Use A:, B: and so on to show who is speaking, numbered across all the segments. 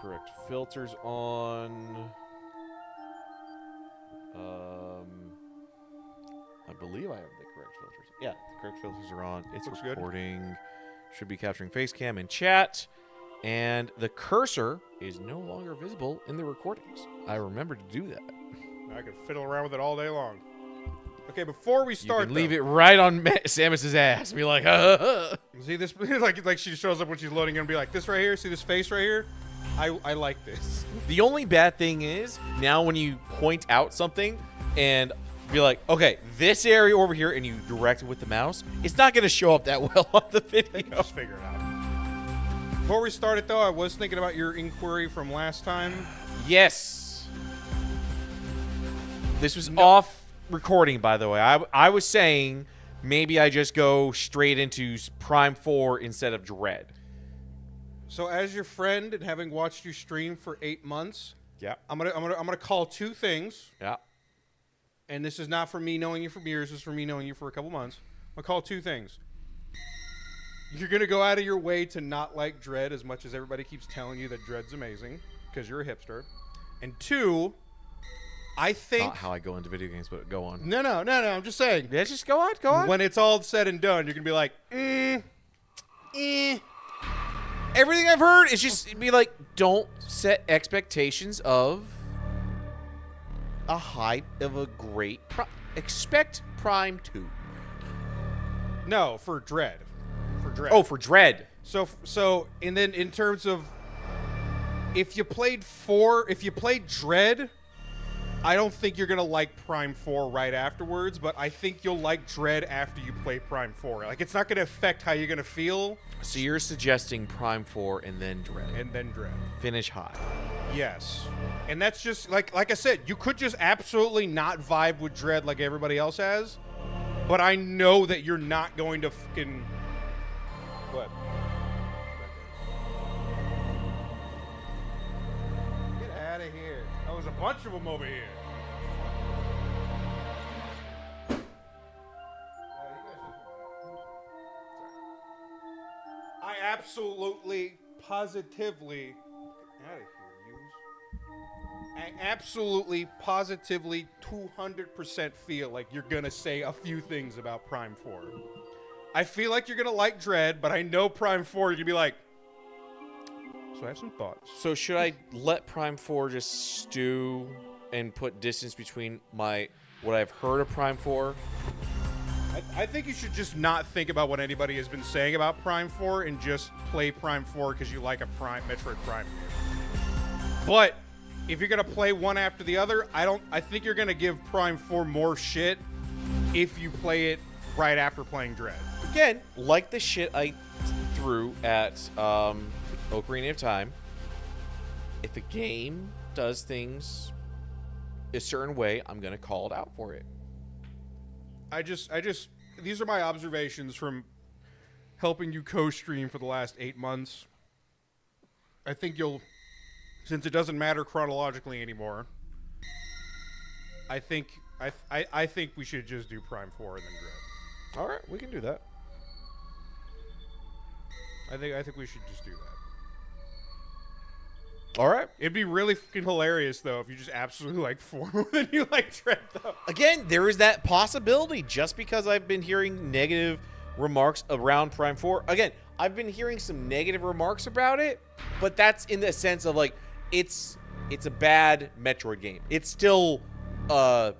A: correct filters on. I believe I have the correct filters. Yeah, the correct filters are on. It's
B: Looks
A: recording. Good. Should be capturing face cam and chat. And the cursor is no longer visible in the recordings. I remember to do that.
B: I could fiddle around with it all day long. Okay, before we start,
A: you can leave it right on Samus's ass. Be like,
B: See this? like she shows up when she's loading and be like, this right here. See this face right here? I like this.
A: The only bad thing is now when you point out something and be like, okay, this area over here, and you direct it with the mouse, it's not going to show up that well on the video.
B: Just figure it out. Before we started, though, I was thinking about your inquiry from last time.
A: Yes. This was off recording, by the way. I was saying maybe I just go straight into Prime 4 instead of Dread.
B: So, as your friend and having watched you stream for 8 months,
A: yeah,
B: I'm gonna call two things.
A: Yeah.
B: And this is not for me knowing you for years. This is for me knowing you for a couple months. I'm gonna call two things. You're gonna go out of your way to not like Dread as much as everybody keeps telling you that Dread's amazing because you're a hipster. And two, I think
A: not how I go into video games, but go on.
B: No. I'm just saying.
A: Yeah, just go on.
B: When it's all said and done, you're gonna be like,
A: Everything I've heard is just be like, don't set expectations of a hype of a great. Expect Prime 2.
B: No, for Dread. For Dread.
A: Oh, for Dread.
B: So, and then in terms of if you played Dread, I don't think you're gonna like Prime 4 right afterwards, but I think you'll like Dread after you play Prime 4. Like, it's not gonna affect how you're gonna feel.
A: So you're suggesting Prime 4 and then Dread.
B: And then Dread.
A: Finish high.
B: Yes. And that's just, like I said, you could just absolutely not vibe with Dread like everybody else has, but I know that you're not going to fucking... What? Get out of here. Oh, there's a bunch of them over here. I absolutely, positively... Out of here, yous. I absolutely, positively, 200% feel like you're going to say a few things about Prime 4. I feel like you're going to like Dread, but I know Prime 4, you're going to be like, so I have some thoughts.
A: So should I let Prime 4 just stew and put distance between what I've heard of Prime 4?
B: I think you should just not think about what anybody has been saying about Prime 4 and just play Prime 4 because you like a Metroid Prime game. But if you're going to play one after the other, I think you're going to give Prime 4 more shit if you play it right after playing Dread.
A: Again, like the shit I threw at Ocarina of Time, if a game does things a certain way, I'm going to call it out for it.
B: These are my observations from helping you co-stream for the last 8 months. I think since it doesn't matter chronologically anymore, I think we should just do Prime 4 and then Dread.
A: All right, we can do that.
B: I think we should just do that.
A: All right.
B: It'd be really fucking hilarious, though, if you just absolutely like 4 more than you like Dread, though.
A: Again, there is that possibility. Just because I've been hearing negative remarks around Prime 4. Again, I've been hearing some negative remarks about it, but that's in the sense of, like, it's a bad Metroid game. It's still a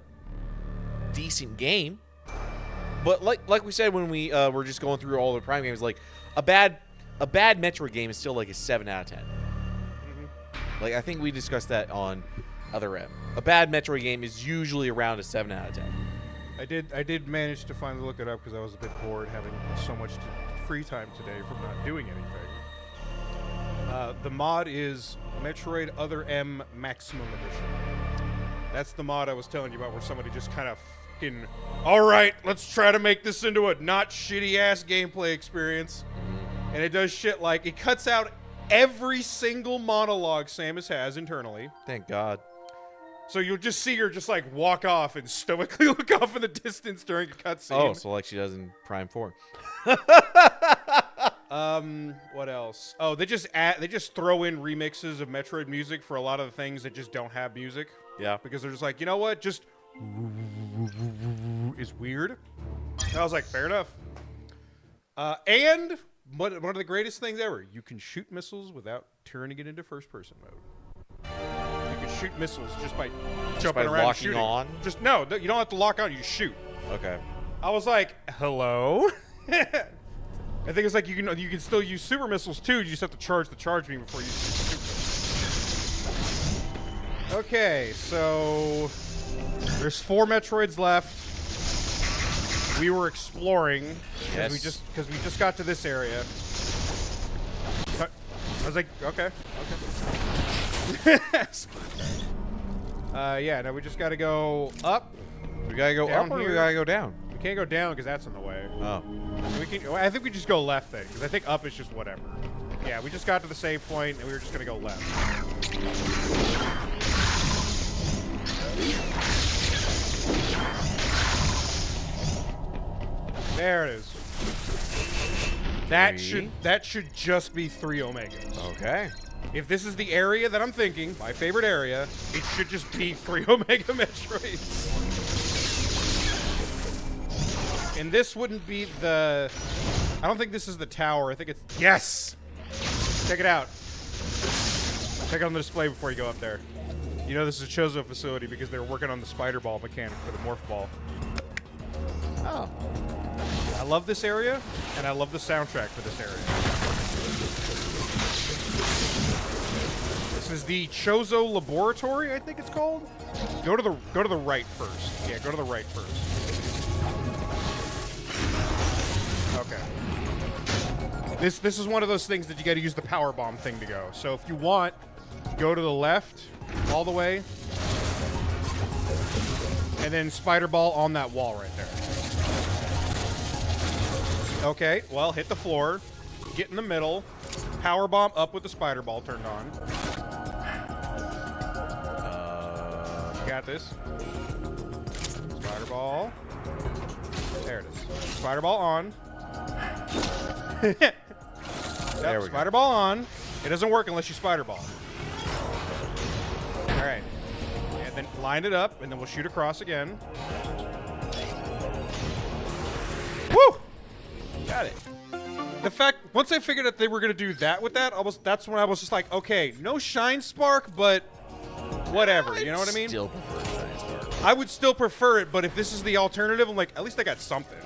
A: decent game. But like we said when we were just going through all the Prime games, like, a bad Metroid game is still, like, a 7 out of 10. Like, I think we discussed that on Other M. A bad Metroid game is usually around a 7 out of 10.
B: I did manage to finally look it up because I was a bit bored having so much free time today from not doing anything. The mod is Metroid Other M Maximum Edition. That's the mod I was telling you about where somebody just kind of fucking, all right, let's try to make this into a not shitty-ass gameplay experience. And it does shit like, it cuts out every single monologue Samus has internally.
A: Thank God.
B: So you'll just see her just like walk off and stoically look off in the distance during a cutscene.
A: Oh, so like she does in Prime 4.
B: What else? Oh, they just throw in remixes of Metroid music for a lot of the things that just don't have music.
A: Yeah.
B: Because they're just like, you know what? Just is weird. And I was like, fair enough. And one of the greatest things ever, you can shoot missiles without turning it into first-person mode. You can shoot missiles just by jumping around and shooting.
A: On?
B: Just no, you don't have to lock on. You shoot.
A: Okay. I
B: was like, hello. I think it's like you can still use super missiles too. You just have to charge the charge beam before you shoot them. Okay, so there's 4 Metroids left. We were exploring because we just got to this area. I was like, okay. Yeah, no, we just got to go up.
A: We gotta go up or we gotta go down?
B: We can't go down because that's in the way.
A: Oh.
B: I think we just go left then, because I think up is just whatever. Yeah, we just got to the save point, and we were just going to go left. There it is. That should just be 3 Omegas.
A: Okay.
B: If this is the area that I'm thinking, my favorite area, it should just be 3 Omega Metroids. And this wouldn't be the... I don't think this is the tower. I think it's... Yes! Check it out. Check it on the display before you go up there. You know this is a Chozo facility because they're working on the spider ball mechanic for the morph ball.
A: Oh.
B: I love this area, and I love the soundtrack for this area. This is the Chozo Laboratory, I think it's called. Go to the right first. Yeah, go to the right first. Okay. This is one of those things that you got to use the power bomb thing to go. So if you want, go to the left all the way, and then spider ball on that wall right there. Okay, well, hit the floor, get in the middle, power bomb up with the spider ball turned on. Got this. Spider ball. There it is. Spider ball on.
A: There we go.
B: Spider ball on. It doesn't work unless you spider ball. All right. And then line it up, and then we'll shoot across again. Woo! Got it. The fact, once I figured that they were going to do that with that, that's when I was just like, okay, no shine spark, but whatever. You know what I mean?
A: Still prefer shine spark.
B: I would still prefer it, but if this is the alternative, I'm like, at least I got something.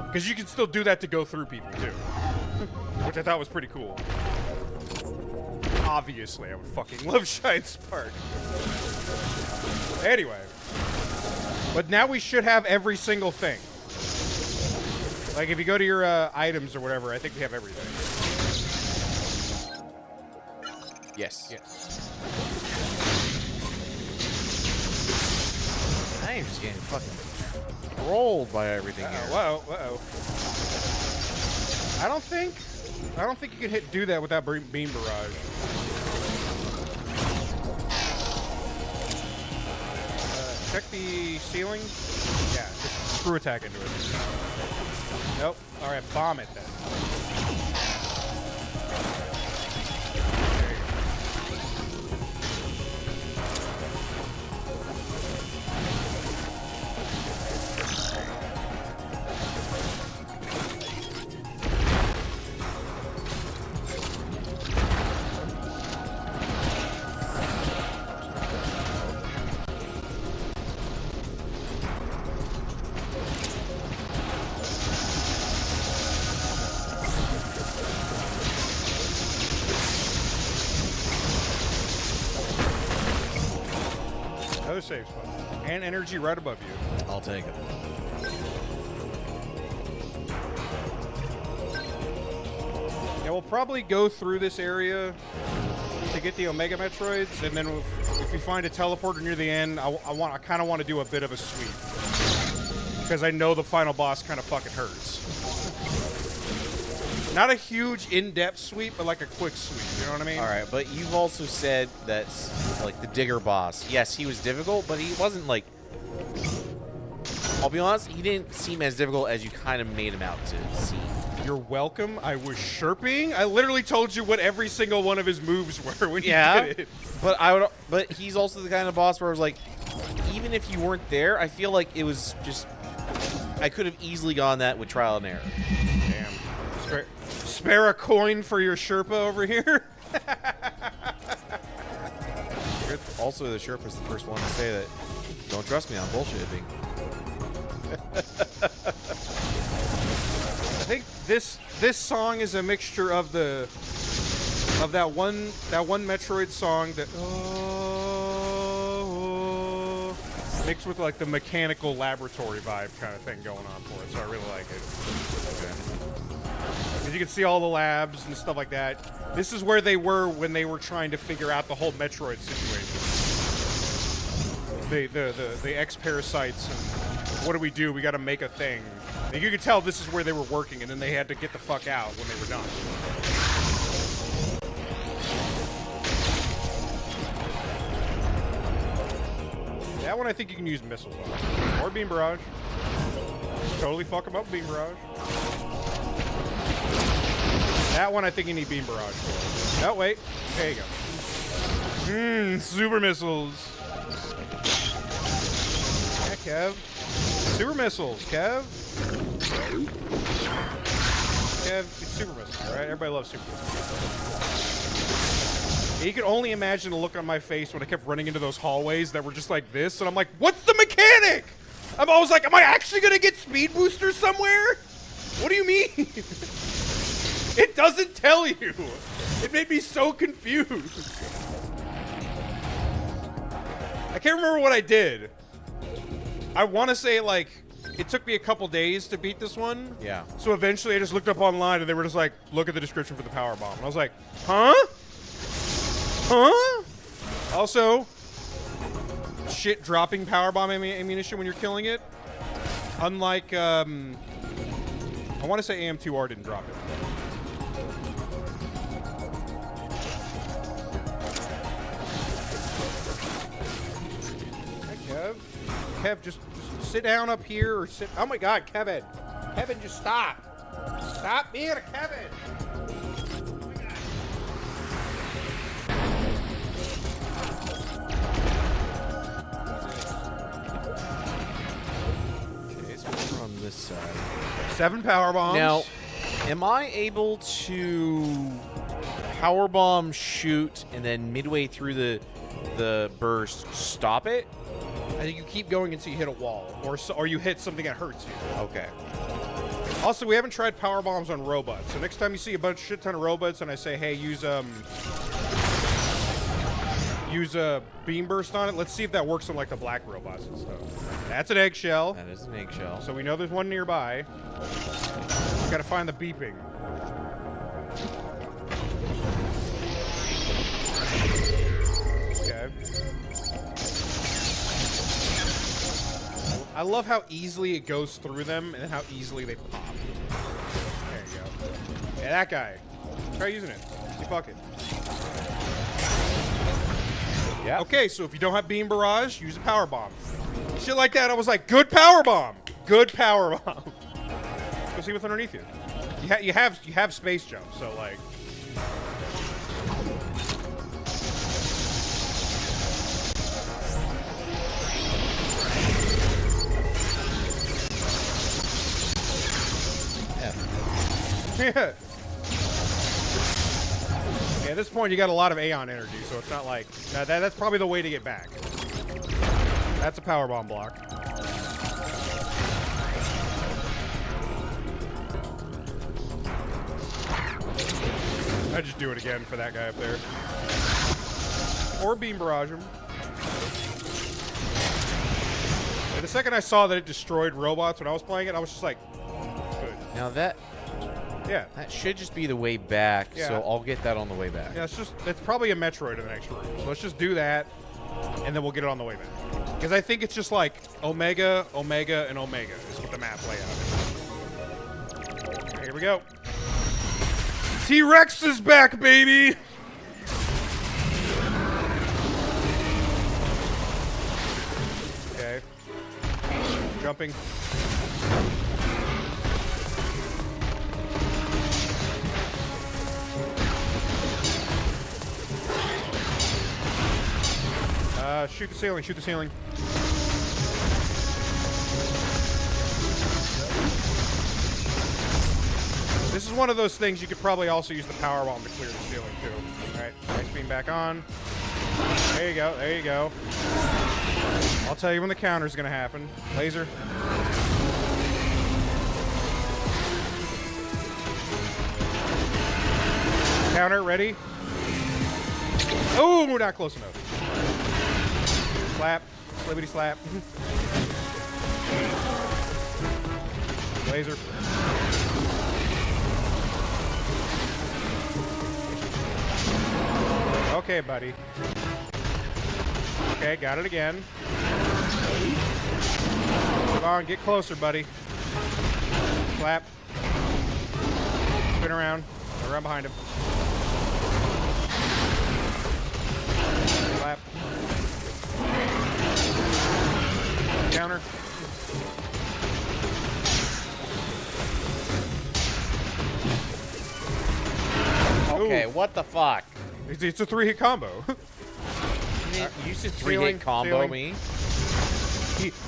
B: Because you can still do that to go through people, too. Which I thought was pretty cool. Obviously, I would fucking love Shine Spark. Anyway. But now we should have every single thing. Like, if you go to your items or whatever, I think we have everything.
A: Yes.
B: Yes.
A: I am just getting fucking rolled by everything here.
B: Whoa, uh-oh. I don't think you can do that without beam barrage. Check the ceiling. Yeah, just screw attack into it. Nope. All right, bomb it then. Another save spot. And energy right above you.
A: I'll take it.
B: Yeah, we'll probably go through this area to get the Omega Metroids, and then if we find a teleporter near the end, I kind of want to do a bit of a sweep. Because I know the final boss kind of fucking hurts. Not a huge in-depth sweep, but like a quick sweep, you know what I mean?
A: All right, but you've also said that, like, the Digger boss, yes, he was difficult, but he wasn't, like... I'll be honest, he didn't seem as difficult as you kind of made him out to seem.
B: You're welcome. I was chirping. I literally told you what every single one of his moves were when you did it.
A: But he's also the kind of boss where I was like, even if you weren't there, I feel like it was just, I could have easily gone that with trial and error.
B: Damn. Spare a coin for your Sherpa over here.
A: Also, the Sherpa's the first one to say that, don't trust me, I'm bullshitting.
B: I think this song is a mixture of that one Metroid song that mixed with like the mechanical laboratory vibe kind of thing going on for it. So I really like it. Because you can see all the labs and stuff like that. This is where they were when they were trying to figure out the whole Metroid situation. The X-Parasites and what do? We got to make a thing. And you could tell this is where they were working, and then they had to get the fuck out when they were done. That one I think you can use missiles on. Or Beam Barrage. Totally fuck them up, Beam Barrage. That one I think you need Beam Barrage for. Oh, wait. There you go. Super missiles. Yeah, Kev. Super missiles, Kev. Kev, it's super missiles, right? Everybody loves super missiles. You can only imagine the look on my face when I kept running into those hallways that were just like this, and I'm like, what's the mechanic? I was like, am I actually gonna get speed boosters somewhere? What do you mean? It doesn't tell you. It made me so confused. I can't remember what I did. I want to say, like, it took me a couple days to beat this one.
A: Yeah.
B: So eventually I just looked up online and they were just like, look at the description for the power bomb. And I was like, huh? Huh? Also, shit dropping power bomb ammunition when you're killing it. Unlike, I want to say AM2R didn't drop it. Hey, Kev. Kev, just sit down up here or sit. Oh my God, Kevin. Kevin, just stop. Stop being a Kevin.
A: Okay, so we're on this side.
B: 7 power bombs.
A: Now, am I able to power bomb, shoot, and then midway through the burst, stop it?
B: I think you keep going until you hit a wall, or you hit something that hurts you.
A: Okay.
B: Also, we haven't tried power bombs on robots, so next time you see a shit ton of robots and I say, hey, use a beam burst on it, let's see if that works on like the black robots and stuff. That's an eggshell.
A: That is an eggshell.
B: So we know there's one nearby. Gotta find the beeping. Okay. I love how easily it goes through them and how easily they pop. There you go. Yeah, that guy. Try using it. See, fuck it.
A: Yeah.
B: Okay, so if you don't have beam barrage, use a power bomb. Shit like that, I was like, good power bomb. Good power bomb. Let's go see what's underneath you. You have space jump, so like. Yeah. At this point, you got a lot of Aeon energy, so it's not like that's probably the way to get back. That's a power bomb block. I'd just do it again for that guy up there, or beam barrage him. And the second I saw that it destroyed robots when I was playing it, I was just like, good.
A: Now that should just be the way back, so I'll get that on the way back.
B: Yeah, it's probably a Metroid in the next room. So let's just do that, and then we'll get it on the way back. Because I think it's just like Omega, Omega, and Omega is what the map layout is. Here we go. T-Rex is back, baby! Okay. Shoot the ceiling. Shoot the ceiling. This is one of those things you could probably also use the power bomb to clear the ceiling too. All right, ice beam back on. There you go. There you go. I'll tell you when the counter's gonna happen. Laser. Counter ready. Oh, we're not close enough. Slap. Slibbity slap. Laser. Okay, buddy. Okay, got it again. Come on, get closer, buddy. Slap. Spin around. Go around behind him. Slap. Counter.
A: Okay,
B: Ooh.
A: what the fuck?
B: It's a 3-hit combo.
A: You said 3-hit combo
B: ceiling.
A: me?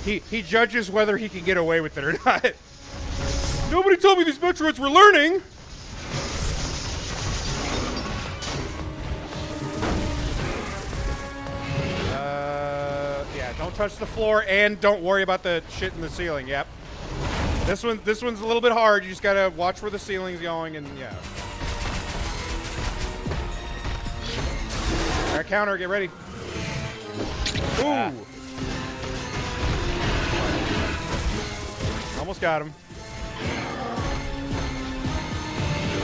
B: He judges whether he can get away with it or not. Nobody told me these Metroids were learning. Yeah, don't touch the floor and don't worry about the shit in the ceiling. Yep. This one's a little bit hard. You just gotta watch where the ceiling's going and yeah. All right, counter, get ready. Ooh. Almost got him.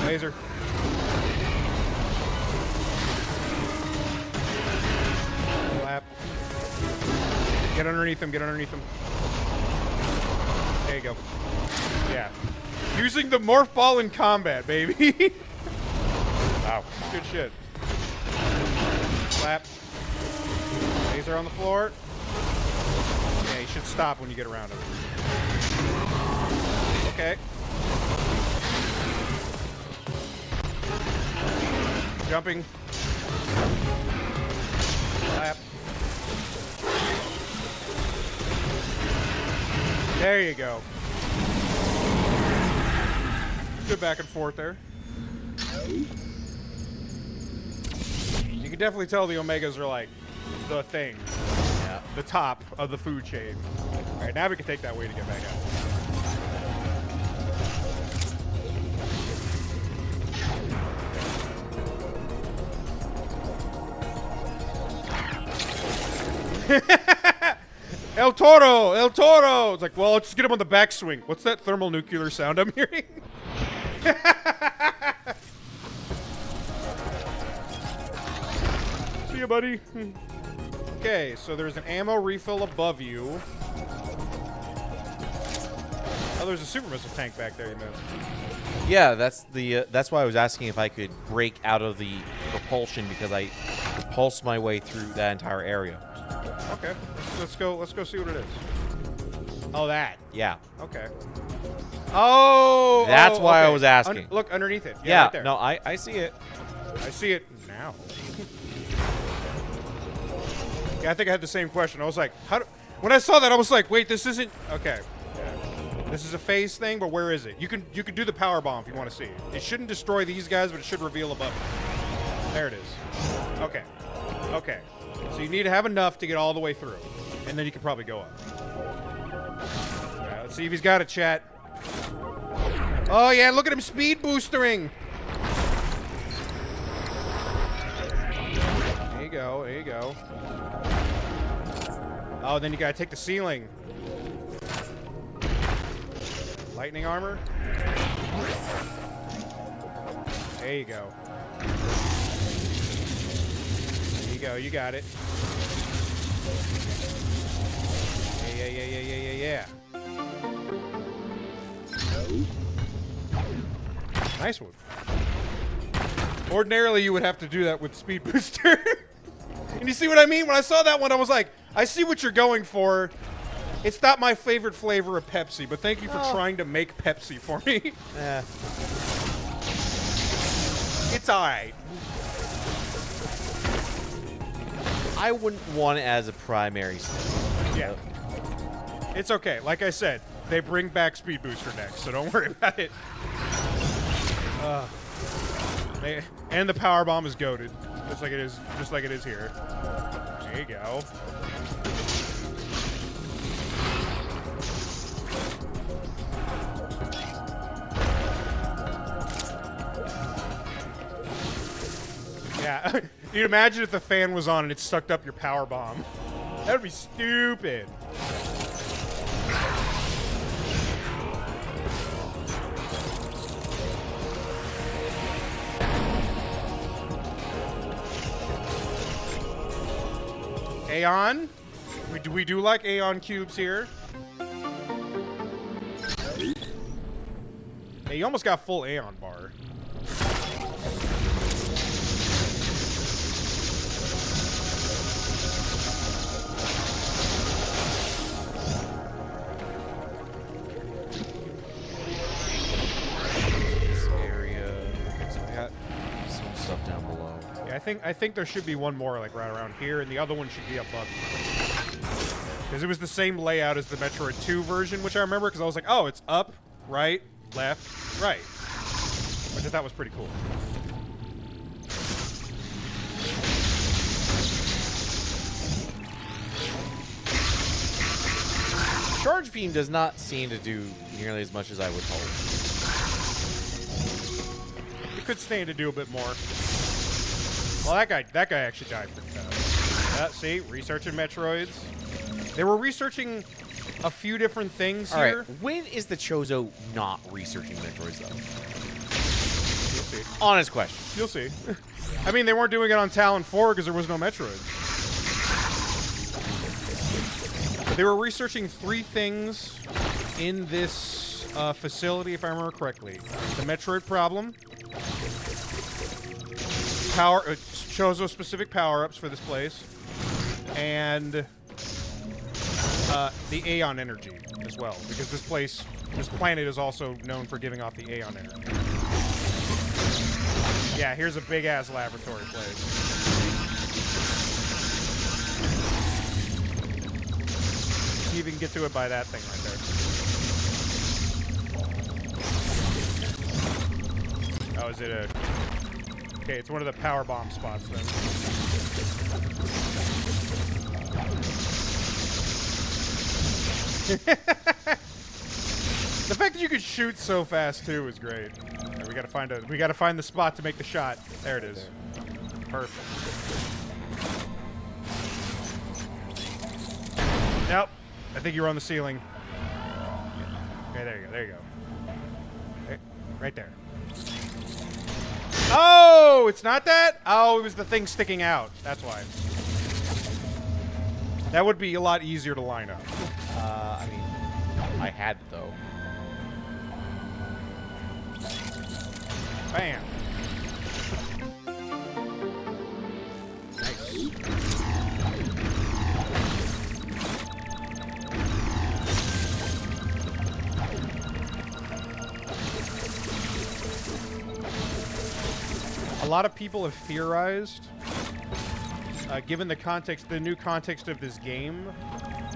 B: Laser. Slap. Get underneath him, get underneath him. There you go. Yeah. Using the morph ball in combat, baby. Wow. Good shit. Slap. Laser on the floor. Yeah, you should stop when you get around him. Okay. Jumping. Slap. There you go. Good back and forth there. You can definitely tell the Omegas are like the thing.
A: Yeah.
B: The top of the food chain. All right, now we can take that way to get back out. El Toro! El Toro! It's like, well, let's just get him on the backswing. What's that thermonuclear sound I'm hearing? See you, buddy. Okay, so there's an ammo refill above you. Oh, there's a super missile tank back there you missed.
A: Yeah, that's why I was asking if I could break out of the propulsion because I pulsed my way through that entire area.
B: Okay, let's go see what it is. Oh, that.
A: Yeah.
B: Okay. Oh,
A: that's why
B: okay.
A: I was asking.
B: Look underneath it.
A: Yeah.
B: Right there.
A: No, I see it.
B: I see it now. Yeah, I think I had the same question. I was like, when I saw that, I was like, wait, this isn't okay. Yeah. This is a phase thing, but where is it? You can do the power bomb if you want to see it. It shouldn't destroy these guys, but it should reveal above it. There it is. Okay. Okay. So you need to have enough to get all the way through, and then you can probably go up. Yeah, let's see if he's got it, chat. Oh yeah, look at him speed boostering. There you go. There you go. Oh, then you gotta take the ceiling. Lightning armor. There you go. There you go. You got it. Yeah. Nice one. Ordinarily, you would have to do that with Speed Booster. And you see what I mean? When I saw that one, I was like, I see what you're going for. It's not my favorite flavor of Pepsi, but thank you for trying to make Pepsi for me.
A: Yeah.
B: It's alright.
A: I wouldn't want it as a primary sniff.
B: Yeah. It's okay. Like I said, they bring back Speed Booster next, so don't worry about it. And the power bomb is goated, just like it is here. There you go. Yeah, you'd imagine if the fan was on and it sucked up your power bomb. That would be stupid. Aeon. We do like Aeon cubes here. Hey, you almost got full Aeon bar.
A: This area. So I got some stuff down below.
B: Yeah, I think there should be one more like right around here, and the other one should be above. Because it was the same layout as the Metroid 2 version, which I remember because I was like, oh, it's up, right, left, right. Which I thought was pretty cool.
A: Charge Beam does not seem to do nearly as much as I would hope.
B: It could stand to do a bit more. Well, that guy actually died pretty fast. See, researching Metroids. They were researching a few different things
A: All
B: here.
A: right, when is the Chozo not researching Metroids, though?
B: You'll see.
A: Honest question.
B: You'll see. I mean, they weren't doing it on Talon 4 because there was no Metroids. They were researching 3 things in this facility, if I remember correctly. The Metroid problem, Chozo-specific power-ups for this place, and the Aeon energy as well, because this planet is also known for giving off the Aeon energy. Yeah, here's a big-ass laboratory place. See if you can get to it by that thing right there. Oh, is it a... Okay, it's one of the power bomb spots then. The fact that you could shoot so fast too is great. Right, we gotta find the spot to make the shot. There it is. Perfect. Nope. I think you were on the ceiling. Okay, there you go. There you go. Right there. Oh, it's not that? Oh, it was the thing sticking out. That's why. That would be a lot easier to line up.
A: I mean, I had, though.
B: Bam. Nice. A lot of people have theorized, given the context, the new context of this game,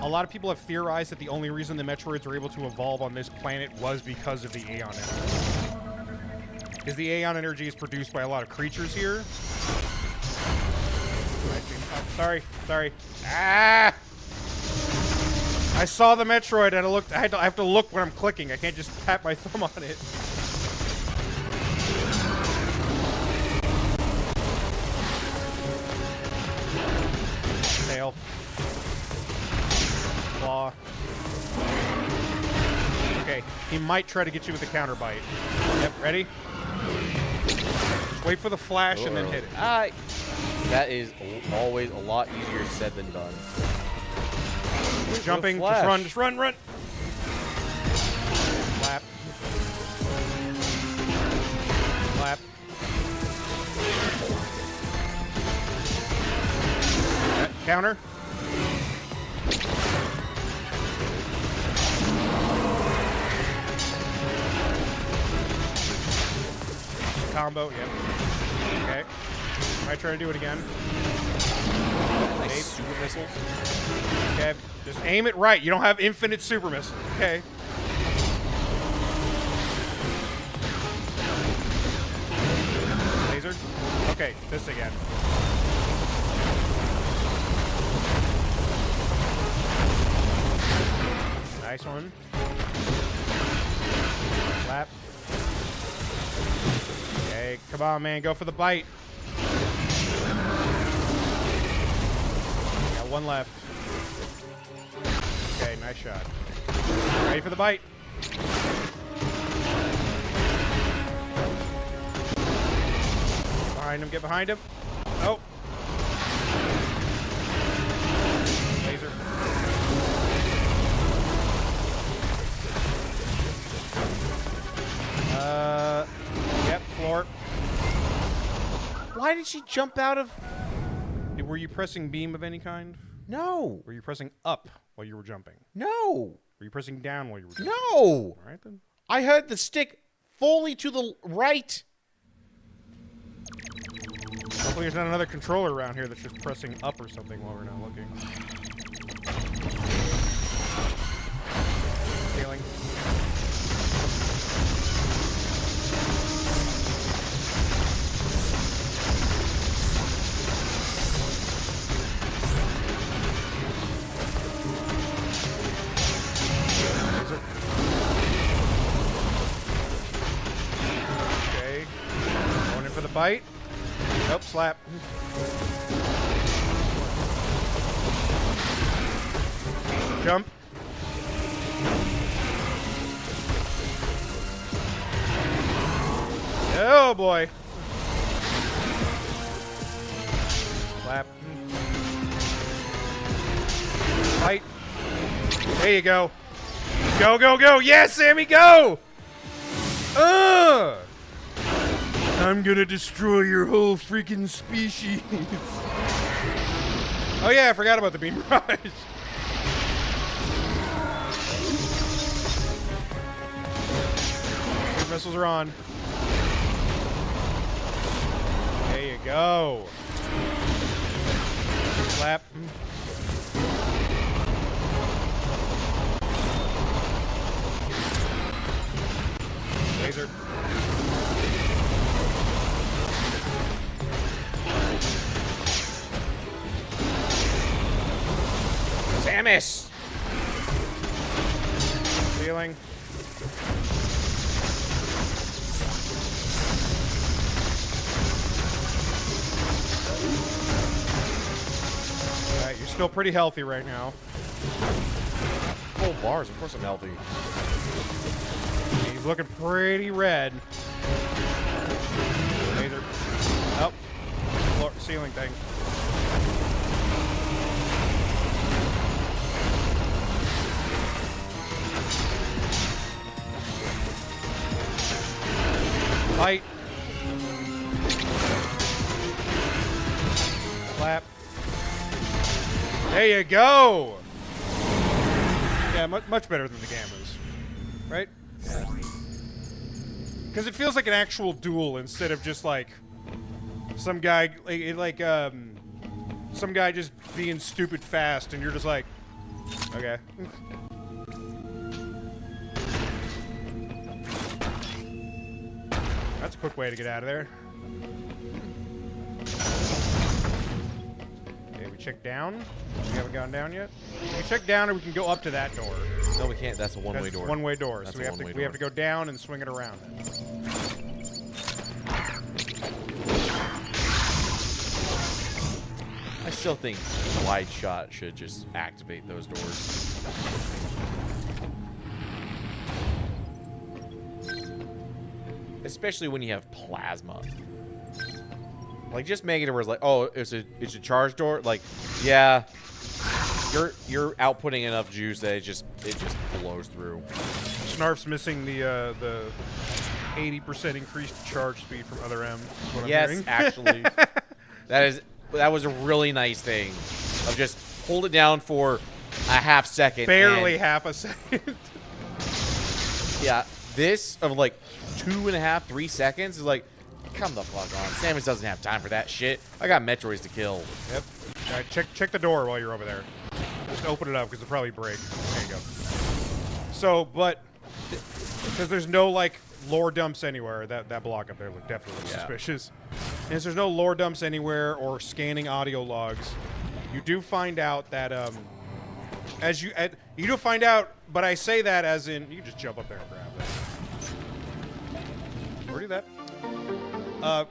B: a lot of people have theorized that the only reason the Metroids were able to evolve on this planet was because of the Aeon energy. Because the Aeon energy is produced by a lot of creatures here. Oh, sorry. Ah! I saw the Metroid and I have to look when I'm clicking. I can't just tap my thumb on it. Tail. Claw. Okay, he might try to get you with a counter bite. Yep, ready? Just wait for the flash and then hit it.
A: That is always a lot easier said than done.
B: Jumping, just run. Clap. Clap. Counter. Combo, yep. Okay. Might try to do it again.
A: Nice super missiles.
B: Okay, just aim it right. You don't have infinite super missiles. Okay. Laser. Okay, this again. Nice one. Lap. Okay, come on, man. Go for the bite. Got one left. Okay, nice shot. Ready for the bite. Behind him. Get behind him. Oh. Laser. Yep, floor.
A: Why did she jump out of...
B: Were you pressing beam of any kind?
A: No.
B: Were you pressing up while you were jumping?
A: No.
B: Were you pressing down while you were jumping?
A: No.
B: All right, then.
A: I had the stick fully to the right.
B: Hopefully there's not another controller around here that's just pressing up or something while we're not looking. Healing. Okay. Going in for the bite. Nope, slap. Jump. Oh boy. Slap. Fight. There you go. Go, go, go. Yes, Sammy, go. I'm gonna destroy your whole freaking species. Oh yeah, I forgot about the beam barrage. Missiles are on. There you go. Slap. Laser.
A: Samus!
B: Healing. Alright, you're still pretty healthy right now.
A: Full bars, of course I'm healthy.
B: He's looking pretty red. Laser. Oh. Floor, ceiling thing. Fight. Slap. There you go. Yeah, much better than the Gammas, right? Because it feels like an actual duel instead of just like some guy some guy just being stupid fast, and you're just like, okay. That's a quick way to get out of there. Okay, we check down. We haven't gone down yet. We check down, and we can go up to that door.
A: No, we can't. That's a one-way door.
B: One-way door.
A: That's
B: So we have to go down and swing it around.
A: I still think wide shot should just activate those doors. Especially when you have plasma. Like, just make it where it's like, oh, it's a charge door. Like, yeah, you're outputting enough juice that it just blows through.
B: Snarf's missing the 80% increased charge speed from other M.
A: Yes, actually, that was a really nice thing. Of just hold it down for a half second.
B: Barely half a second.
A: Yeah, this of like 2.5, 3 seconds is like, come the fuck on. Samus doesn't have time for that shit. I got Metroids to kill.
B: Yep. All right, check the door while you're over there. Just open it up because it'll probably break. There you go. So, but because there's no like lore dumps anywhere, that block up there definitely looks suspicious. And there's no lore dumps anywhere or scanning audio logs. You do find out that you do find out, but I say that as in you can just jump up there and grab that. Or do that.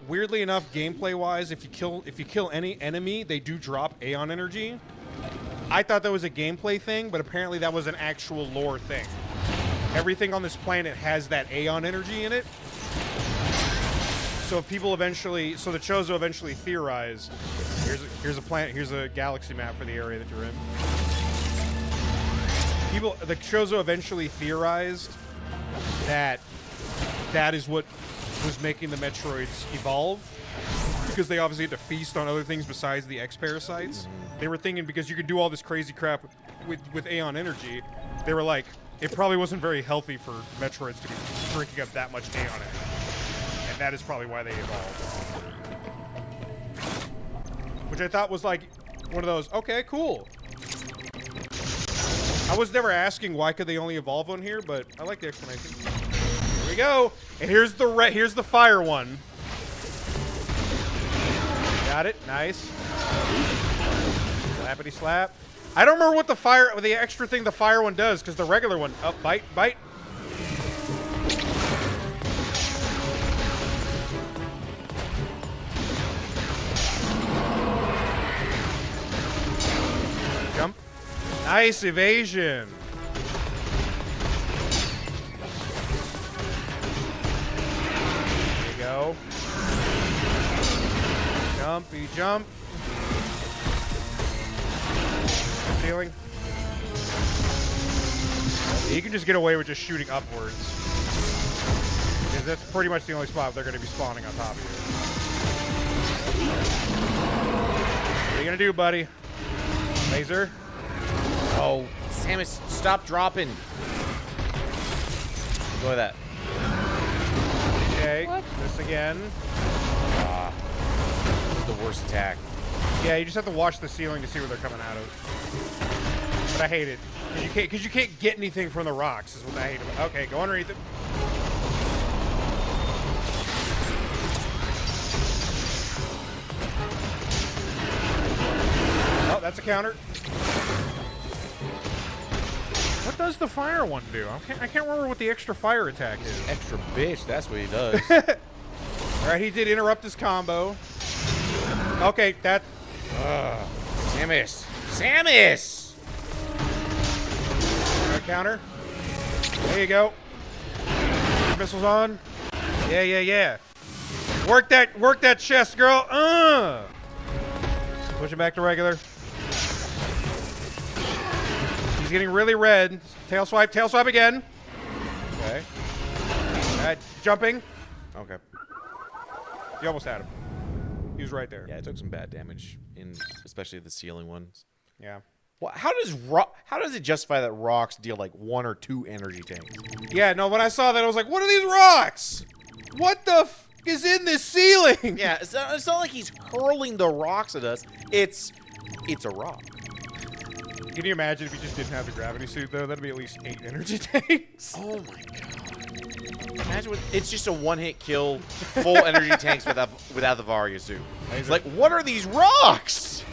B: Weirdly enough, gameplay-wise, if you kill any enemy, they do drop Aeon energy. I thought that was a gameplay thing, but apparently that was an actual lore thing. Everything on this planet has that Aeon energy in it. So the Chozo eventually theorized. Here's a planet. Here's a galaxy map for the area that you're in. The Chozo eventually theorized that is what was making the Metroids evolve, because they obviously had to feast on other things besides the X-parasites. They were thinking because you could do all this crazy crap with Aeon energy, they were like, it probably wasn't very healthy for Metroids to be drinking up that much Aeon energy. And that is probably why they evolved. Which I thought was like one of those, okay, cool. I was never asking why could they only evolve on here, but I like the explanation. Here we go. And here's the fire one. Got it. Nice. Slappity slap. I don't remember what the extra thing the fire one does, because the regular one, bite. Jump. Nice evasion. There you go. Jumpy jump. Ceiling. You can just get away with just shooting upwards, because that's pretty much the only spot they're going to be spawning on top of you. What are you going to do, buddy? Laser.
A: Oh, Samus, stop dropping. Look at that.
B: Okay, this again.
A: This is the worst attack.
B: Yeah, you just have to watch the ceiling to see where they're coming out of. But I hate it. Because you can't get anything from the rocks is what I hate about it. Okay, go underneath it. Oh, that's a counter. What does the fire one do? I can't remember what the extra fire attack is.
A: Extra bitch, that's what he does.
B: Alright, he did interrupt his combo. Okay, that...
A: Samus! Samus!
B: Alright, counter. There you go. Missiles on. Yeah. Work that chest, girl. Push it back to regular. He's getting really red. Tail swipe again. Okay. Alright, jumping.
A: Okay.
B: You almost had him. He was right there.
A: Yeah, I took some bad damage, especially the ceiling ones.
B: Yeah.
A: Well, how does it justify that rocks deal like 1 or 2 energy tanks?
B: Yeah, no, when I saw that, I was like, what are these rocks? What the f is in this ceiling?
A: Yeah, it's not like he's hurling the rocks at us. It's a rock.
B: Can you imagine if he just didn't have the gravity suit, though? That'd be at least 8 energy tanks.
A: Oh my god. Imagine it's just a one-hit kill, full energy tanks without the Varia suit. It's like, what are these rocks?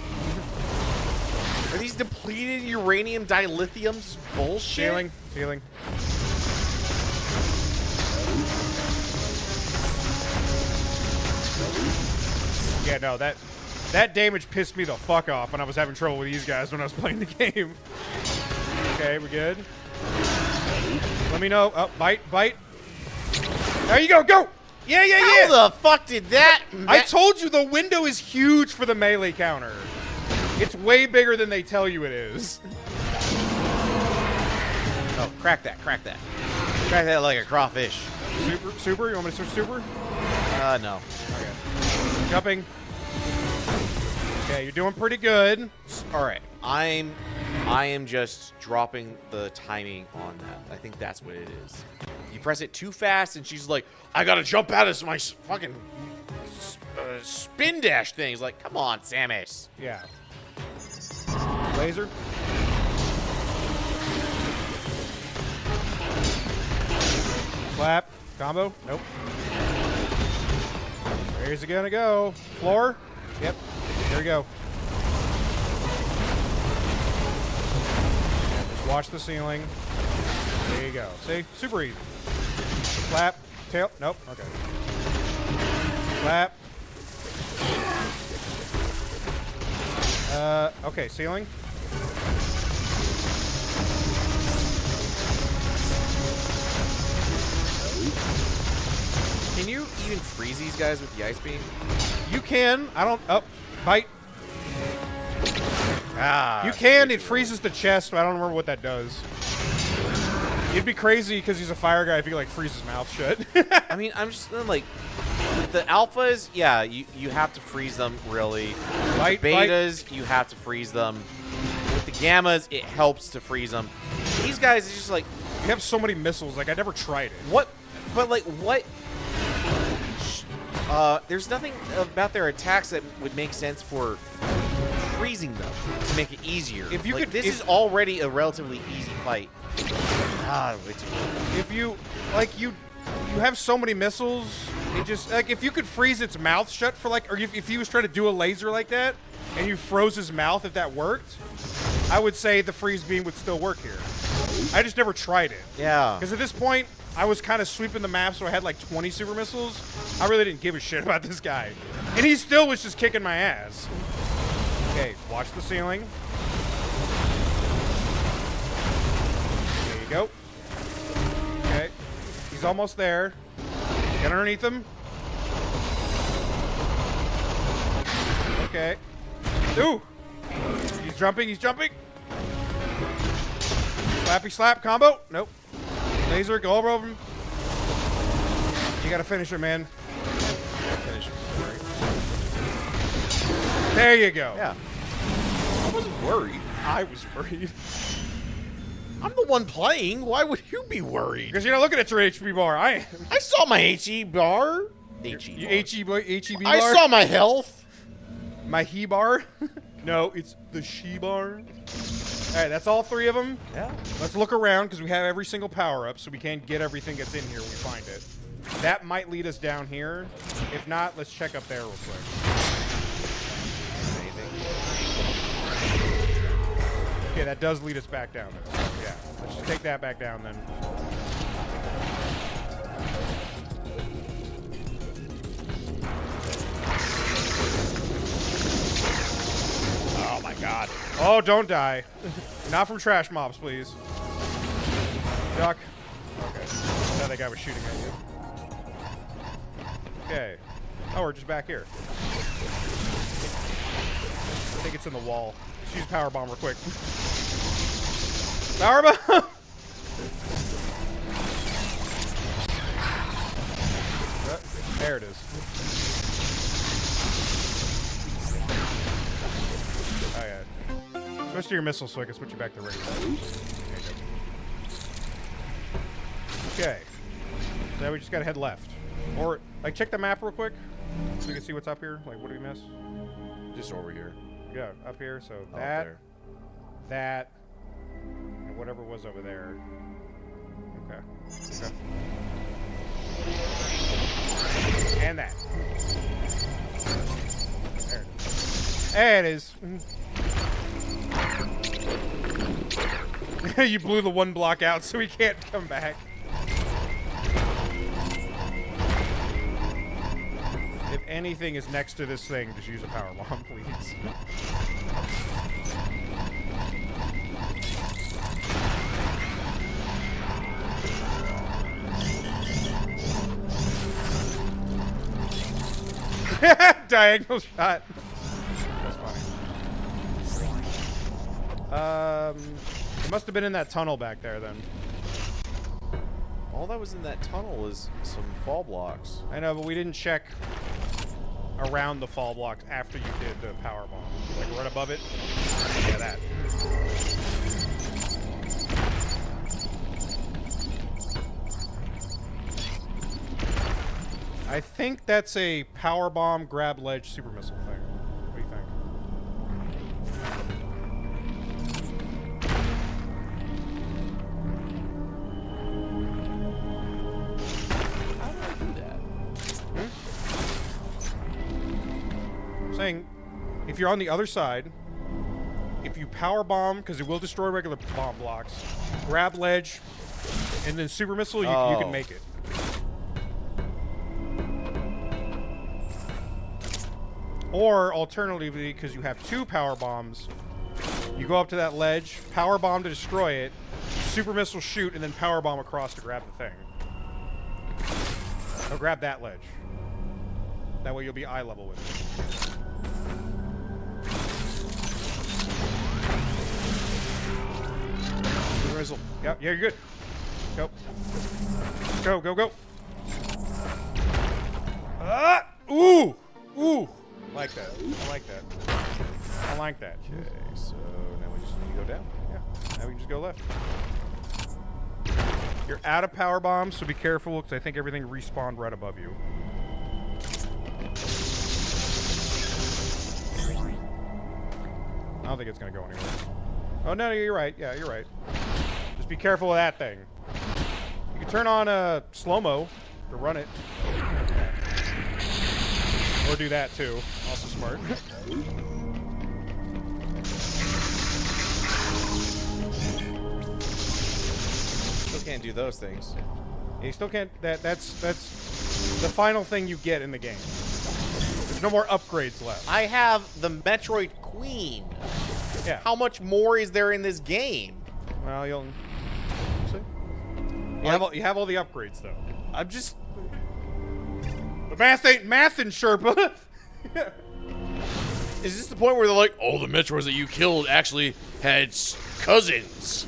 A: Are these depleted uranium dilithiums bullshit?
B: Ceiling. Yeah, no, that damage pissed me the fuck off when I was having trouble with these guys when I was playing the game. Okay, we're good. Let me know. Oh, bite. There you go, go! Yeah.
A: How the fuck did that?
B: I told you the window is huge for the melee counter. It's way bigger than they tell you it is.
A: Oh, crack that. Crack that like a crawfish.
B: Super? You want me to switch super?
A: No.
B: Okay. Jumping. Okay, you're doing pretty good.
A: All right, I am just dropping the timing on that. I think that's what it is. You press it too fast, and she's like, "I gotta jump out of my fucking spin dash thing." It's like, come on, Samus.
B: Yeah. Laser. Slap. Combo. Nope. Where's it gonna go? Floor. Yep. There we go. Just watch the ceiling. There you go. See? Super easy. Slap. Tail. Nope. Okay. Slap. Okay, ceiling.
A: Can you even freeze these guys with the ice beam?
B: You can. I don't. Oh, bite.
A: Ah.
B: You can. It freezes the chest, but I don't remember what that does. It'd be crazy because he's a fire guy if he like freeze his mouth shut.
A: I mean, I'm just like the alphas. Yeah, you have to freeze them really.
B: Bite,
A: The betas, you have to freeze them. With the gammas, it helps to freeze them. These guys is just like
B: You have so many missiles. Like I never tried it.
A: what? But like what? There's nothing about their attacks that would make sense for freezing them to make it easier.
B: If you
A: like,
B: could,
A: this is already a relatively easy fight.
B: If you like you have so many missiles. It just like if you could freeze its mouth shut for like, or if he was trying to do a laser like that, and you froze his mouth, if that worked, I would say the freeze beam would still work here. I just never tried it.
A: Yeah.
B: Because at this point, I was kind of sweeping the map, so I had like 20 super missiles. I really didn't give a shit about this guy. And he still was just kicking my ass. Okay, watch the ceiling. There you go. Okay. He's almost there. Get underneath him. Okay. Ooh! He's jumping, he's jumping! Slappy slap combo. Nope. Laser, go over him. You gotta finish him, man. Finish him. There you go.
A: Yeah. I wasn't worried.
B: I was worried.
A: I'm the one playing. Why would you be worried?
B: Because you're not looking at your HP bar. I
A: saw my HE bar. HE bar.
B: HEB bar?
A: I saw my health.
B: My he bar? No, it's the she bar. Alright, that's all three of them.
A: Yeah.
B: Let's look around because we have every single power up, so we can't get everything that's in here when we find it. That might lead us down here. If not, let's check up there real quick. Okay, that does lead us back down. So, yeah, let's just take that back down then.
A: Oh my god.
B: Oh, don't die. Not from trash mobs, please. Duck. Okay. Now that guy was shooting at you. Okay. Oh, we're just back here. I think it's in the wall. Let's use power bomb real quick. Power bomb! There it is. Oh yeah. Switch to your missile so I can switch you back to ready. Okay. So now we just gotta head left. Or, like, check the map real quick so we can see what's up here. Like, what do we miss?
A: Just over here.
B: Yeah, up here. So
A: Oh,
B: that,
A: there.
B: that, and whatever was over there. Okay. Okay. And that. There it is. You blew the one block out, so he can't come back. If anything is next to this thing, just use a power bomb, please. Diagonal shot. That's funny. It must have been in that tunnel back there then.
A: All that was in that tunnel is some fall blocks.
B: I know, but we didn't check around the fall blocks after you did the power bomb. Like right above it. Yeah, that. I think that's a power bomb grab ledge super missile thing. What do you think? saying, if you're on the other side, if you power bomb, because it will destroy regular bomb blocks, grab ledge, and then super missile, you can make it. Or alternatively, because you have 2 power bombs, you go up to that ledge, power bomb to destroy it, super missile shoot, and then power bomb across to grab the thing. So grab that ledge. That way you'll be eye level with it. Super missile. Yep, yeah, you're good. Go. Go, go, go. Ah! Ooh! Ooh! I like that. I like that. I like that.
A: Okay, so now we just need to go down.
B: Yeah. Now we can just go left. You're out of power bombs, so be careful, because I think everything respawned right above you. I don't think it's going to go anywhere. Oh, no, you're right. Yeah, you're right. Just be careful with that thing. You can turn on slow-mo to run it. Or do that, too. Also smart.
A: Still can't do those things.
B: Yeah, you still can't. That's the final thing you get in the game. There's no more upgrades left.
A: I have the Metroid Queen.
B: Yeah.
A: How much more is there in this game?
B: Well, you'll see. You have all the upgrades though.
A: I'm just.
B: The math ain't mathin', Sherpa.
A: Is this the point where they're like, oh, the Metroids that you killed actually had cousins?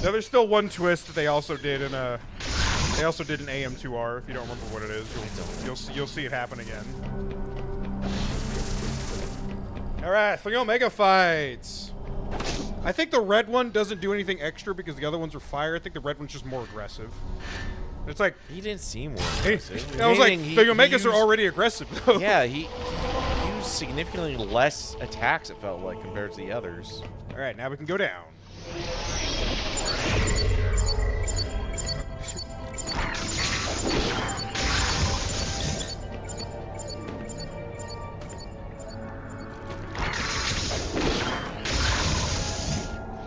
B: Now, there's still one twist that they also did in They also did an AM2R. If you don't remember what it is, you'll see it happen again. All right, 3 Omega fights. I think the red one doesn't do anything extra because the other ones are fire. I think the red one's just more aggressive. It's like
A: he didn't seem more aggressive.
B: I was like, the Omegas are already aggressive though.
A: Yeah, he used significantly less attacks. It felt like compared to the others.
B: All right, now we can go down.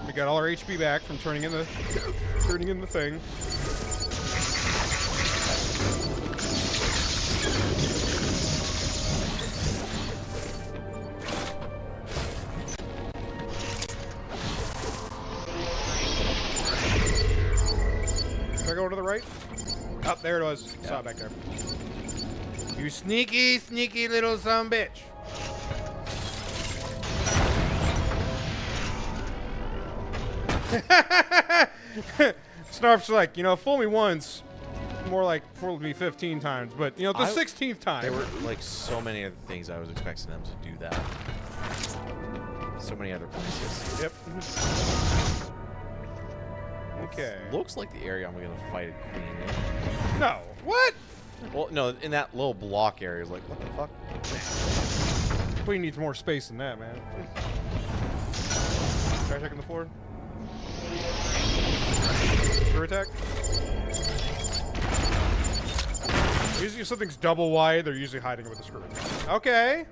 B: We got all our HP back from turning in the thing. Did I go to the right? Oh, there it was. Yeah. Saw it back there. You sneaky, sneaky little son of a bitch. Snarf's like, you know, fool me once, more like fool me 15 times, but you know, the 16th time.
A: There were like so many other things I was expecting them to do that. So many other places.
B: Yep. Okay.
A: Looks like the area I'm gonna fight a queen in.
B: No. What?
A: Well, no, in that little block area is like, what the fuck?
B: Queen needs more space than that, man. Try checking the floor. Screw attack. Usually if something's double wide, they're usually hiding with a screw attack. Okay.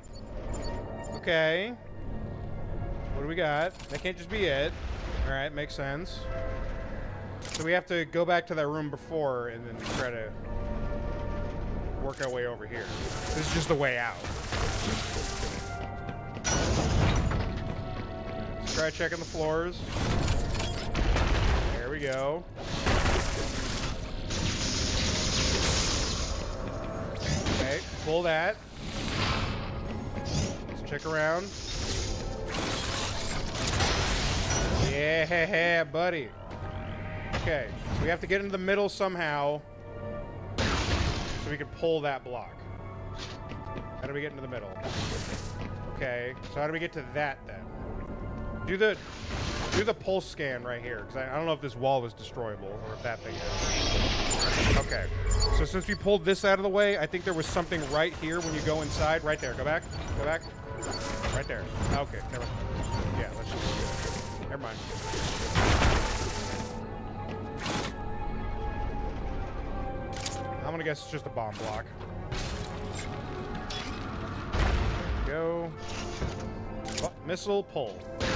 B: Okay. What do we got? That can't just be it. Alright, makes sense. So we have to go back to that room before and then try to work our way over here. This is just the way out. Let's try checking the floors. There we go. Okay, pull that. Let's check around. Yeah, buddy. Okay, so we have to get into the middle somehow so we can pull that block. How do we get into the middle? Okay, so how do we get to that then? Do the pulse scan right here, because I don't know if this wall is destroyable or if that thing is. Okay, so since we pulled this out of the way, I think there was something right here when you go inside. Right there. Go back. Go back. Right there. Okay, never mind. Yeah, let's just... Never mind. I'm gonna guess it's just a bomb block. go. Oh, missile pull. Yeah.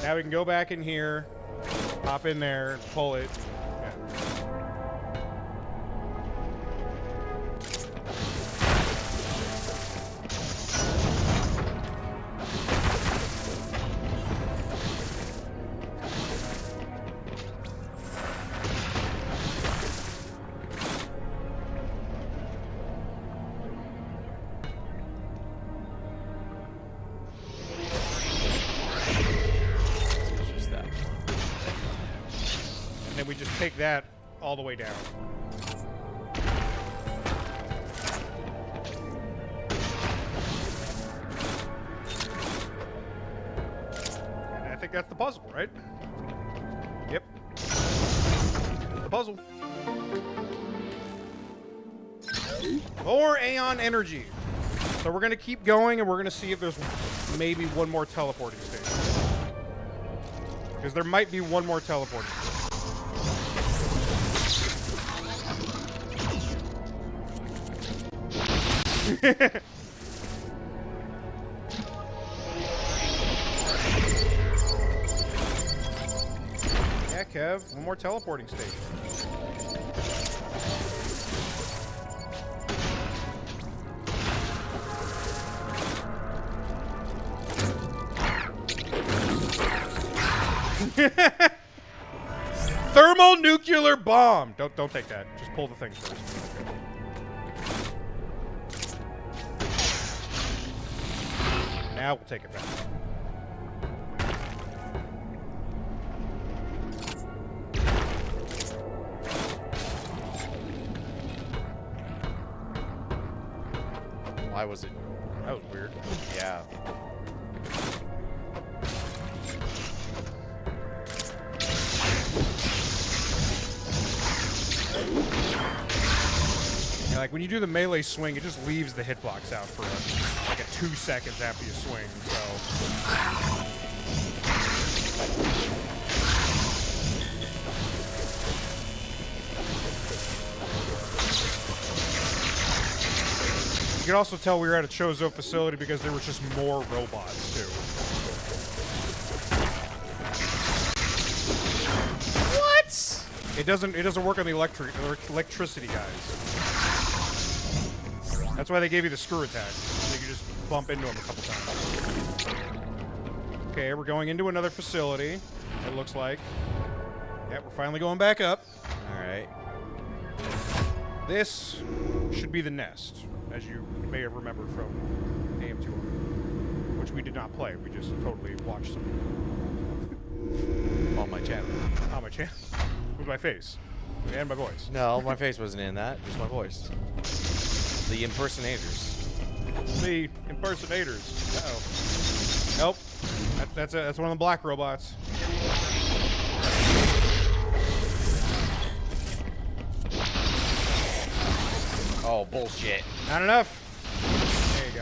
B: Now we can go back in here, hop in there, pull it. Yeah. We just take that all the way down. And I think that's the puzzle, right? Yep. That's the puzzle. More Aeon energy. So we're going to keep going, and we're going to see if there's maybe one more teleporting station. Because there might be one more teleporting station. Yeah, Kev, one more teleporting station. Thermonuclear bomb. Don't take that. Just pull the thing first. Now we'll take it back.
A: Why was it?
B: That was weird.
A: Yeah.
B: Yeah, like when you do the melee swing, it just leaves the hitbox out for like 2 seconds after you swing, so. You can also tell we were at a Chozo facility because there was just more robots, too.
A: What?
B: It doesn't work on the electricity guys. That's why they gave you the screw attack. So you can just bump into them a couple times. Okay, we're going into another facility, it looks like. Yeah, we're finally going back up.
A: Alright.
B: This should be the nest, as you may have remembered from AM2, which we did not play. We just totally watched some.
A: On my channel.
B: On my channel. With my face. And my voice.
A: No, my face wasn't in that. Just my voice. The impersonators.
B: The impersonators. Uh-oh. Nope. That's one of the black robots.
A: Oh, bullshit.
B: Not enough. There you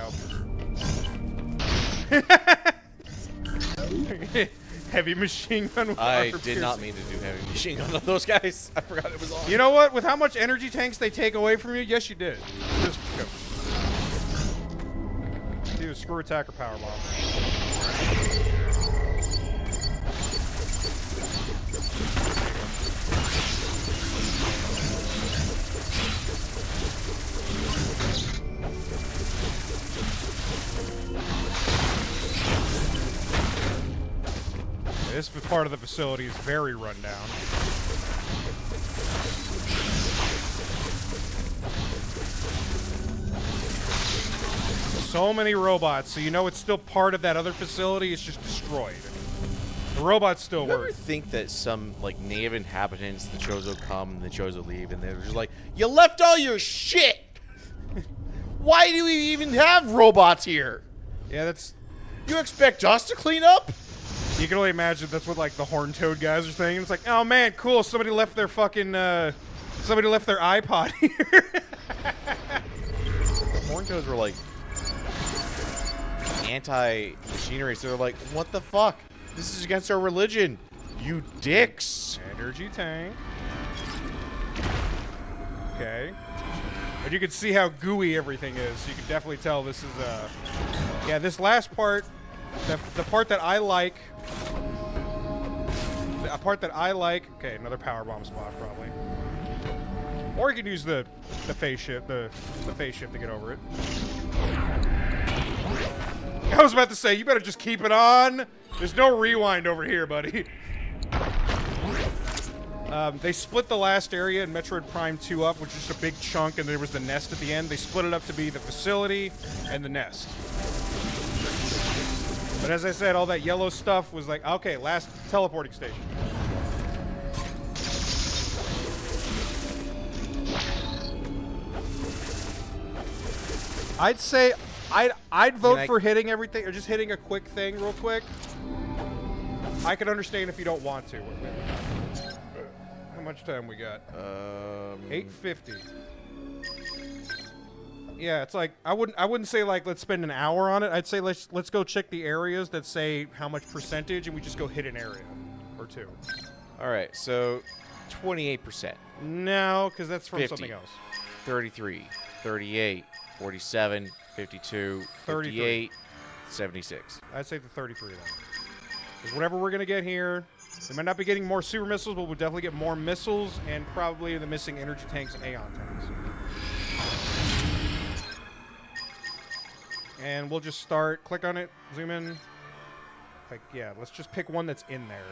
B: go. Heavy machine gun. With
A: I
B: armor
A: did not
B: piercing.
A: mean to do heavy machine gun on those guys. I forgot it was on.
B: You know what? With how much energy tanks they take away from you, yes, you did. Just go. Do a screw attack or power bomb. This part of the facility is very run down. So many robots, so you know it's still part of that other facility, it's just destroyed. The robots still
A: You ever
B: work.
A: think that some, like, native inhabitants, the Chozo come and the Chozo leave, and they're just like, you left all your shit! Why do we even have robots here?
B: Yeah, that's...
A: You expect us to clean up?
B: You can only imagine that's what, like, the Horn-Toad guys are saying. It's like, oh, man, cool, somebody left their fucking, somebody left their iPod here.
A: The Horn-Toads were, like, anti-machinery, so they're like, what the fuck? This is against our religion. You dicks.
B: Energy tank. Okay. But you can see how gooey everything is. You can definitely tell this is yeah, this last part, the part that I like, okay, another power bomb spot probably. Or you can use the phase shift, the phase shift to get over it. I was about to say, you better just keep it on. There's no rewind over here, buddy. They split the last area in Metroid Prime 2 up, which is a big chunk, and there was the nest at the end. They split it up to be the facility and the nest. But as I said, all that yellow stuff was like, okay, last teleporting station. I'd say I'd vote for hitting everything, or just hitting a quick thing real quick. I could understand if you don't want to. How much time we got? 8:50. Yeah, it's like I wouldn't say like let's spend an hour on it. I'd say let's go check the areas that say how much percentage, and we just go hit an area or two.
A: All right, so 28%.
B: No, because that's from
A: 50,
B: something else.
A: 33, 38, 47, 52, 58, 76.
B: I'd say the 33 then. Because whatever we're gonna get here, we might not be getting more super missiles, but we'll definitely get more missiles and probably the missing energy tanks and Aeon tanks. And we'll just start, click on it, zoom in. Like, yeah, let's just pick one that's in there.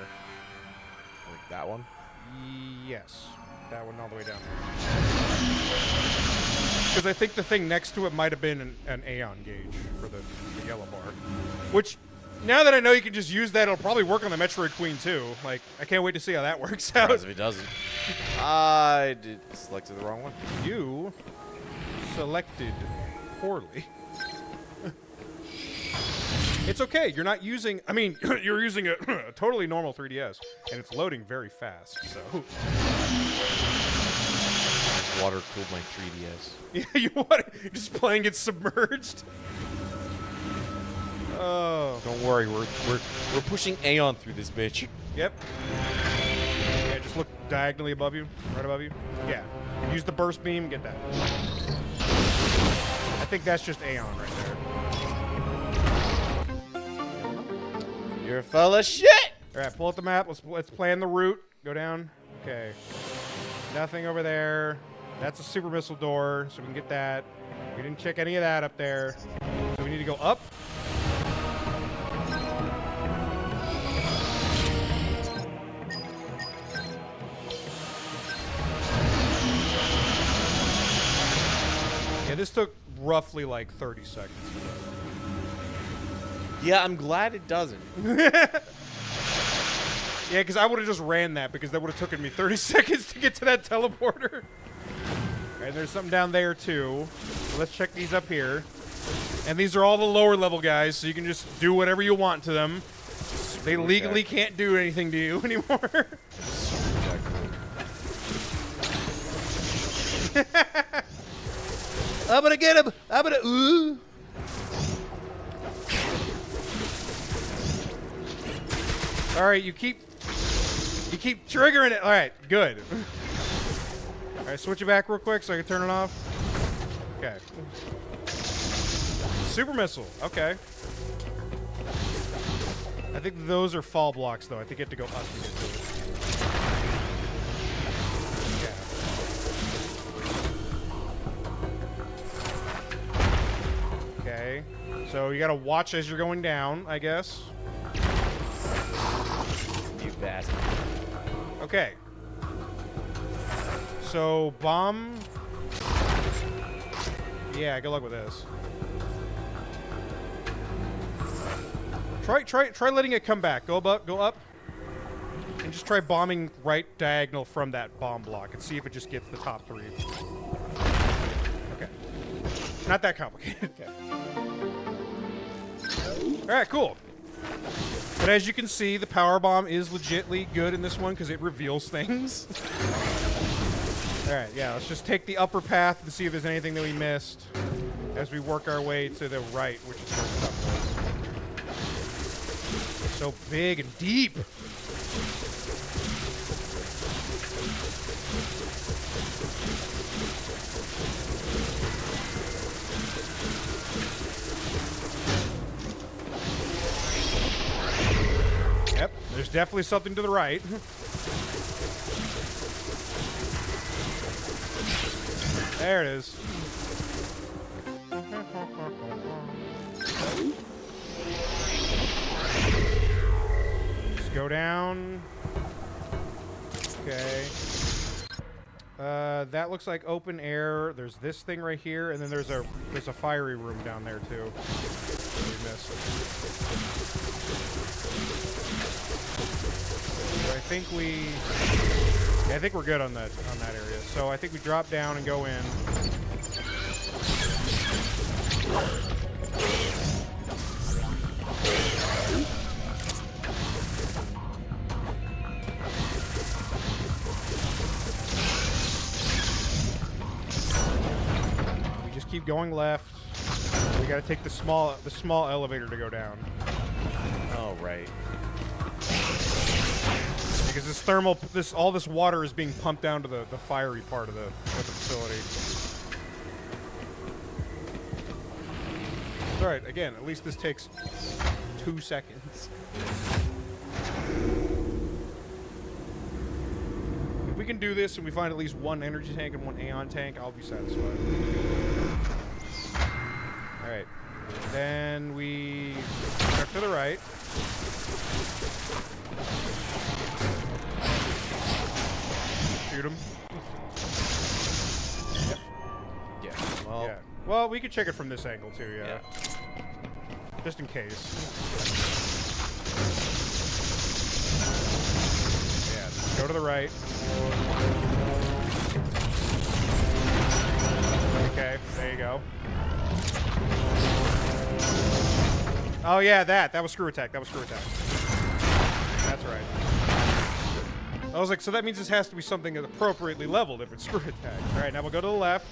A: Like that one?
B: Yes. That one all the way down there. Because I think the thing next to it might have been an Aeon gauge for the yellow bar. Which, now that I know you can just use that, it'll probably work on the Metroid Queen too. Like, I can't wait to see how that works out.
A: If it doesn't. I selected the wrong one.
B: You selected poorly. It's okay. You're not using... I mean, you're using a totally normal 3DS, and it's loading very fast, so...
A: Water cooled my 3DS.
B: Yeah, you're just playing it submerged? Oh.
A: Don't worry, we're pushing Aeon through this bitch.
B: Yep. Yeah, just look diagonally above you, right above you. Yeah. Use the burst beam, get that. I think that's just Aeon right there.
A: You're full of shit!
B: Alright, pull out the map. Let's plan the route. Go down. Okay. Nothing over there. That's a super missile door, so we can get that. We didn't check any of that up there. So we need to go up. Yeah, this took roughly like 30 seconds.
A: Yeah, I'm glad it doesn't.
B: Yeah, because I would have just ran that, because that would have taken me 30 seconds to get to that teleporter. And there's something down there, too. So let's check these up here. And these are all the lower level guys, so you can just do whatever you want to them. They legally can't do anything to you anymore. I'm gonna get him! I'm gonna... Ooh! Alright, you keep triggering it. Alright, good. Alright, switch it back real quick so I can turn it off. Okay. Super missile. Okay. I think those are fall blocks, though. I think you have to go up to get to it. Yeah. Okay. So you gotta watch as you're going down, I guess.
A: You bastard.
B: Okay. So, bomb... Yeah, good luck with this. Try letting it come back. Go up. And just try bombing right diagonal from that bomb block and see if it just gets the top three. Okay. Not that complicated. Okay. Alright, cool. But as you can see, the power bomb is legitly good in this one because it reveals things. Alright, yeah, let's just take the upper path and see if there's anything that we missed as we work our way to the right, which is where stuff was. So big and deep. definitely something to the right. There it is. Just go down. Okay. That looks like open air. There's this thing right here, and then there's a fiery room down there too. We missed. So I think we're good on that area. So I think we drop down and go in. Keep going left. We gotta take the small elevator to go down.
A: Oh, right.
B: Because all this water is being pumped down to the fiery part of the facility. It's all right. Again, at least this takes 2 seconds. If we can do this and we find at least one energy tank and one Aeon tank, I'll be satisfied. Alright. Then we turn to the right. Shoot him. Yep.
A: Yeah. Well,
B: Yeah. Well, we could check it from this angle too, yeah. Just in case. Yeah, go to the right. Okay, there you go. Oh yeah, that was screw attack. That's right. I was like, so that means this has to be something that's appropriately leveled if it's screw attack. Alright, now we'll go to the left.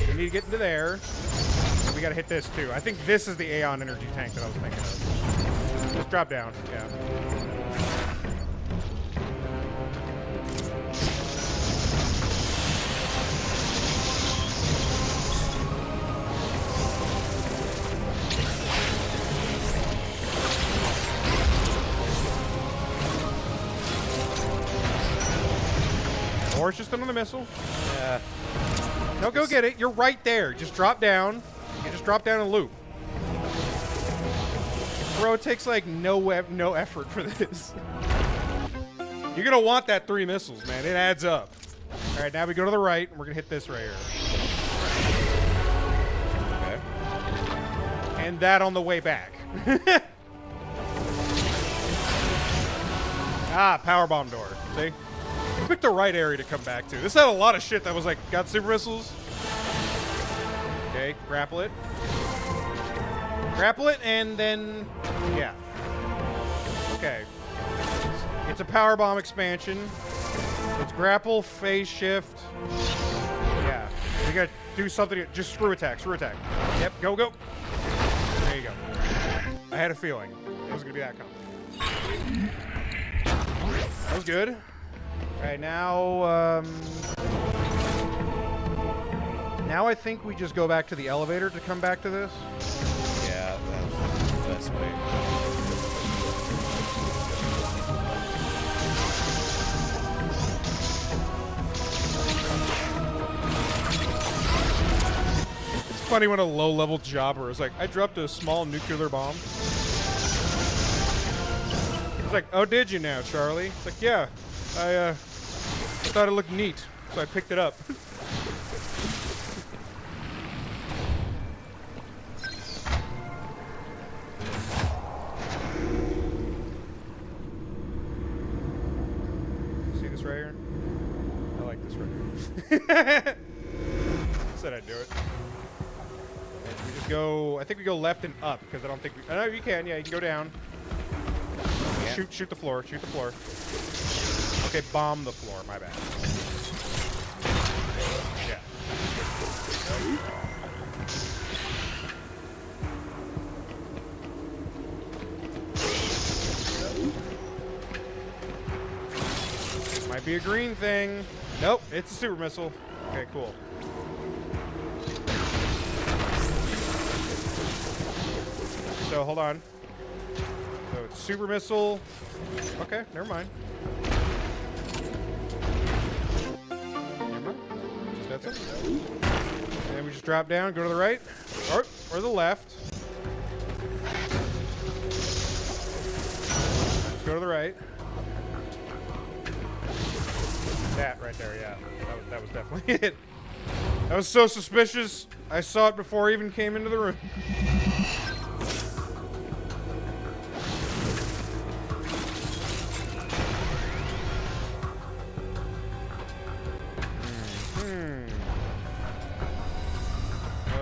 B: We need to get into there. And we gotta hit this too. I think this is the Aeon energy tank that I was thinking of. Just drop down, yeah. Or it's just another missile.
A: yeah.
B: No, go get it. You're right there. Just drop down. You just drop down and loop. Bro, it takes like no effort for this. You're gonna want that 3 missiles, man. It adds up. All right, now we go to the right, and we're gonna hit this right here.
A: Okay.
B: And that on the way back. Ah, power bomb door. See? Pick the right area to come back to. This had a lot of shit that was like, got super missiles. Okay, grapple it. Grapple it, and then, yeah. Okay. It's a power bomb expansion. Let's grapple, phase shift. Yeah. We gotta do something. Just screw attack, screw attack. Yep, go, go. There you go. I had a feeling it was gonna be that coming. That was good. Alright, now, now I think we just go back to the elevator to come back to this.
A: Yeah, that's the best way.
B: It's funny when a low-level jobber is like, I dropped a small nuclear bomb. It's like, oh, did you now, Charlie? It's like, yeah, I thought it looked neat, so I picked it up. See this right here? I like this right here. Said I'd do it. And we just go, I think we go left and up, because I don't think we, I know you can, yeah, you can go down.
A: Yeah.
B: Shoot the floor, shoot the floor. Okay, bomb the floor, my bad. Yeah. Might be a green thing. Nope, it's a super missile. Okay, cool. So, hold on. So, it's super missile. Okay, never mind. That's it. And we just drop down, go to the right, or the left. Let's go to the right. That right there, yeah. That was definitely it. That was so suspicious. I saw it before I even came into the room.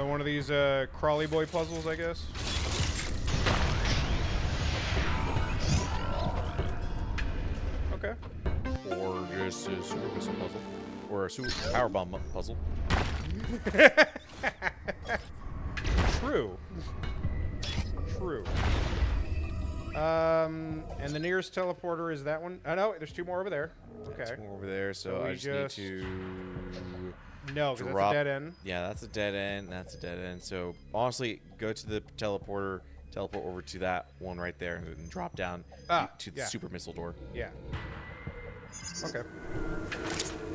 B: One of these crawly boy puzzles, I guess. Okay.
A: Or just a super missile puzzle. Or a super power bomb puzzle.
B: True. True. And the nearest teleporter is that one. Oh, no, there's two more over there. Okay.
A: There's more over there, so I just need to...
B: No, because that's a dead end.
A: Yeah, that's a dead end. That's a dead end. So, honestly, go to the teleporter, teleport over to that one right there, and drop down to the super missile door.
B: Yeah. Okay.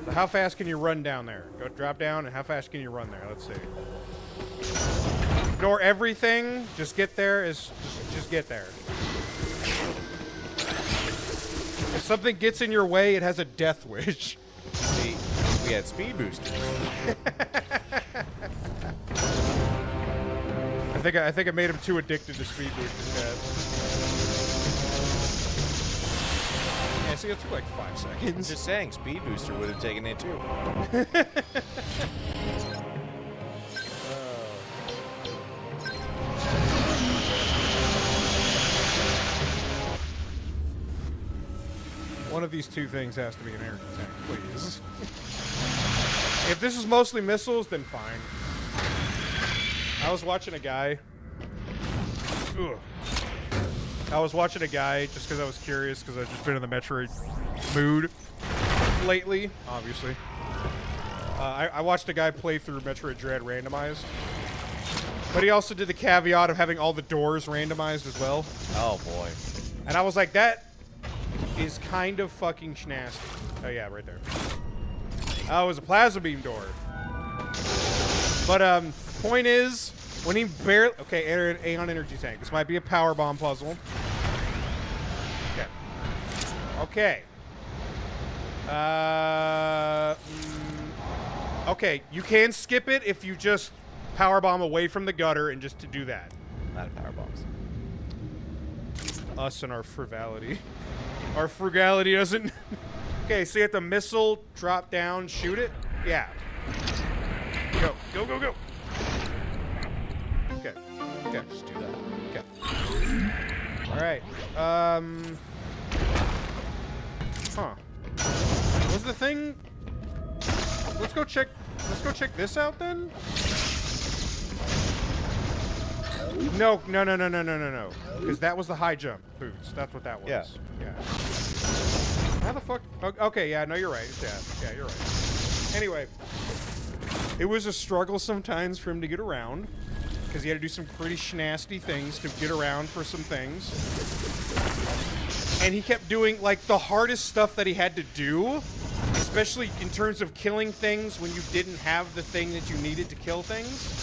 B: So how fast can you run down there? Go drop down, and how fast can you run there? Let's see. Ignore everything. Just get there. Just get there. If something gets in your way, it has a death wish.
A: See, we had speed booster.
B: I think I made him too addicted to speed booster, Chad. Yeah, see, it took like 5 seconds.
A: Just saying, speed booster would have taken it too. One of these two things has to be an energy tank, please. If this is mostly missiles, then fine. I was watching a guy. Just because I was curious, because I've just been in the Metroid mood lately, obviously. I watched a guy play through Metroid Dread randomized. But he also did the caveat of having all the doors randomized as well. Oh, boy.
B: And I was like, that is kind of fucking schnasty. Oh, yeah, right there. Oh, it was a plasma beam door. But, point is, when he barely... Okay, Aeon Energy Tank. This might be a power bomb puzzle. Okay. Okay. Okay, you can skip it if you just power bomb away from the gutter and just to do that.
A: Not a power bombs.
B: Us and our frivolity. Our frugality doesn't... Okay, so you have the missile, drop down, shoot it? Yeah. Go. Go, go, go. Okay. Okay.
A: Just do that.
B: Okay. Alright. Huh. Was the thing... Let's go check this out then? No. Because that was the high jump boots. That's what that was.
A: Yeah.
B: How the fuck? Okay, yeah, no, you're right. Yeah, you're right. Anyway, it was a struggle sometimes for him to get around, because he had to do some pretty schnasty things to get around for some things. And he kept doing, like, the hardest stuff that he had to do, especially in terms of killing things when you didn't have the thing that you needed to kill things.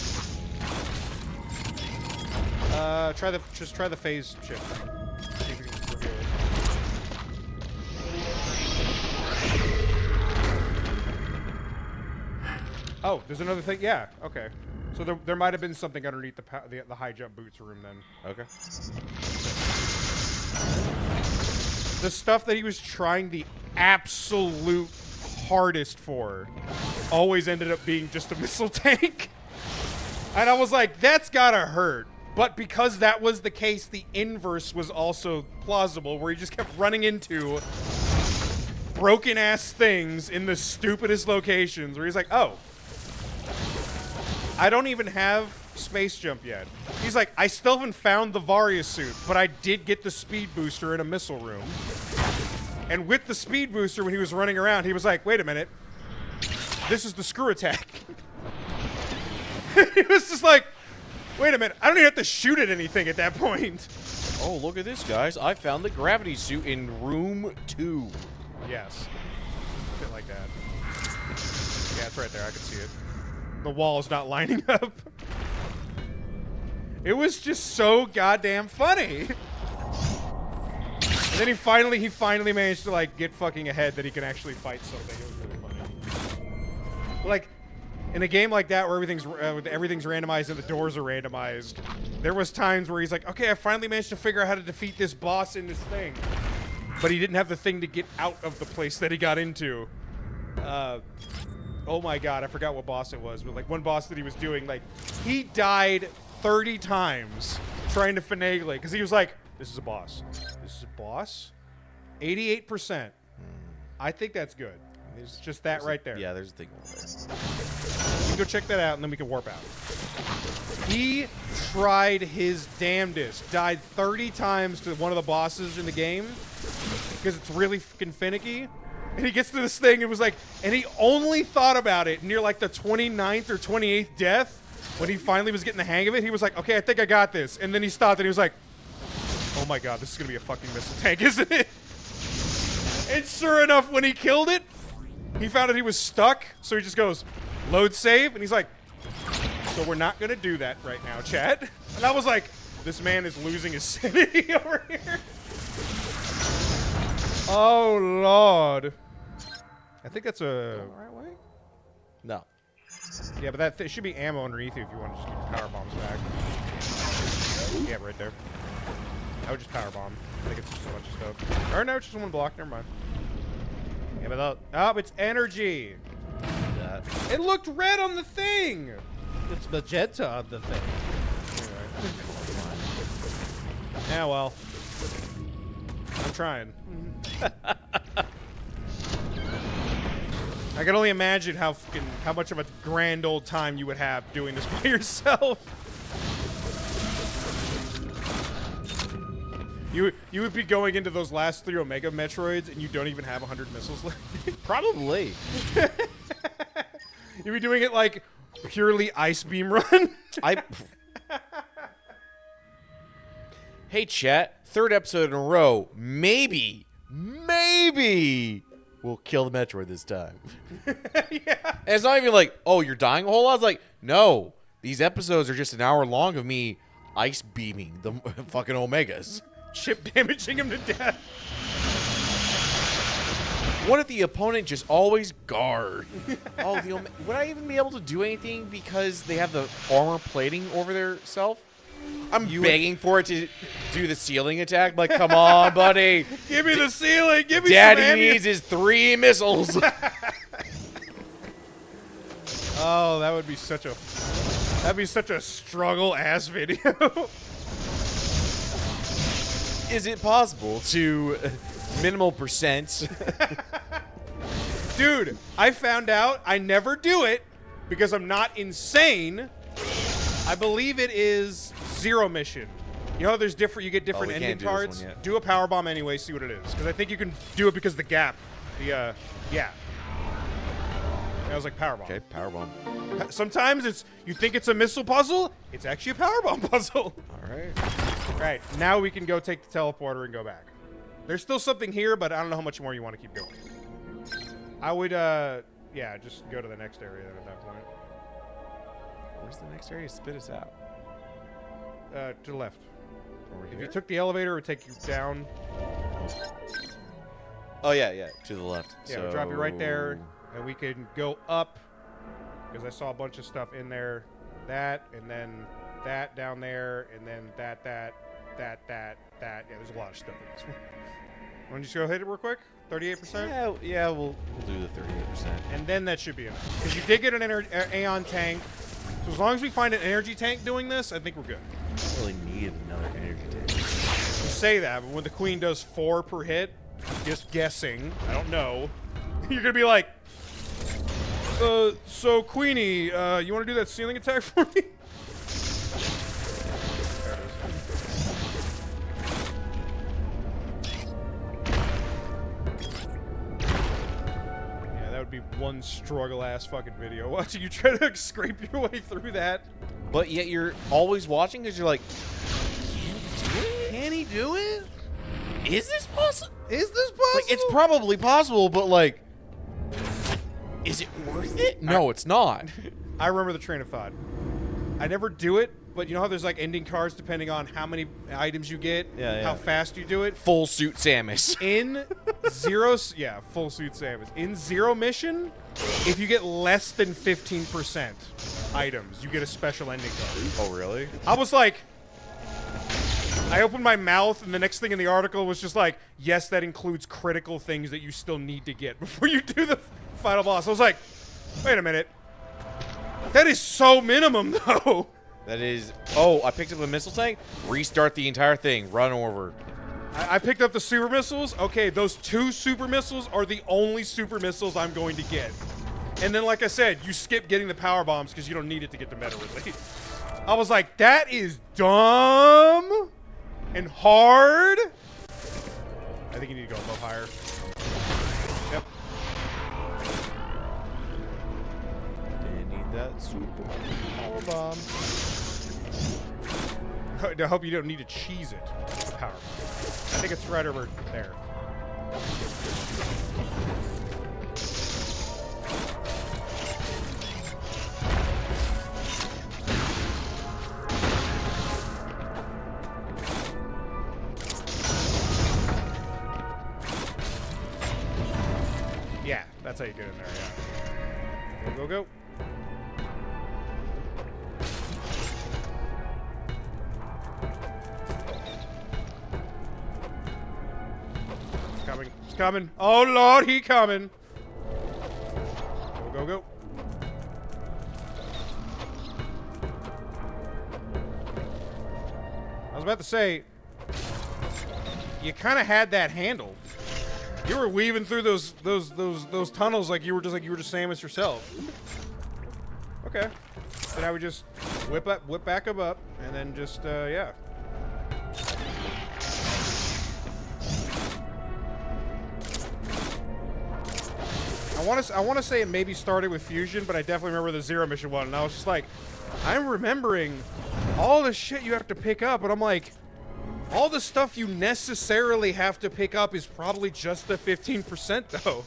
B: Just try the phase shift thing. See if you can reveal it. Oh, there's another thing. Yeah. Okay. So there might have been something underneath the high jump boots room then.
A: Okay.
B: The stuff that he was trying the absolute hardest for always ended up being just a missile tank. And I was like, that's gotta hurt. But because that was the case, the inverse was also plausible, where he just kept running into broken-ass things in the stupidest locations, where he's like, oh, I don't even have space jump yet. He's like, I still haven't found the Varia suit, but I did get the speed booster in a missile room. And with the speed booster, when he was running around, he was like, wait a minute, this is the screw attack. He was just like, wait a minute, I don't even have to shoot at anything at that point.
A: Oh, look at this, guys. I found the gravity suit in room 2.
B: Yes. Shit like that. Yeah, it's right there. I can see it. The wall is not lining up. It was just so goddamn funny. And then he finally managed to like get fucking ahead that he can actually fight something. It was really funny. Like in a game like that where everything's randomized and the doors are randomized, there was times where he's like, okay, I finally managed to figure out how to defeat this boss in this thing, but he didn't have the thing to get out of the place that he got into. Oh my god, I forgot what boss it was, but like one boss that he was doing, like he died 30 times trying to finagle it because he was like, this is a boss. This is a boss? 88%. I think that's good. There's just that right there.
A: Yeah, there's a thing over there.
B: You can go check that out and then we can warp out. He tried his damnedest. Died 30 times to one of the bosses in the game because it's really fucking finicky. And he gets to this thing and was like, and he only thought about it near like the 29th or 28th death when he finally was getting the hang of it. He was like, okay, I think I got this. And then he stopped and he was like, oh my god, this is going to be a fucking missile tank, isn't it? And sure enough, when he killed it, he found out he was stuck. So he just goes, load save. And he's like, so we're not going to do that right now, chat. And I was like, this man is losing his sanity over here. Oh, Lord. I think that's a...
A: The right way? No.
B: Yeah, but that should be ammo underneath you if you want to just keep power bombs back. Yeah, right there. I would just power bomb. I think it's just a bunch of stuff. Or no, it's just one block. Never mind. Yeah, but oh, it's energy.
A: That.
B: It looked red on the thing.
C: It's magenta on the thing.
B: Anyway. Yeah, well. I'm trying. I can only imagine how much of a grand old time you would have doing this by yourself. You would be going into those last 3 Omega Metroids and you don't even have 100 missiles left.
A: Probably.
B: You'd be doing it like purely ice beam run.
A: Hey, chat. 3rd episode in a row. Maybe we'll kill the Metroid this time.
B: Yeah.
A: And it's not even like, oh, you're dying a whole lot. It's like, no. These episodes are just an hour long of me ice beaming the fucking Omegas.
B: Chip damaging him to death.
A: What if the opponent just always guard? Oh, would I even be able to do anything because they have the armor plating over their self? I'm begging for it to do the ceiling attack. Like, come on, buddy.
B: Give me the ceiling. Give me
A: Daddy
B: some
A: needs his 3 missiles.
B: Oh, that would be such a struggle ass video.
A: Is it possible to minimal percent?
B: Dude, I found out I never do it because I'm not insane. I believe it is 0 mission. You know, there's different. You get different ending cards. Do a power bomb anyway. See what it is, because I think you can do it because of the gap. Yeah. I was like power bomb.
A: Okay, power bomb.
B: Sometimes you think it's a missile puzzle. It's actually a power bomb puzzle.
A: All right.
B: Right, now we can go take the teleporter and go back. There's still something here, but I don't know how much more you want to keep going. I would, yeah, just go to the next area then at that point.
A: Where's the next area? Spit us out.
B: To the left.
A: Over
B: If
A: here?
B: you took the elevator, it would take you down.
A: Oh, yeah, to the left.
B: Yeah,
A: so...
B: it'll drop you right there, and we can go up, because I saw a bunch of stuff in there. That, and then that down there, and then that. Yeah, there's a lot of stuff in this one. Why don't you just go hit it real quick? 38%?
A: Yeah, we'll do the 38%.
B: And then that should be enough. Because you did get an Aeon tank. So as long as we find an energy tank doing this, I think we're good.
A: I don't really need another energy tank.
B: You say that, but when the queen does 4 per hit, just guessing, I don't know, you're going to be like, so Queenie, you want to do that ceiling attack for me? There it is. Yeah, that would be one struggle-ass fucking video. Watching you try to scrape your way through that.
A: But yet you're always watching because you're like,
C: Can he do it?
A: Is this possible?
C: Is this possible?
A: Like, it's probably possible, but like, is it worth it? No, it's not.
B: I remember the train of thought. I never do it, but you know how there's like ending cards depending on how many items you get,
C: Yeah,
B: how
C: yeah.
B: fast you do it.
A: Full suit Samus.
B: In zero, yeah, full suit Samus. In zero mission, if you get less than 15% items, you get a special ending card.
A: Oh, really?
B: I was like, I opened my mouth, and the next thing in the article was just like, yes, that includes critical things that you still need to get before you do the final boss. I was like, wait a minute. That is so minimum, though.
A: That is. Oh, I picked up a missile tank. Restart the entire thing. Run over.
B: I picked up the super missiles. Okay, those 2 super missiles are the only super missiles I'm going to get. And then, like I said, you skip getting the power bombs because you don't need it to get the meta relief. I was like, that is dumb and hard. I think you need to go a little higher. Yep.
A: Didn't need that super power bomb.
B: I hope you don't need to cheese it with the power bomb. I think it's right over there. Yeah, that's how you get in there, yeah. Go, go, go. It's coming. It's coming. Oh, Lord, he coming. Go, go, go. I was about to say, you kind of had that handled. You were weaving through those tunnels like you were just Samus yourself. Okay. Then I would just whip back up, and then just yeah. I want to say it maybe started with Fusion, but I definitely remember the Zero Mission one, and I was just like, I'm remembering all the shit you have to pick up, and I'm like, all the stuff you necessarily have to pick up is probably just the 15%, though.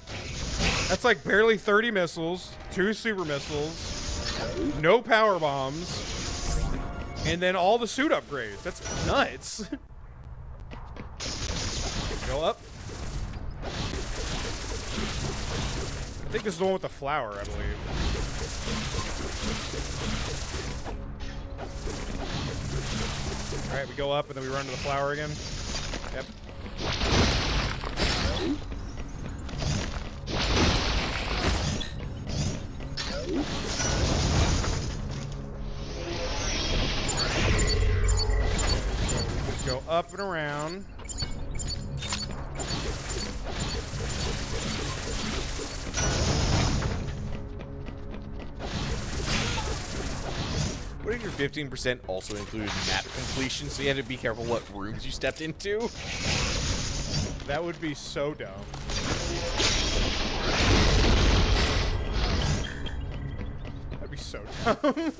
B: That's like barely 30 missiles, 2 super missiles, no power bombs, and then all the suit upgrades. That's nuts. Go up. I think this is the one with the flower, I believe. All right, we go up and then we run to the flower again. Yep. Just go up and around.
A: What if your 15% also included map completion, so you had to be careful what rooms you stepped into?
B: That would be so dumb. That'd be so dumb.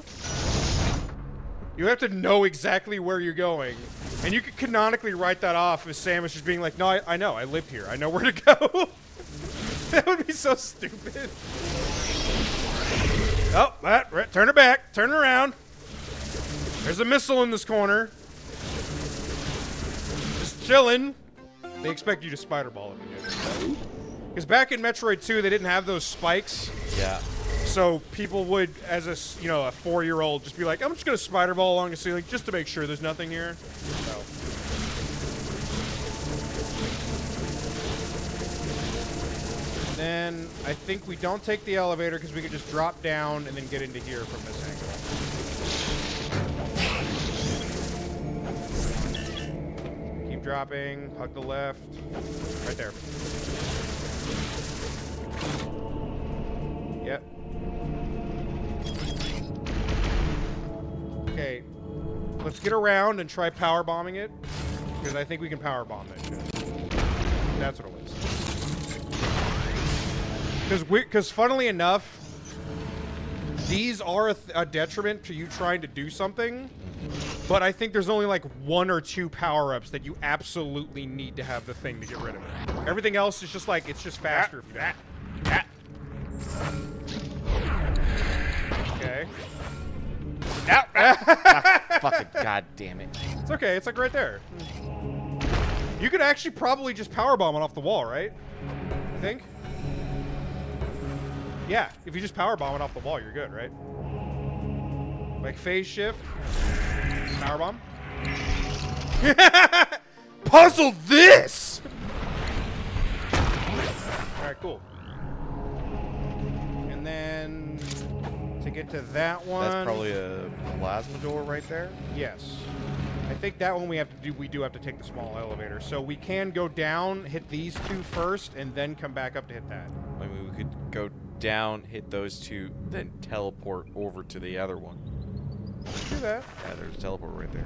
B: You have to know exactly where you're going. And you could canonically write that off as Samus just being like, no, I know, I live here. I know where to go. That would be so stupid. Oh, turn her back. Turn her around. There's a missile in this corner. Just chilling. They expect you to spider ball it. Because back in Metroid 2, they didn't have those spikes.
A: Yeah.
B: So people would, as a 4-year-old, just be like, I'm just going to spider ball along the ceiling just to make sure there's nothing here. So. Then I think we don't take the elevator because we could just drop down and then get into here from this angle. Keep dropping, hug the left. Right there. Yep. Okay. Let's get around and try power bombing it. Because I think we can power bomb that shit. That's what it was. Because funnily enough, these are a detriment to you trying to do something, But I think there's only like 1 or 2 power-ups that you absolutely need to have the thing to get rid of it. Everything else is just like, it's just faster if you don't. Okay.
A: Fucking god damn it.
B: It's okay, it's like right there. You could actually probably just powerbomb it off the wall, right? I think? Yeah, if you just powerbomb it off the wall, you're good, right? Like phase shift. Powerbomb. Puzzle this! Alright, cool. And then to get to that one.
A: That's probably a plasma door right there.
B: Yes. I think that one we do have to take the small elevator. So we can go down, hit these 2 first, and then come back up to hit that.
A: I mean, we could go down, hit those 2, then teleport over to the other one.
B: Do that.
A: Yeah, there's a teleport right there.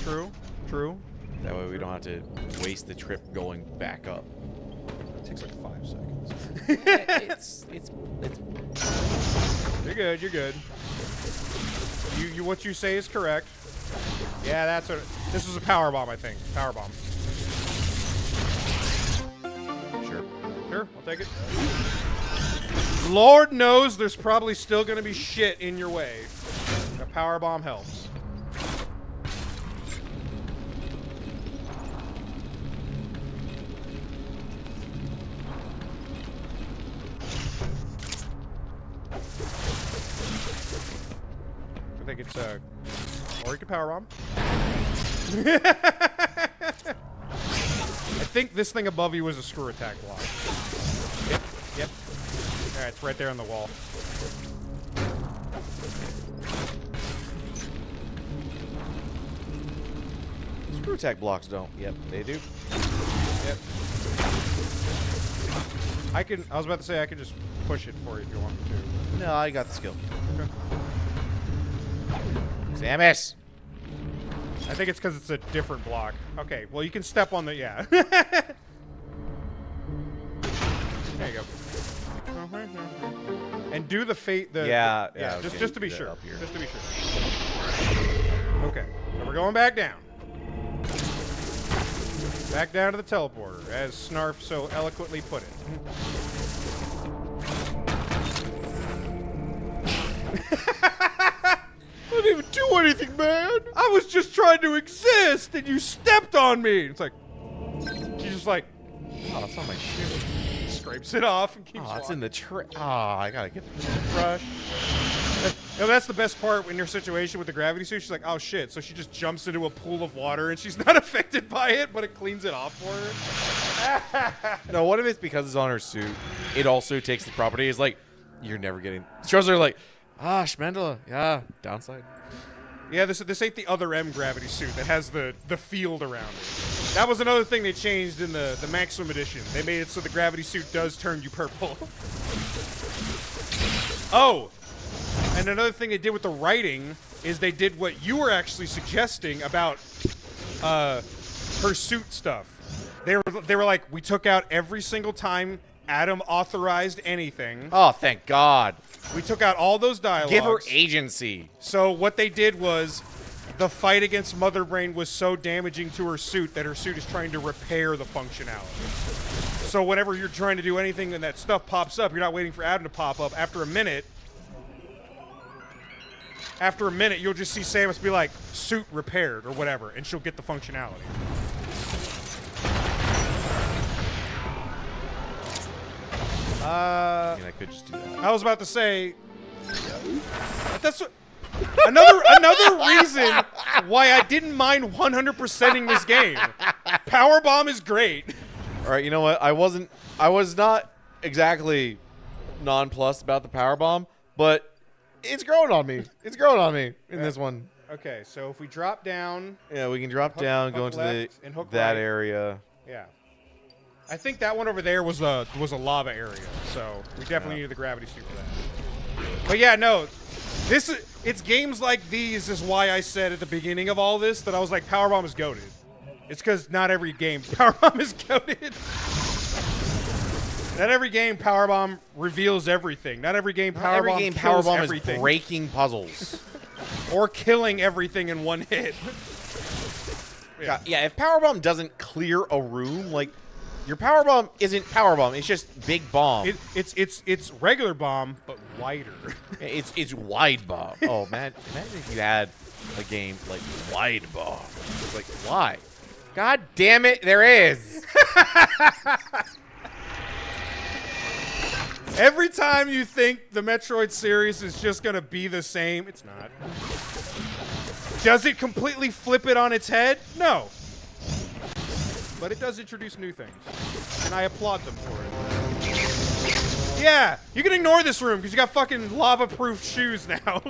B: True. True.
A: That way we don't have to waste the trip going back up.
B: It takes like 5 seconds.
A: it's
B: You're good. You're good. You what you say is correct. Yeah, that's what. This was a power bomb, I think. Power bomb.
A: Sure.
B: Sure, I'll take it. Lord knows there's probably still gonna be shit in your way. A power bomb helps. I think it's or you can power bomb. I think this thing above you was a screw attack block. Yep, yep. Alright, it's right there on the wall.
A: Screw attack blocks don't. Yep, they do.
B: Yep. I was about to say I could just push it for you if you want me to.
A: No, I got the skill.
B: Okay.
A: Samus!
B: I think it's because it's a different block. Okay, well you can step on the, yeah. There you go. And do the fate,
A: Yeah,
B: just to be sure. Just to be sure. Okay, so we're going back down. Back down to the teleporter, as Snarf so eloquently put it. I didn't even do anything, man. I was just trying to exist, and you stepped on me. It's like, she's just like,
A: Oh, that's not my shoe.
B: scrapes it off and keeps
A: Oh, it's
B: walking.
A: in the I gotta get the toothbrush.
B: No, that's the best part in her situation with the gravity suit. She's like, oh shit. So she just jumps into a pool of water and she's not affected by it, but it cleans it off for her.
A: No, what if it's because it's on her suit? It also takes the property. It's like, you're never getting. Shows her like, Schmendela. Yeah, downside.
B: Yeah, this ain't the other M gravity suit that has the field around it. That was another thing they changed in the Maximum Edition. They made it so the gravity suit does turn you purple. Oh! And another thing they did with the writing is they did what you were actually suggesting about her suit stuff. They were like, we took out every single time Adam authorized anything.
A: Oh, thank God.
B: We took out all those dialogues.
A: Give her agency.
B: So what they did was the fight against Mother Brain was so damaging to her suit that her suit is trying to repair the functionality. So whenever you're trying to do anything and that stuff pops up, you're not waiting for Adam to pop up. After a minute, you'll just see Samus be like, suit repaired or whatever, and she'll get the functionality.
A: I mean, I could just do that.
B: I was about to say, that's what, another reason why I didn't mind 100%ing this game. Powerbomb is great.
A: All right, you know what? I was not exactly nonplussed about the powerbomb, but it's growing on me. It's growing on me in this one.
B: Okay, so if we drop down,
A: Yeah, we can drop down, go
B: hook
A: into
B: left and hook
A: that
B: right.
A: area.
B: yeah. I think that one over there was a lava area, so we definitely needed the gravity suit for that. But yeah, no, it's games like these is why I said at the beginning of all this that I was like, Powerbomb is goated. It's because not every game Powerbomb is goated. Not every game Powerbomb reveals everything. Not every game Powerbomb kills
A: Powerbomb
B: everything.
A: is breaking puzzles.
B: Or killing everything in one hit.
A: Yeah, if Power Bomb doesn't clear a room, like, your Power Bomb isn't Power Bomb. It's just Big Bomb.
B: It's regular bomb, but wider.
A: It's Wide Bomb. Oh, man. Imagine if you had a game like Wide Bomb. It's like, why? God damn it, there is.
B: Every time you think the Metroid series is just going to be the same, it's not. Does it completely flip it on its head? No. But it does introduce new things. And I applaud them for it. Yeah, you can ignore this room because you got fucking lava-proof shoes now.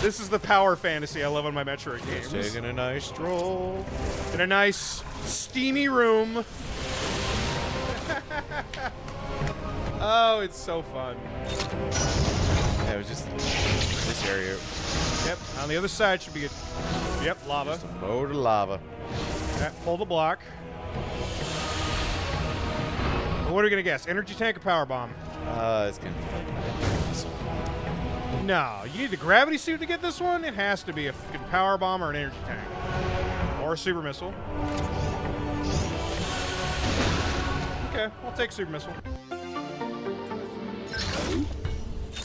B: This is the power fantasy I love on my Metroid games.
A: Taking a nice stroll.
B: In a nice, steamy room. Oh, it's so fun.
A: Yeah, it was just this area.
B: Yep, on the other side should be a... Yep, lava.
A: Just a load of lava.
B: Yeah, pull the block. Well, what are we going to guess? Energy tank or power bomb?
A: It's gonna be like this one.
B: No, you need the gravity suit to get this one? It has to be a fucking power bomb or an energy tank. Or a super missile. Okay, I'll take super missile.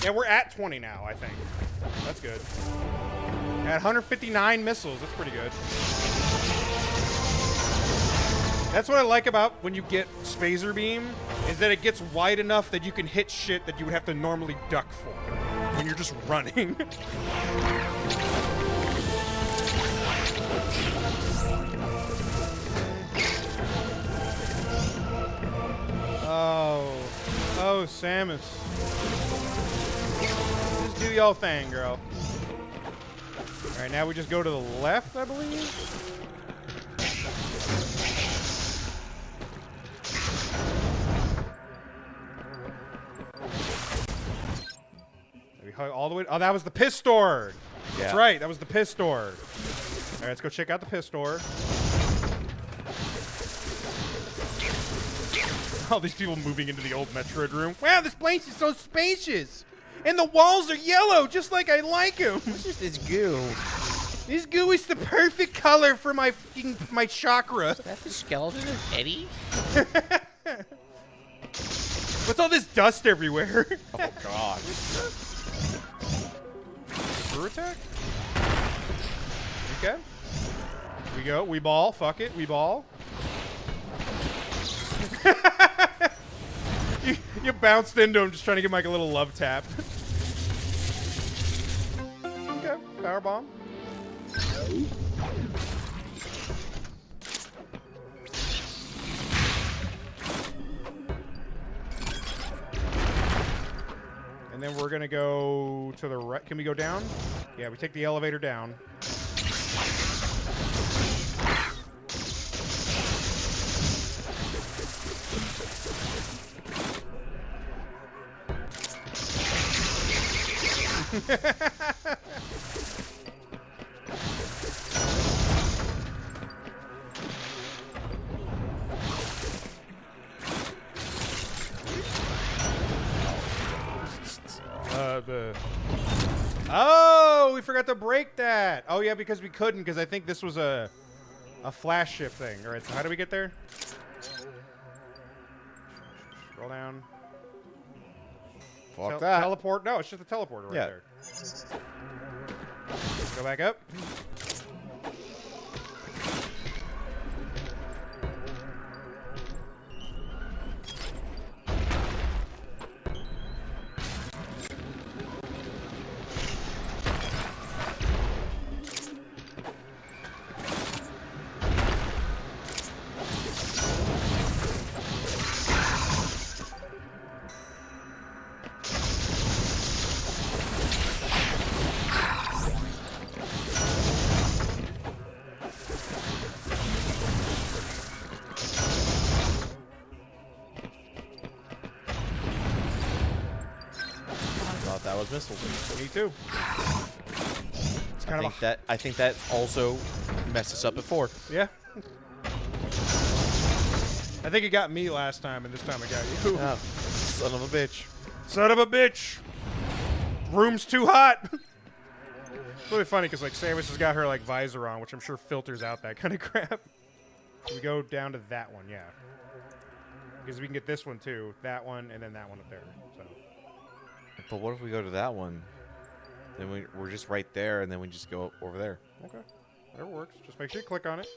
B: Yeah, we're at 20 now, I think. That's good. At 159 missiles, that's pretty good. That's what I like about when you get Spazer Beam, is that it gets wide enough that you can hit shit that you would have to normally duck for when you're just running. Oh, Samus. Just do your thing, girl. All right, now we just go to the left, I believe. All the way. Oh, that was the piss store.
A: Yeah.
B: That's right. That was the piss store. All right, let's go check out the piss store. All these people moving into the old Metroid room. Wow, this place is so spacious. And the walls are yellow, just like I like them.
A: It's just this goo.
B: This goo is the perfect color for my chakra.
A: Is that the skeleton of Eddie?
B: What's all this dust everywhere?
A: Oh, God.
B: Screw attack? Okay. We go. We ball. Fuck it. We ball. you bounced into him just trying to give Mike a little love tap. Okay. Power bomb. And then we're going to go to the right. Can we go down? Yeah, we take the elevator down. Oh, we forgot to break that. Oh, yeah, because we couldn't, because I think this was a flash shift thing. All right, so how do we get there? Scroll down.
A: Fuck that.
B: Teleport. No, it's just a teleporter right there. Go back up.
A: That was missiles.
B: Me too. It's kind
A: I think that also messed us up before.
B: Yeah. I think it got me last time, and this time it got you.
A: Oh. Son of a bitch.
B: Son of a bitch. Room's too hot. It's really funny because like Samus has got her like visor on, which I'm sure filters out that kind of crap. We go down to that one, yeah. Because we can get this one too, that one, and then that one up there. So.
A: But what if we go to that one? Then we're just right there, and then we just go over there.
B: Okay, whatever works. Just make sure you click on it.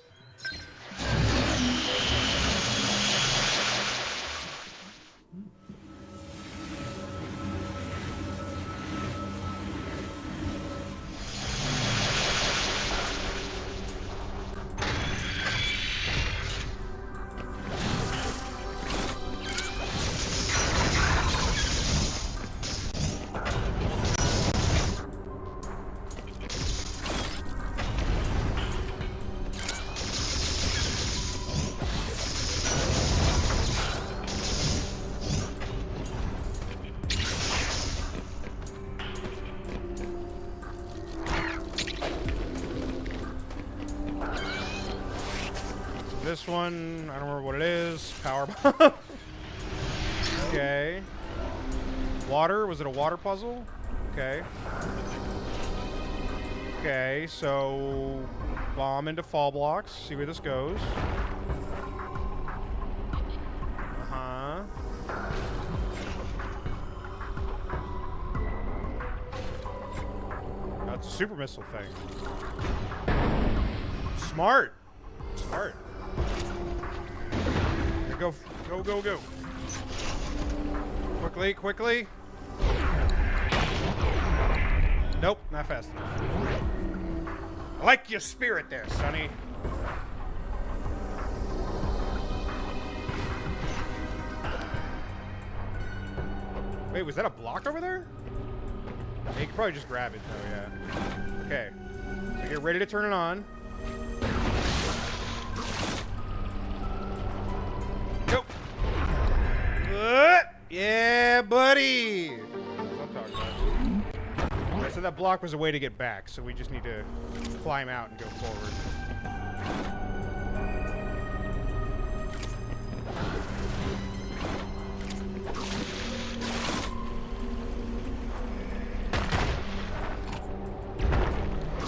B: This one, I don't remember what it is. Power bomb. Okay. Water, was it a water puzzle? Okay. Okay, so bomb into fall blocks. See where this goes. Uh-huh. That's a super missile thing. Smart. Smart. Go, go, go, go. Quickly, quickly. Nope, not fast enough. I like your spirit there, Sonny. Wait, was that a block over there? Yeah, you could probably just grab it, though, yeah. Okay. So get ready to turn it on. Go. Yeah, buddy. That's what I'm talking about. Okay, so that block was a way to get back, so we just need to climb out and go forward.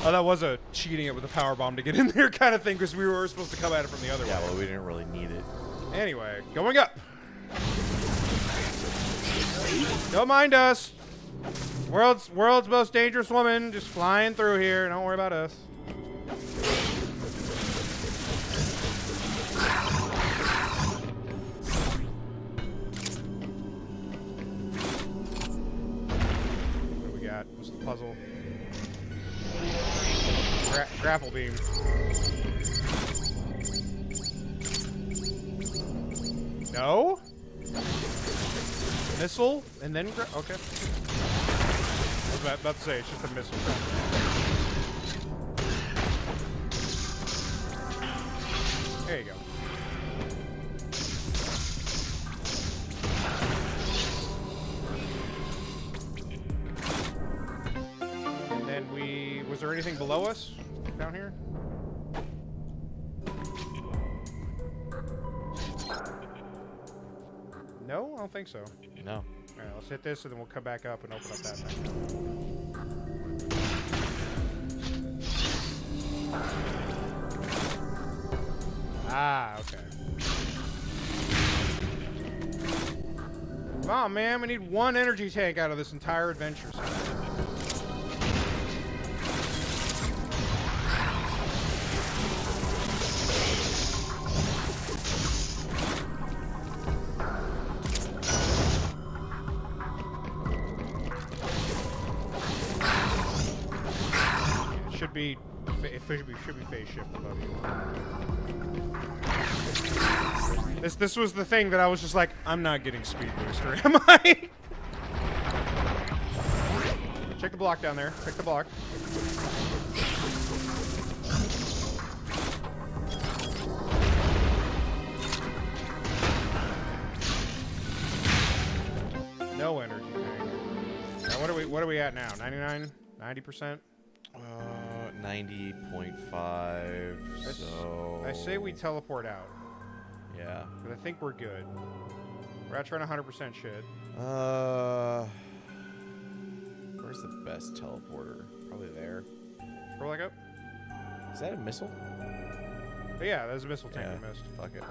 B: Oh, that was a cheating it with a power bomb to get in there kind of thing, because we were supposed to come at it from the other way.
A: Yeah, well, we didn't really need it.
B: Anyway, going up. Don't mind us. World's most dangerous woman just flying through here. Don't worry about us. What do we got? What's the puzzle? Grapple beam. No? Missile? And then okay. I was about to say, it's just a missile. There you go. And then was there anything below us down here? No, I don't think so.
A: No.
B: Alright, let's hit this and then we'll come back up and open up that thing. Ah, okay. Come on, man, we need one energy tank out of this entire adventure. Should be phase shift above you. This was the thing that I was just like, I'm not getting speed booster, am I? Check the block down there. Pick the block. No energy tank. Now what are we at now? 99? 90%?
A: 90.5, so...
B: I say we teleport out.
A: Yeah.
B: But I think we're good. We're not trying to 100% shit.
A: Where's the best teleporter? Probably there.
B: Go back up.
A: Is that a missile?
B: But yeah, there's a missile tank we missed.
A: Fuck it.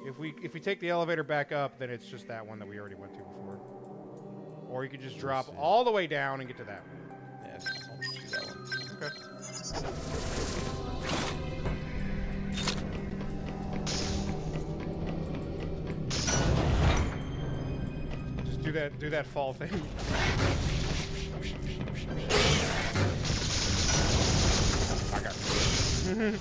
B: If we take the elevator back up, then it's just that one that we already went to before. Or you could just drop all the way down and get to that one.
A: Yeah, I'll just do that one.
B: Okay. Just do that fall thing. I got it.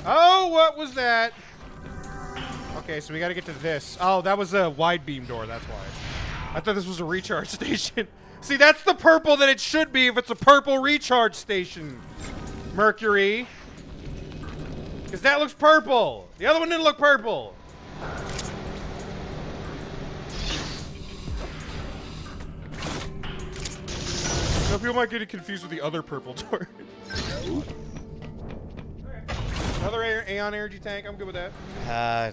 B: Oh, what was that? Okay, so we gotta get to this. Oh, that was a wide beam door, that's why. I thought this was a recharge station. See, that's the purple that it should be if it's a purple recharge station, Mercury. Because that looks purple. The other one didn't look purple. Some people might get it confused with the other purple door. Another Aeon energy tank. I'm good with that.
A: I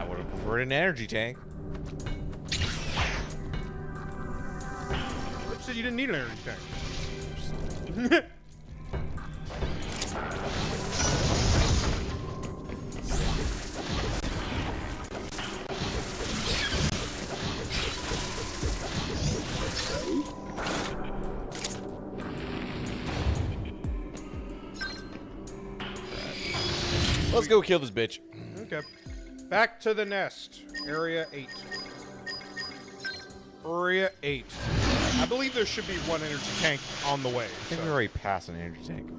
A: would have preferred an energy tank.
B: Flip said you didn't need an energy tank.
A: Let's go kill this bitch.
B: Okay. Back to the nest. Area 8. Area 8. I believe there should be one energy tank on the way.
A: I think we already passed an energy tank.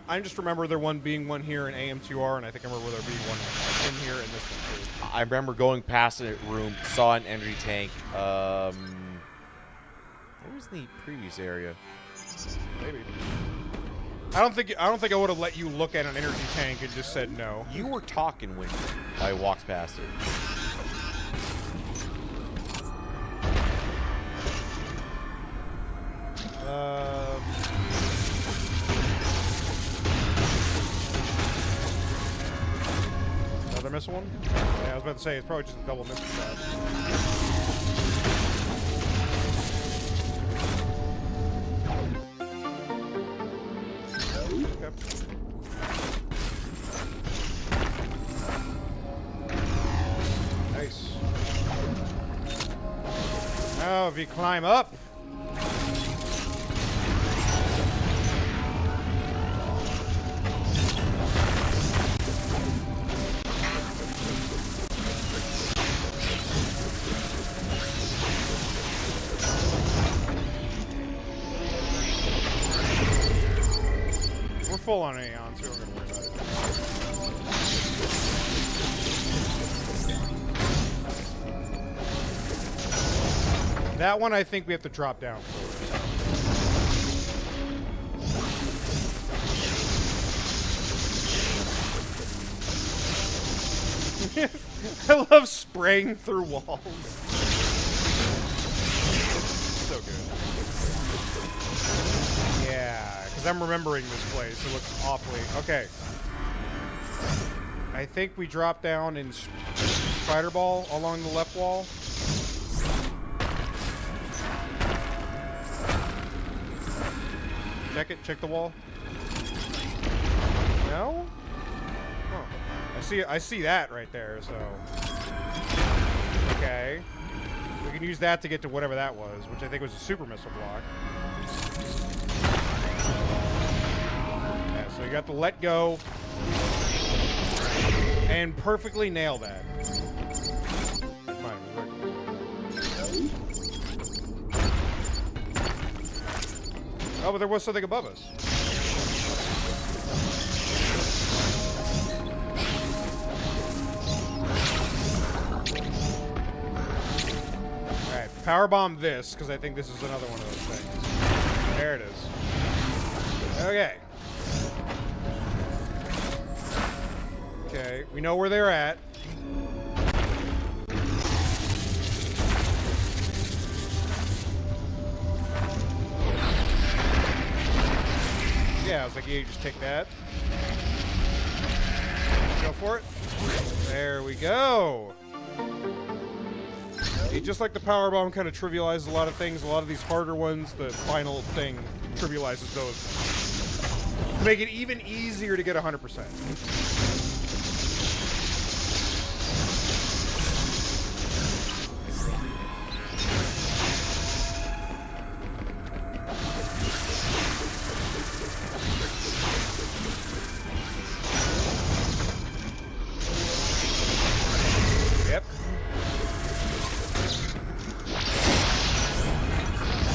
B: I just remember there being one here in AM2R, and I think I remember there being one in here in this one too.
A: I remember going past a room, saw an energy tank. It was in the previous area.
B: Maybe. I don't think I would have let you look at an energy tank and just said no.
A: You were talking when I walked past it.
B: Another missile one? Yeah, I was about to say it's probably just a double missile shot. Okay. Nice. Now, if you climb up. We're full on Aeon, so we're gonna worry about it. That one I think we have to drop down for. I love spraying through walls. So good. Yeah, because I'm remembering this place. It looks awfully... Okay. I think we drop down in spider ball along the left wall. Check it. Check the wall. No? Oh. I see that right there, so... Okay. We can use that to get to whatever that was, which I think was a super missile block. Yeah, so you got to let go and perfectly nail that. Oh, but there was something above us. powerbomb this, because I think this is another one of those things. There it is. Okay. Okay, we know where they're at. Yeah, I was like, yeah, you just take that. Go for it. There we go. Just like the powerbomb kind of trivializes a lot of things, a lot of these harder ones, the final thing trivializes those. To make it even easier to get 100%.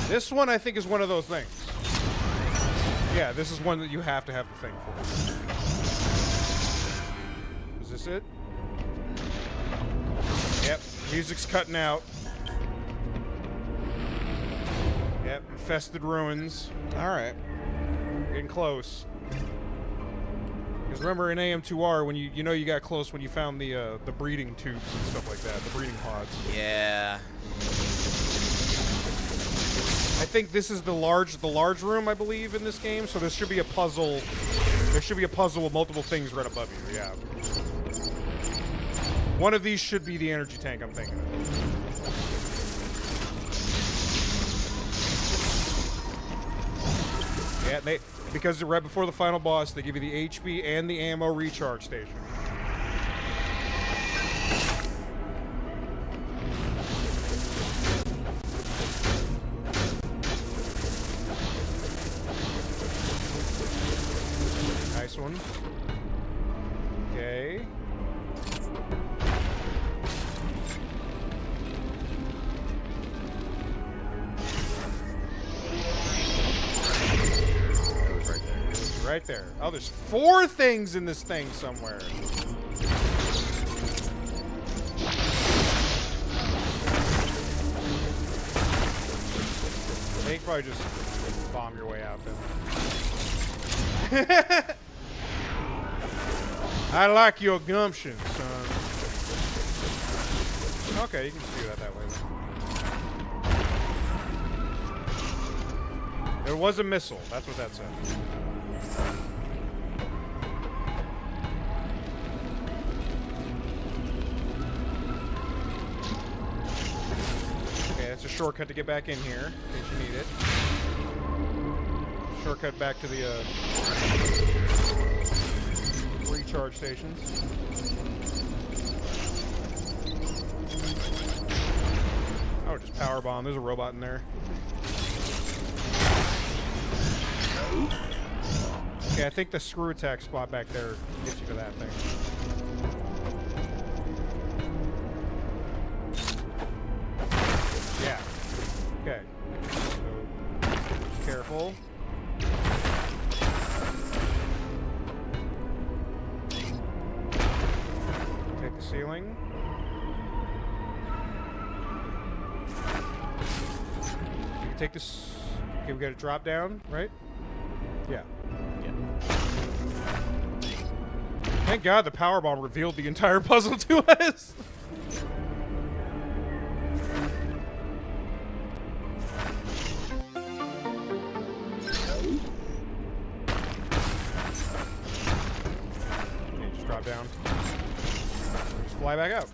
B: This one, I think, is one of those things. Yeah, this is one that you have to have the thing for. Is this it? Yep, music's cutting out. Yep, infested ruins.
A: Alright.
B: Getting close. Because remember in AM2R, when you know you got close when you found the breeding tubes and stuff like that, the breeding pods.
A: Yeah.
B: I think this is the large room, I believe, in this game. So there should be a puzzle. There should be a puzzle with multiple things right above you. Yeah. One of these should be the energy tank, I'm thinking. Yeah, because right before the final boss, they give you the HP and the ammo recharge station. Nice one. Okay. Right there. Oh, there's 4 things in this thing somewhere. You can probably just bomb your way out then. I like your gumption, son. Okay, you can just do that way then. There was a missile. That's what that said. Okay, that's a shortcut to get back in here, in case you need it. Shortcut back to the recharge stations. Oh, just power bomb. There's a robot in there. Okay, I think the screw attack spot back there gets you to that thing. Yeah. Okay. So, careful. Take the ceiling. You can take this. Okay, we got to drop down, right? Yeah. Thank God the powerbomb revealed the entire puzzle to us. Okay, just drop down. Just fly back up.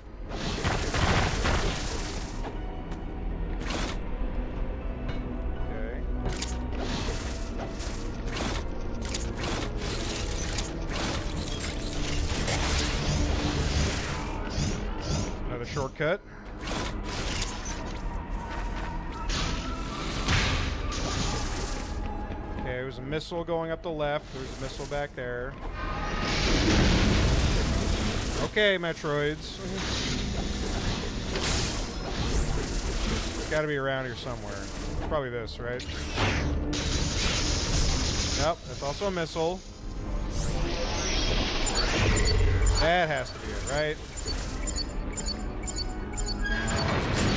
B: Shortcut. Okay, there's a missile going up the left. There's a missile back there. Okay, Metroids. It's gotta be around here somewhere. Probably this, right? Nope, that's also a missile. That has to be it, right?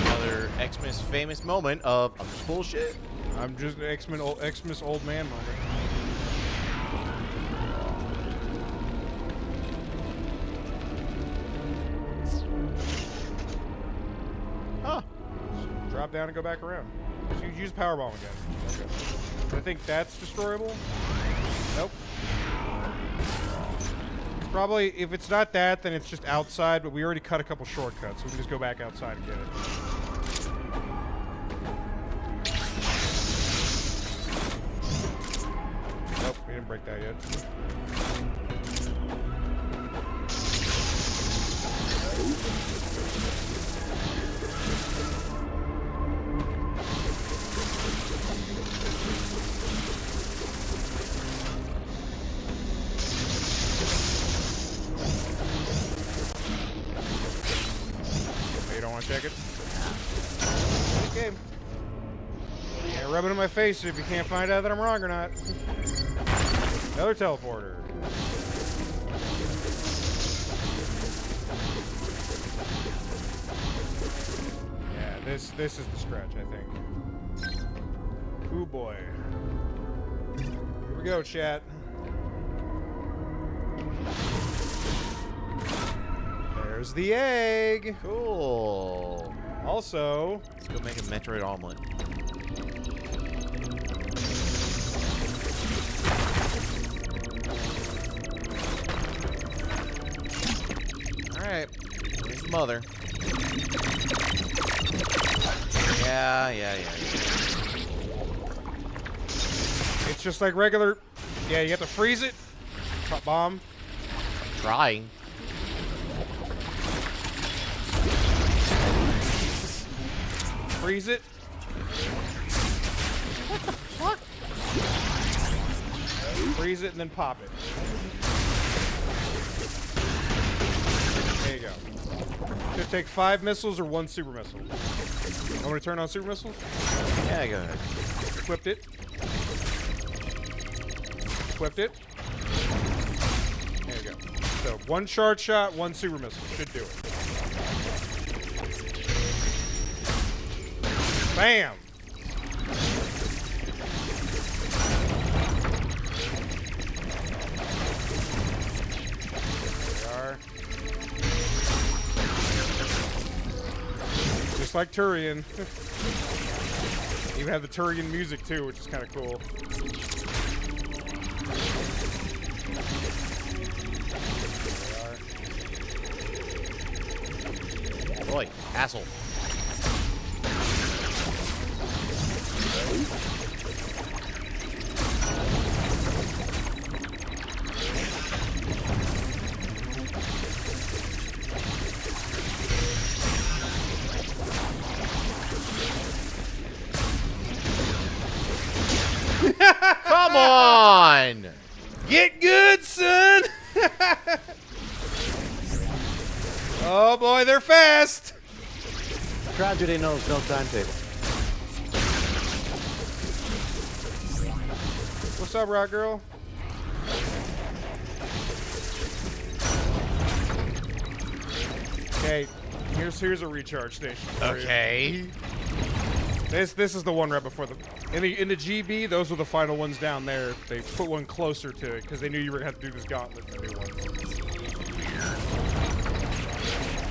A: Another X-Men famous moment of I'm just bullshit.
B: I'm just Xmas old man moment.
A: Huh.
B: Drop down and go back around. So you use Powerbomb again. Okay. I think that's destroyable. Nope. Probably, if it's not that, then it's just outside, but we already cut a couple shortcuts, so we can just go back outside and get it. Nope, we didn't break that yet. Check it. Okay. Can't rub it in my face if you can't find out that I'm wrong or not. Another teleporter. Yeah, this is the stretch, I think. Ooh boy. Here we go, chat. There's the egg.
A: Cool.
B: Also,
A: let's go make a Metroid omelet. All right. Here's the mother. Yeah.
B: It's just like regular. Yeah, you have to freeze it. Bomb.
A: Trying.
B: Freeze it.
A: What the fuck?
B: Freeze it and then pop it. There you go. Should take 5 missiles or 1 super missile. Want me to turn on super missiles?
A: Yeah, go ahead.
B: Equipped it. Equipped it. There you go. So 1 charge shot, 1 super missile. Should do it. Bam! There they are. Just like Turian. Even have the Turian music too, which is kind of cool.
A: There they are. Boy, asshole. Come on!
B: Get good, son! Oh boy, they're fast!
D: Tragedy knows no timetable.
B: What's up, rock girl? Okay, here's a recharge station. for you.
A: Okay.
B: This is the one right before the in the GB. Those were the final ones down there. They put one closer to it because they knew you were gonna have to do this gauntlet for the new one.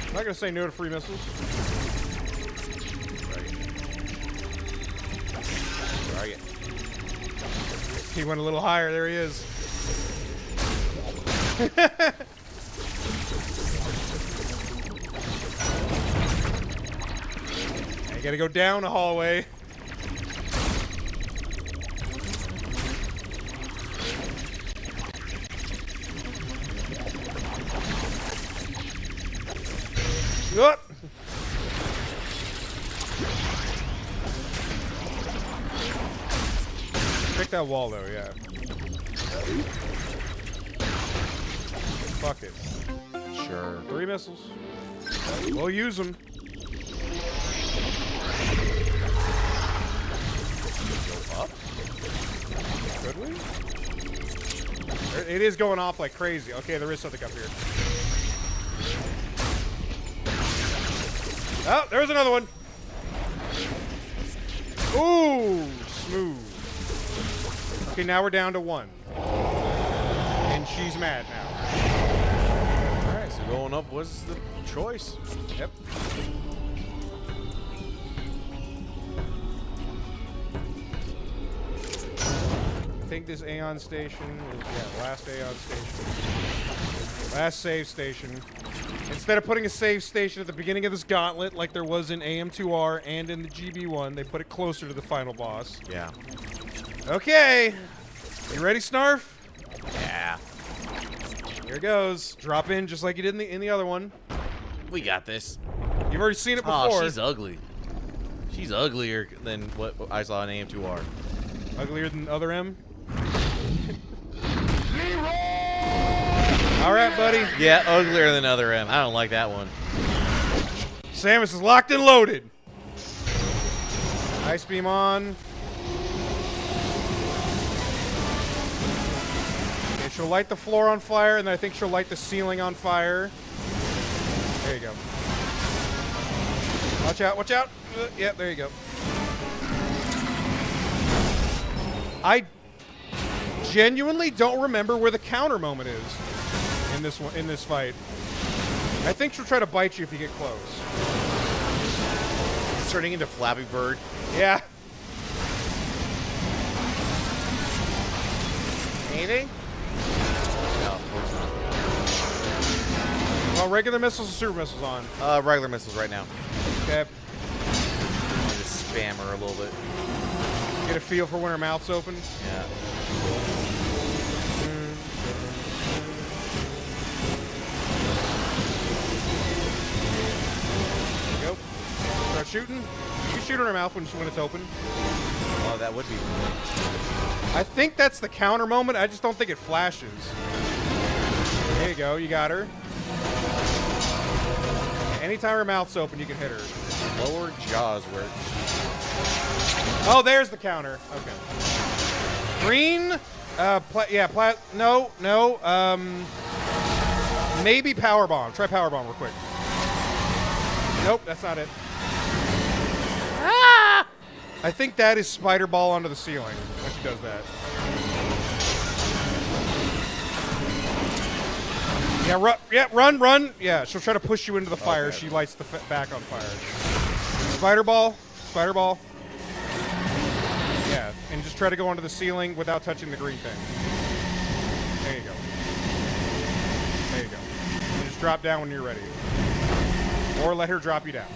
B: I'm not gonna say no to free missiles.
A: Target.
B: He went a little higher. There he is. You gotta go down a hallway. Whoop. Pick that wall though, yeah. Fuck it.
A: Sure.
B: 3 missiles. We'll use them.
A: Up.
B: Could we? It is going off like crazy. Okay, there is something up here. Oh, there's another one. Ooh, smooth. Okay, now we're down to 1. And she's mad now.
A: All right, so going up was the choice.
B: Yep. I think this Aeon station is, yeah, last Aeon station. Last save station. Instead of putting a save station at the beginning of this gauntlet like there was in AM2R and in the GB1, they put it closer to the final boss.
A: Yeah.
B: Okay. You ready, Snarf?
A: Yeah.
B: Here it goes. Drop in just like you did in the other one.
A: We got this.
B: You've already seen it before.
A: Oh, she's ugly. She's uglier than what I saw in AM2R.
B: Uglier than other M? All right, buddy.
A: Yeah, uglier than other M. I don't like that one.
B: Samus is locked and loaded. Ice beam on. Okay, she'll light the floor on fire, and then I think she'll light the ceiling on fire. There you go. Watch out, watch out. Yeah, there you go. I genuinely don't remember where the counter moment is in this fight. I think she'll try to bite you if you get close.
A: It's turning into Flappy Bird.
B: Yeah.
A: Anything? No, of course not.
B: Well, regular missiles or super missiles on?
A: Regular missiles right now.
B: Okay.
A: I'll just spam her a little bit.
B: Get a feel for when her mouth's open.
A: Yeah.
B: There you go. Start shooting. You can shoot in her mouth when it's open.
A: Oh, that would be.
B: I think that's the counter moment. I just don't think it flashes. There you go. You got her. Anytime her mouth's open, you can hit her.
A: Lower jaws work.
B: Oh, there's the counter. Okay. Green. No. Maybe power bomb. Try power bomb real quick. Nope, that's not it. Ah! I think that is spider ball onto the ceiling when she does that. Yeah, run. Yeah, she'll try to push you into the fire.
A: Okay.
B: She lights the back on fire. Spider ball. Yeah, and just try to go onto the ceiling without touching the green thing. There you go. And just drop down when you're ready. Or let her drop you down.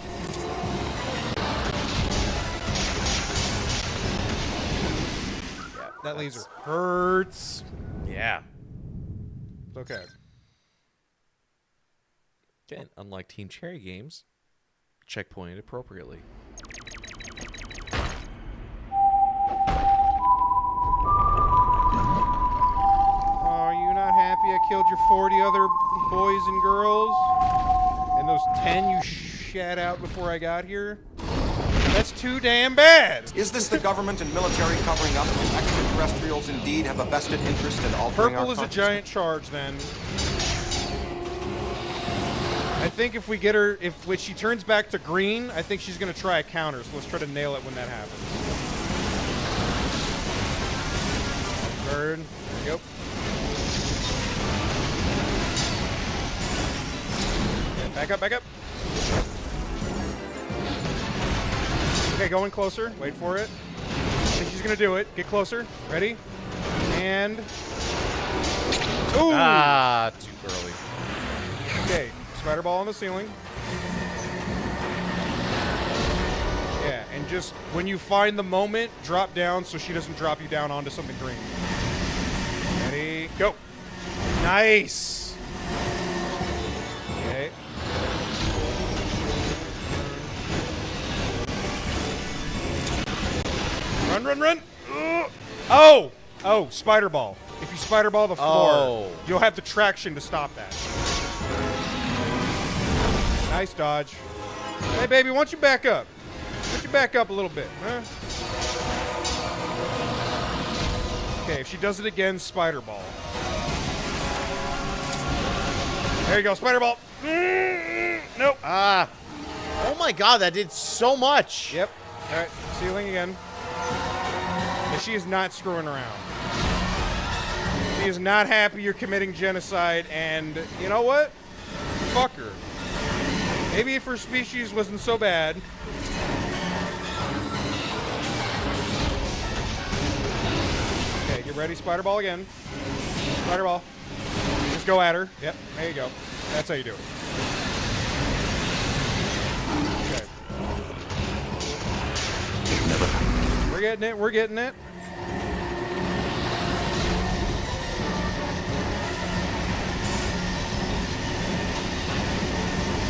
B: Yeah, that laser hurts.
A: Yeah.
B: It's okay.
A: Again, unlike Team Cherry games, checkpointed appropriately.
B: Are you not happy I killed your 40 other boys and girls? And those 10 you shat out before I got here? That's too damn bad!
E: Is this the government and military covering up? Do extraterrestrials indeed have a vested interest in altering
B: Purple
E: our
B: is a
E: consciousness?
B: giant charge, then. I think if we get her, when she turns back to green, I think she's going to try a counter, so let's try to nail it when that happens. Bird. There you go. Yeah, back up. Okay, going closer. Wait for it. I think she's going to do it. Get closer. Ready? And... Ooh!
A: Ah, too early.
B: Okay, spider ball on the ceiling. Yeah, and just when you find the moment, drop down so she doesn't drop you down onto something green. Ready, go. Nice. Okay. Run. Oh, spider ball. If you spider ball the floor, you'll have the traction to stop that. Nice dodge. Hey, baby, why don't you back up? Why don't you back up a little bit, huh? Okay, if she does it again, spider ball. There you go, spider ball. Nope.
A: Ah. Oh my god, that did so much.
B: Yep. All right, ceiling again. And she is not screwing around. She is not happy you're committing genocide, and you know what? Fuck her. Maybe if her species wasn't so bad. Okay, get ready. Spider ball again. Spider ball. Just go at her. Yep, there you go. That's how you do it. Okay. We're getting it. We're getting it.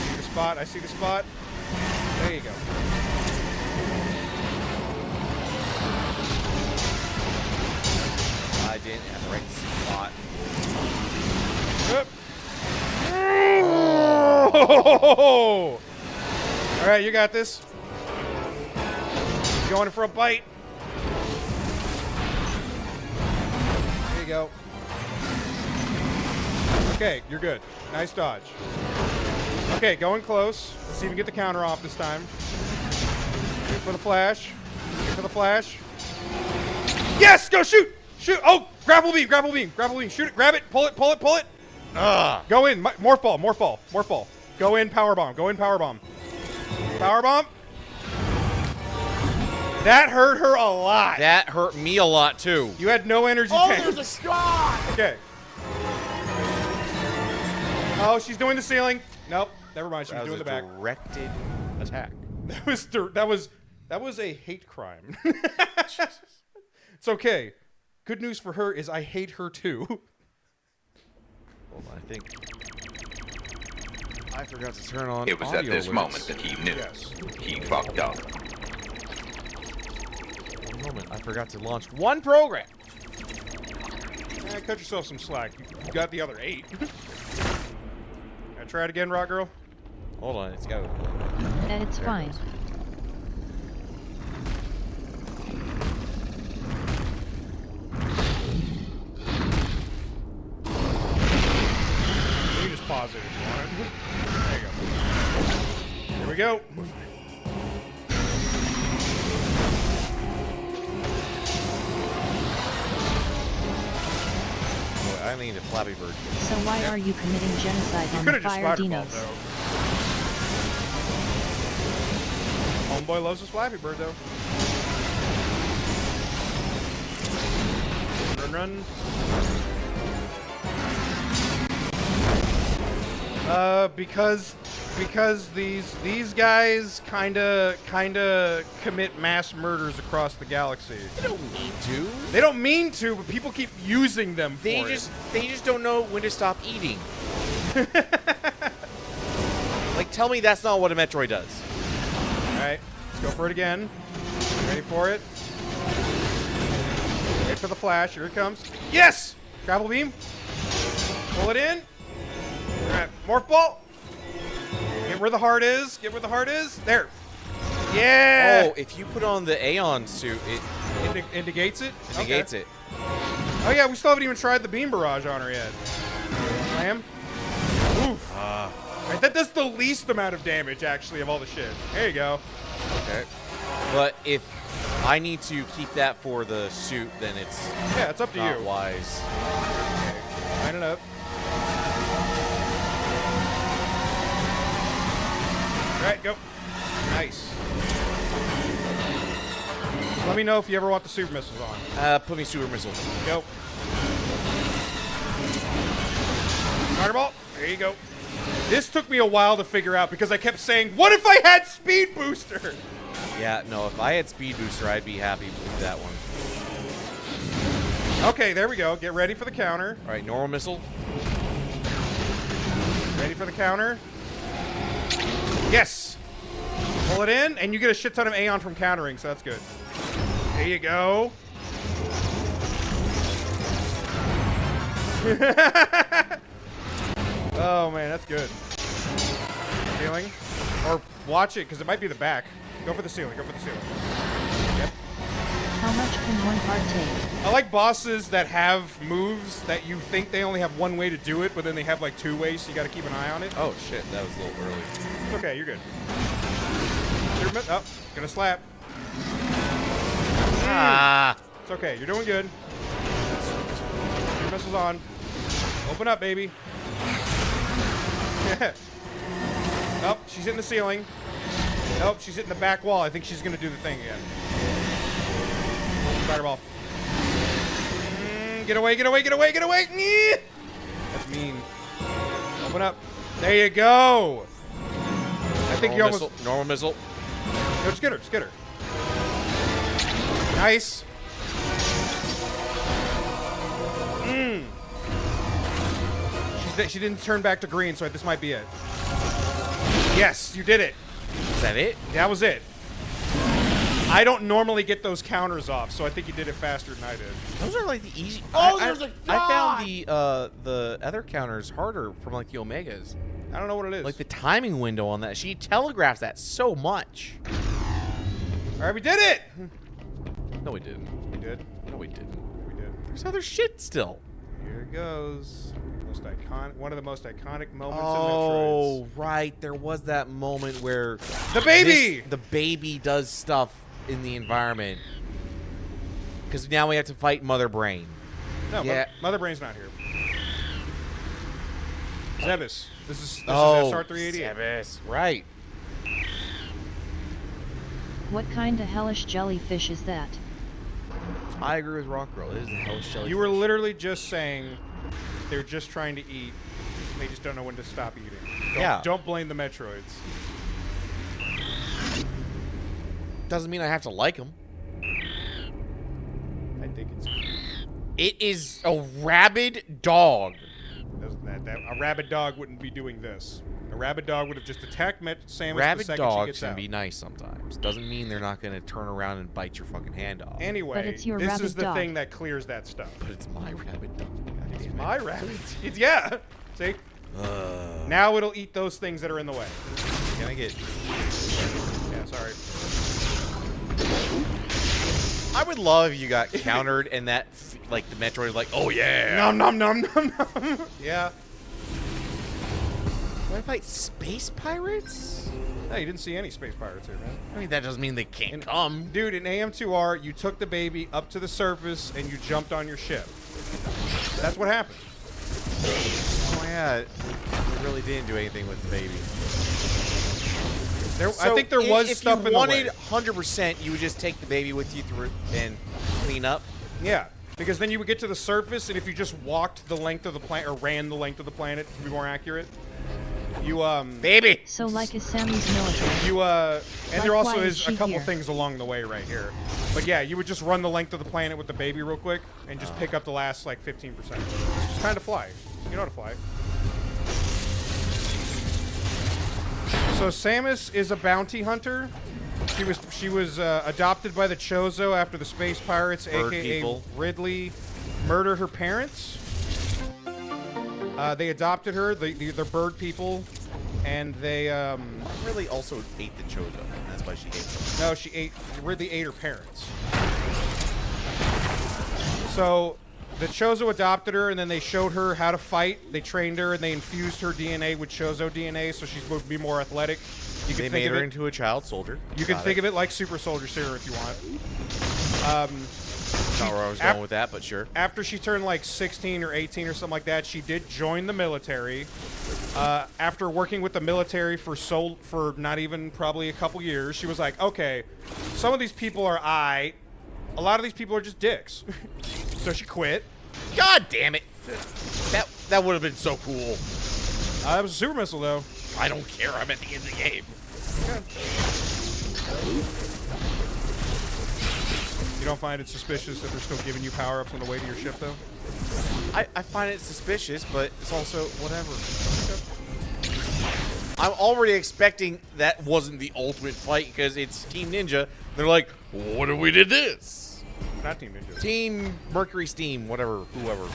B: See the spot. I see the spot. There you go.
A: I didn't have the right spot.
B: Yep. Oh! All right, you got this. Going for a bite. There you go. Okay, you're good. Nice dodge. Okay, going close. Let's see if we get the counter off this time. Wait for the flash. Wait for the flash. Yes! Go shoot! Shoot! Oh! Grapple beam! Grapple beam! Grapple beam! Shoot it! Grab it! Pull it! Pull it! Pull it! Go in! Morph ball! Morph ball! Morph ball! Go in! Power bomb! Go in! Power bomb! Power bomb! That hurt her a lot.
A: That hurt me a lot too.
B: You had no energy tank.
A: there's a scar!
B: Okay. Oh, she's doing the ceiling. Nope. Never mind. She was doing the back.
A: Directed attack.
B: That was a hate crime. It's okay. Good news for her is I hate her too.
A: Hold on, I think I forgot to turn on.
F: It was at
A: audio
F: this
A: alerts.
F: moment that he knew.
B: Yes.
F: He fucked up.
A: One moment, I forgot to launch one program.
B: Cut yourself some slack. You got the other 8. Try it again, Rock Girl.
A: Hold on, it's got.
G: It's fine.
B: You can just pause it if you want it. There you go. Here we go.
A: Oh, I need a Flappy Bird.
G: So why are you committing genocide
B: You
G: on
B: could
G: the
B: have just
G: fire
B: spider balled,
G: dinos?
B: though. Homeboy loves his Flappy Bird, though. Run, run. Because these guys kinda commit mass murders across the galaxy.
A: They don't need to.
B: They don't mean to, but people keep using them for
A: They
B: it.
A: just don't know when to stop eating. Like, tell me that's not what a Metroid does.
B: All right, let's go for it again. Ready for it? Wait for the flash. Here it comes. Yes! Grapple beam. Pull it in. All right, morph ball. Get where the heart is. Get where the heart is. There. Yeah.
A: Oh, if you put on the Aeon suit, it
B: It negates it.
A: negates
B: Okay.
A: it.
B: Oh yeah, we still haven't even tried the beam barrage on her yet. Slam. Oof. Right, that does the least amount of damage, actually, of all the shit. There you go.
A: Okay. But if I need to keep that for the suit, then it's
B: Yeah, it's up to
A: not
B: you.
A: wise.
B: Line it up. All right, go. Nice. Let me know if you ever want the super missiles on.
A: Put me super missile.
B: Go. Fireball. There you go. This took me a while to figure out because I kept saying, what if I had speed booster?
A: Yeah, no, if I had speed booster, I'd be happy with that one.
B: Okay, there we go. Get ready for the counter.
A: All right, normal missile.
B: Ready for the counter. Yes. Pull it in, and you get a shit ton of Aeon from countering, so that's good. There you go. Oh, man, that's good. Ceiling. Or watch it, because it might be the back. Go for the ceiling. Go for the ceiling. Yep.
G: How much can one part take?
B: I like bosses that have moves that you think they only have one way to do it, but then they have like 2 ways, so you got to keep an eye on it.
A: Oh shit, that was a little early.
B: It's okay, you're good. Oh, gonna slap.
A: Ah.
B: It's okay. You're doing good. Your missile's on. Open up, baby. Nope, she's hitting the ceiling. Nope, she's hitting the back wall. I think she's gonna do the thing again. Fireball. Get away, get away, get away, get away! That's mean. Open up. There you go. I think you almost.
A: Normal missile.
B: No, just get her, just get her. Nice. She didn't turn back to green, so this might be it. Yes, you did it.
A: Is that it?
B: That was it. I don't normally get those counters off, so I think you did it faster than I did.
A: Those are like the easy.
C: Oh, there's a
A: I found the other counters harder from like the Omegas.
B: I don't know what it is.
A: Like the timing window on that. She telegraphs that so much.
B: All right, we did it.
A: No, we didn't.
B: We did.
A: No, we didn't.
B: We did.
A: There's other shit still.
B: Here it goes. Most iconic. One of the most iconic moments in
A: Oh,
B: Metroids.
A: right. There was that moment where
B: The baby.
A: the baby does stuff in the environment. Because now we have to fight Mother Brain.
B: No,
A: Yeah.
B: Mother Brain's not here. Zebus. This is
A: Oh,
B: SR388.
A: Sebas, right.
G: What kind of hellish jellyfish is that?
A: I agree with Rock Girl. It is the hellish jellyfish.
B: You were literally just saying they're just trying to eat. They just don't know when to stop eating. Don't blame the Metroids.
A: Doesn't mean I have to like them.
B: I think it's
A: It is a rabid dog.
B: a rabid dog wouldn't be doing this. A rabid dog would have just attacked Samus the
A: Rabid
B: second she
A: dogs
B: gets
A: can
B: out.
A: be nice sometimes. Doesn't mean they're not going to turn around and bite your fucking hand off.
B: Anyway,
G: But it's your
B: this
G: rabid
B: is the
G: dog.
B: thing that clears that stuff.
A: But it's my rabid dog. God
B: It's
A: damn it.
B: my rabbit. Yeah. See? Now it'll eat those things that are in the way.
A: Can I get...
B: Yeah, sorry.
A: I would love if you got countered and that, like, the Metroid was like, oh yeah.
B: Nom nom nom nom nom. Yeah.
A: Want to fight space pirates?
B: No, you didn't see any space pirates here, man.
A: I mean, that doesn't mean they can't come.
B: Dude, in AM2R, you took the baby up to the surface and you jumped on your ship. That's what happened.
A: Oh yeah, we really didn't do anything with the baby.
B: I think there was stuff in the way.
A: If you wanted 100%, you would just take the baby with you through and clean up.
B: Yeah, because then you would get to the surface, and if you just walked the length of the planet, or ran the length of the planet, to be more accurate, you,
A: Baby!
G: So like is Sammy's military.
B: You, and
G: Like,
B: there also
G: why
B: is
G: is
B: a
G: she
B: couple
G: here?
B: things along the way right here. But yeah, you would just run the length of the planet with the baby real quick, and just pick up the last, like, 15%. Just kind of fly. You know how to fly. So Samus is a bounty hunter. She was adopted by the Chozo after the space pirates,
A: Bird
B: aka
A: people.
B: Ridley, murdered her parents. They adopted her. They're bird people, and they
A: Really also ate the Chozo, and that's why she hates them.
B: no, Ridley ate her parents. So the Chozo adopted her, and then they showed her how to fight. They trained her, and they infused her DNA with Chozo DNA, so she's going to be more athletic. You
A: They
B: can
A: made
B: think
A: her
B: of it.
A: into a child soldier.
B: You can think of it like Super Soldier Serum if you want.
A: Not where I was going with that, but sure.
B: After she turned like 16 or 18 or something like that, she did join the military. After working with the military for not even probably a couple years, she was like, okay, some of these people are a lot of these people are just dicks. So she quit.
A: God damn it! That would have been so cool.
B: That was a super missile though.
A: I don't care. I'm at the end of the game.
B: You don't find it suspicious that they're still giving you power-ups on the way to your ship though?
A: I find it suspicious, but it's also whatever. I'm already expecting that wasn't the ultimate fight because it's Team Ninja. They're like, what if we did this?
B: Not Team Ninja.
A: Team Mercury Steam, whatever, whoever.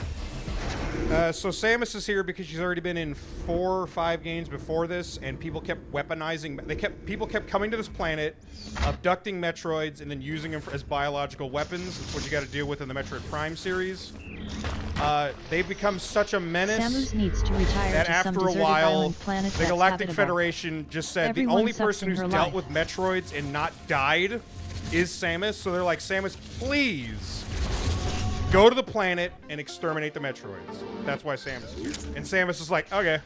B: So Samus is here because she's already been in 4 or 5 games before this, and people kept weaponizing. People kept coming to this planet, abducting Metroids, and then using them as biological weapons. That's what you got to deal with in the Metroid Prime series. They've become such a menace
G: Samus needs to retire
B: that
G: to some
B: after a
G: deserted
B: while,
G: island planet
B: the
G: that's
B: Galactic
G: habitable.
B: Federation just said
G: Everyone
B: the only
G: sucks
B: person
G: in
B: who's
G: her
B: dealt
G: life.
B: with Metroids and not died is Samus. So they're like, Samus, please go to the planet and exterminate the Metroids. That's why Samus is here. And Samus is like, okay,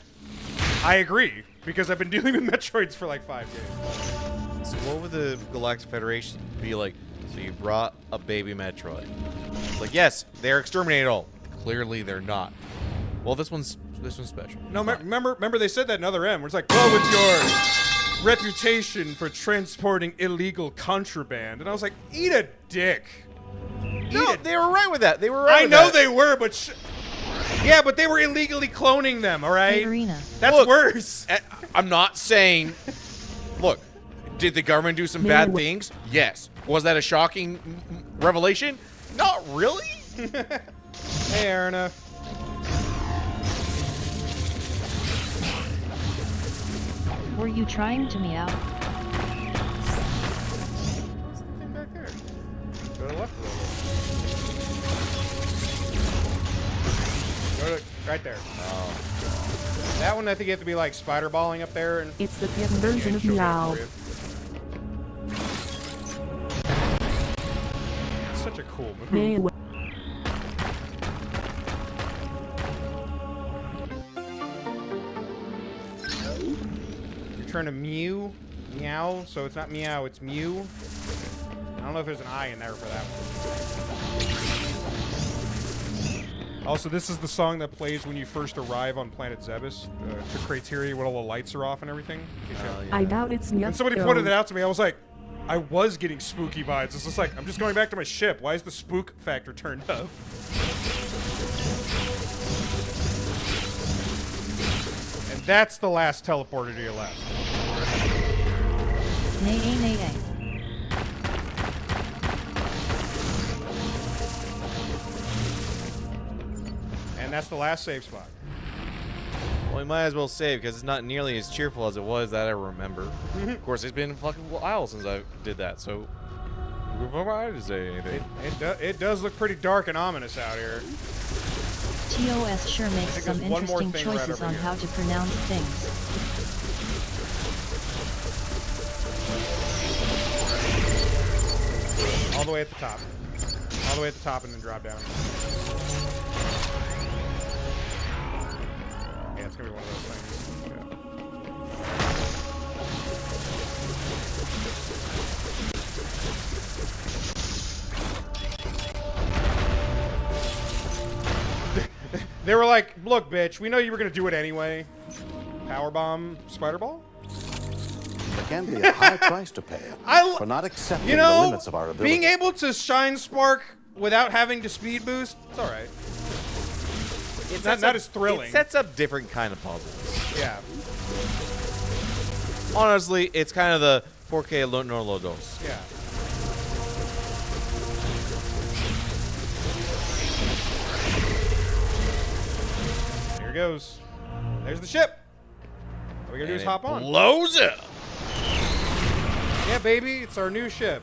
B: I agree, because I've been dealing with Metroids for like 5 days.
A: So what would the Galactic Federation be like? So you brought a baby Metroid. It's like, yes, they're exterminated all. Clearly they're not. Well, this one's special.
B: No, remember they said that in Other M, where it's like, well, with your reputation for transporting illegal contraband. And I was like, eat a dick.
A: No, they were right with that. They were right.
B: I know they were, but yeah, but they were illegally cloning them. All right,
G: Arena.
B: that's
A: Look,
B: worse.
A: I'm not saying. Look, did the government do some bad things? Yes. Was that a shocking revelation? Not really.
B: Hey, Erna.
G: Were you trying to meow?
B: Something back there. Go to the left a little bit. Go to right there. Oh. That one, I think you have to be like spider balling up there. And
F: It's the kitten version of Meow.
B: It's such a cool move.
F: Meow.
B: You're trying to meow, so it's not meow, it's mew. I don't know if there's an I in there for that one. Also, this is the song that plays when you first arrive on planet Zebes, to criteria when all the lights are off and everything.
F: I doubt it's
B: When
F: not.
B: somebody pointed it out to me, I was like, I was getting spooky vibes. It's just like, I'm just going back to my ship. Why is the spook factor turned up? And that's the last teleporter to your left.
G: Nay, nay, nay, nay.
B: And that's the last save spot.
A: Well, we might as well save because it's not nearly as cheerful as it was that I remember. Of course, it's been a fucking while since I did that, so who am I to say anything?
B: It does look pretty dark and ominous out here.
G: TOS sure makes
B: think
G: some
B: there's one more
G: interesting
B: thing right
G: choices
B: over
G: on
B: here.
G: how to pronounce things.
B: All the way at the top. All the way at the top and then drop down. Yeah, it's gonna be one of those things. Yeah. They were like, look, bitch, we know you were gonna do it anyway. Powerbomb Spider Ball?
D: There can be a high price to pay for not accepting
B: You
D: the
B: know,
D: limits of our ability.
B: being able to shine spark without having to speed boost, it's all right. It's not as thrilling.
A: It sets up different kind of puzzles.
B: Yeah.
A: Honestly, it's kind of the 4K no lo dos.
B: Yeah. Here it goes. There's the ship. All we gotta do is hop on.
A: Blows up.
B: Yeah, baby, it's our new ship.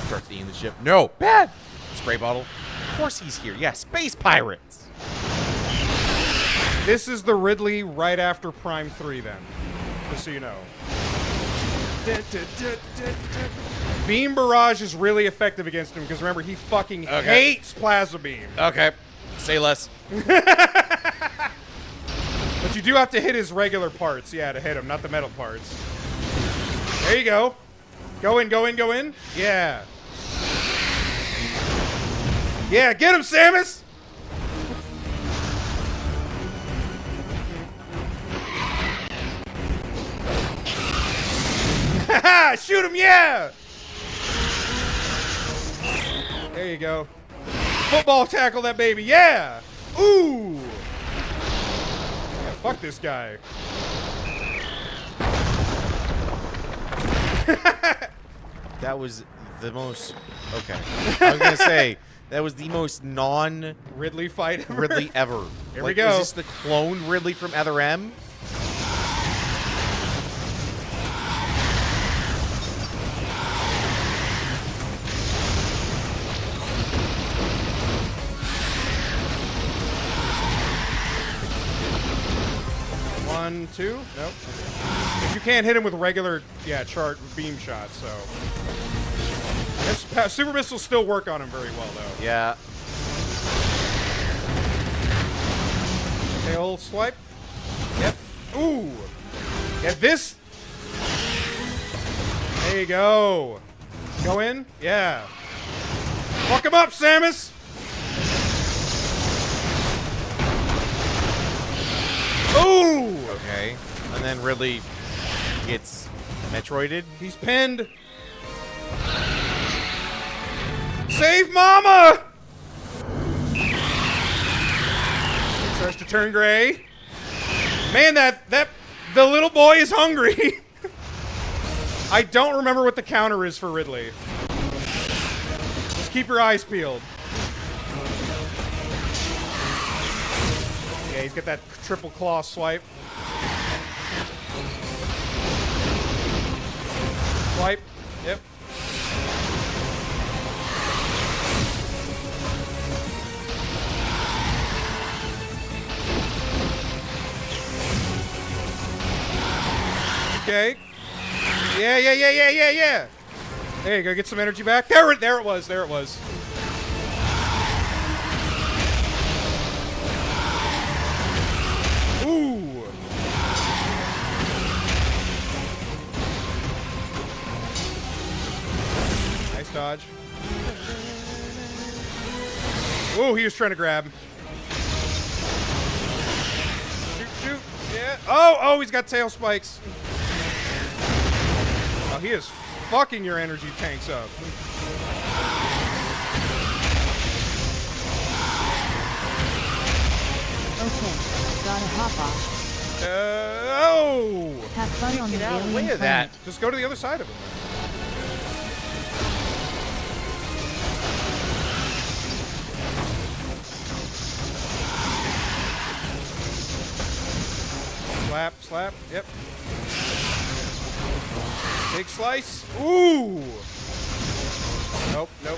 A: Starts eating the ship. No, bad. Spray bottle. Of course he's here. Yeah, space pirates.
B: This is the Ridley right after Prime 3, then. Just so you know. Beam Barrage is really effective against him because remember, he fucking hates Plasma Beam.
A: Okay, say less.
B: But you do have to hit his regular parts, yeah, to hit him, not the metal parts. There you go. Go in, go in, go in. Yeah. Yeah, get him, Samus! Haha! Shoot him, yeah! There you go. Football tackle that baby, yeah! Ooh! Yeah, fuck this guy.
A: That was the most. Okay. I was gonna say that was the most
B: Ridley fight ever.
A: Ridley ever.
B: Here
A: like,
B: we go.
A: Is this the clone Ridley from Other M?
B: One, two. Nope. If you can't hit him with regular, chart beam shots, so. Super missiles still work on him very well, though.
A: Yeah.
B: Okay, old swipe. Yep. Ooh. Get this. There you go. Go in. Yeah. Fuck him up, Samus. Ooh.
A: Okay. And then Ridley gets Metroided.
B: He's pinned. Save Mama! Starts to turn gray. Man, the little boy is hungry. I don't remember what the counter is for Ridley. Just keep your eyes peeled. Yeah, he's got that triple claw swipe. Swipe. Yep. Okay. Yeah. There you go. Get some energy back. There it was. Ooh. Nice dodge. Ooh, he was trying to grab. Shoot. Yeah. Oh, he's got tail spikes. Oh, he is fucking your energy tanks up.
G: Okay, gotta hop off.
B: Oh!
G: Have fun on the
A: Get out of the
G: alien
A: way of that.
G: planet.
B: Just go to the other side of him. Slap. Yep. Big slice. Ooh! Nope. Yep.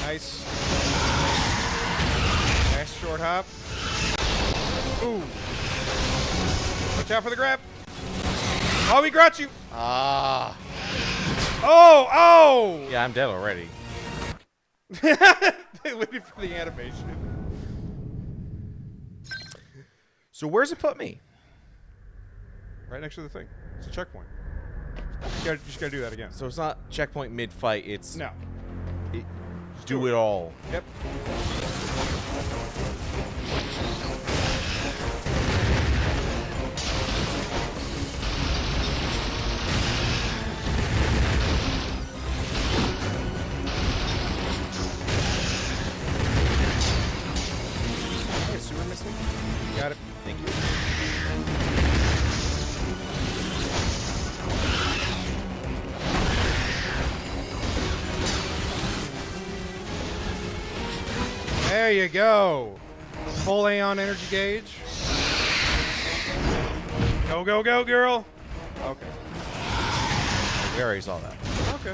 B: Nice. Nice short hop. Ooh. Watch out for the grab. Oh, he got you.
A: Ah.
B: Oh!
A: Yeah, I'm dead already.
B: They waited for the animation.
A: So where's it put me?
B: Right next to the thing. It's a checkpoint. You just gotta do that again.
A: So it's not checkpoint mid-fight. It's
B: No.
A: do it all.
B: Yep.
A: Super missing?
B: Got it.
A: Thank you.
B: There you go. Full Aeon energy gauge. Go, girl. Okay.
A: We already saw that.
B: Okay.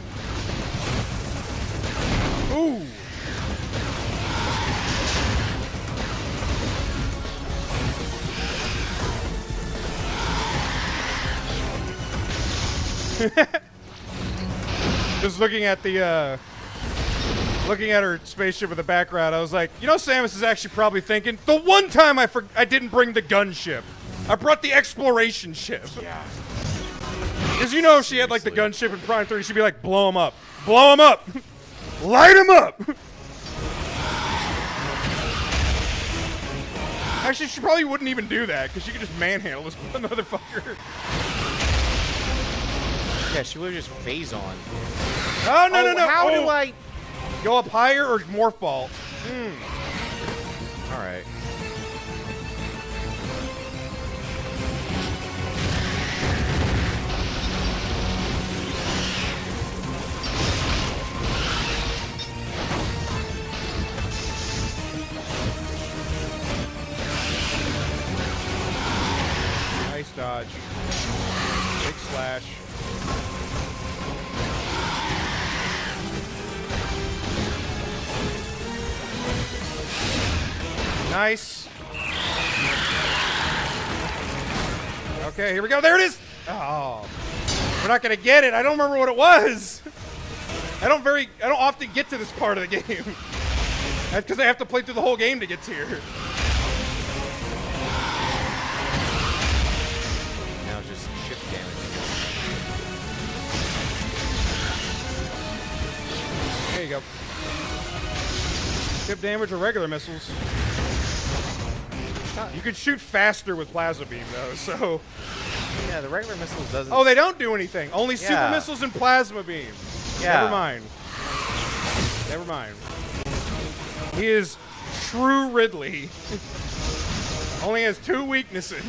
B: Ooh. Just looking at the looking at her spaceship in the background, I was like, you know, Samus is actually probably thinking, the one time I didn't bring the gunship, I brought the exploration ship. Yeah. Because you know, if she had like the gunship in Prime 3, she'd be like, blow him up, light him up. Actually, she probably wouldn't even do that because she could just manhandle this motherfucker.
A: Yeah, she would have just phase on.
B: Oh, no.
A: How do I?
B: Go up higher or morph ball?
A: All right.
B: dodge. Big slash. Nice. Okay, here we go. There it is. Oh, we're not gonna get it. I don't remember what it was. I don't often get to this part of the game. That's because I have to play through the whole game to get to here.
A: Now it's just shift damage.
B: There you go. Chip damage or regular missiles. You can shoot faster with plasma beam though, so.
A: Yeah, the regular missiles doesn't.
B: Oh, they don't do anything. Only super
A: Yeah.
B: missiles and plasma beam.
A: Yeah.
B: Never mind. Never mind. He is true Ridley. Only has 2 weaknesses.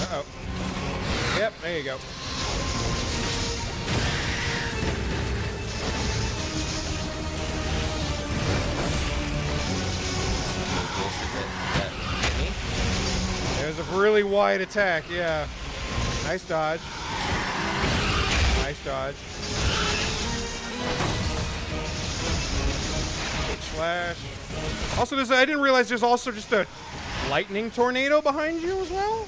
B: Uh-oh. Yep, there you go. There's a really wide attack, yeah. Nice dodge. Nice dodge. Big slash. Also, I didn't realize there's also just a lightning tornado behind you as well.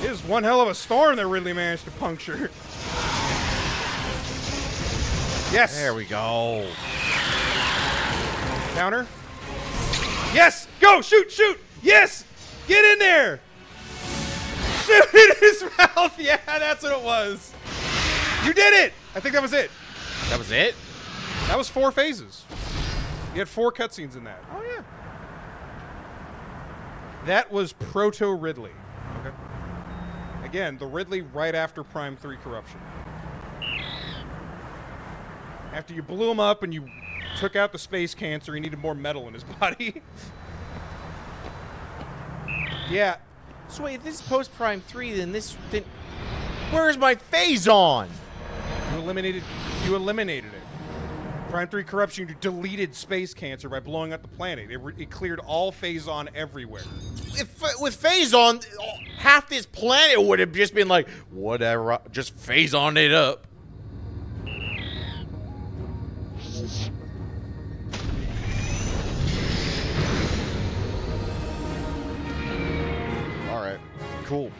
B: It is one hell of a storm that Ridley managed to puncture. Yes.
A: There we go.
B: Counter. Yes! Go! Shoot! Shoot! Yes! Get in there! Shoot in his mouth! Yeah, that's what it was. You did it! I think that was it.
A: That was it?
B: That was 4 phases. You had 4 cutscenes in that.
A: Oh, yeah.
B: That was Proto Ridley. Okay. Again, the Ridley right after Prime 3 corruption. After you blew him up and you took out the space cancer, he needed more metal in his body. Yeah.
A: So wait, if this is post Prime 3, then where's my Phazon?
B: You eliminated it. Prime 3 corruption, you deleted space cancer by blowing up the planet. It cleared all Phazon everywhere.
A: With Phazon, half this planet would have just been like, whatever, just Phazon it up. All right, cool.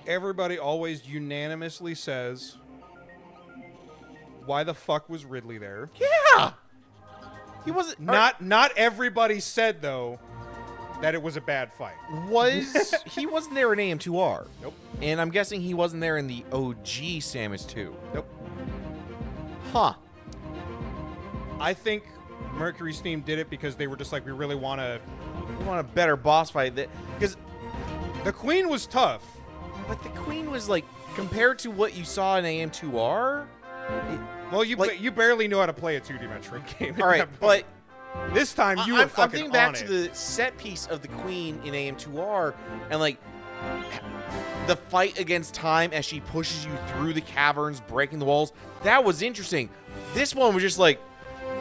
B: Everybody always unanimously says, why the fuck was Ridley there?
A: Yeah! He wasn't...
B: Not everybody said, though, that it was a bad fight.
A: He wasn't there in AM2R.
B: Nope.
A: And I'm guessing he wasn't there in the OG Samus 2.
B: Nope.
A: Huh.
B: I think Mercury Steam did it because they were just like, we really want to...
A: We want a better boss fight. Because
B: the Queen was tough.
A: But the Queen was, like, compared to what you saw in AM2R...
B: Well, you barely know how to play a 2D Metroid game.
A: All right, but...
B: This time you were fucking
A: I'm thinking back
B: on
A: to
B: it.
A: the set piece of the Queen in AM2R, and, like, the fight against time as she pushes you through the caverns, breaking the walls. That was interesting. This one was just like,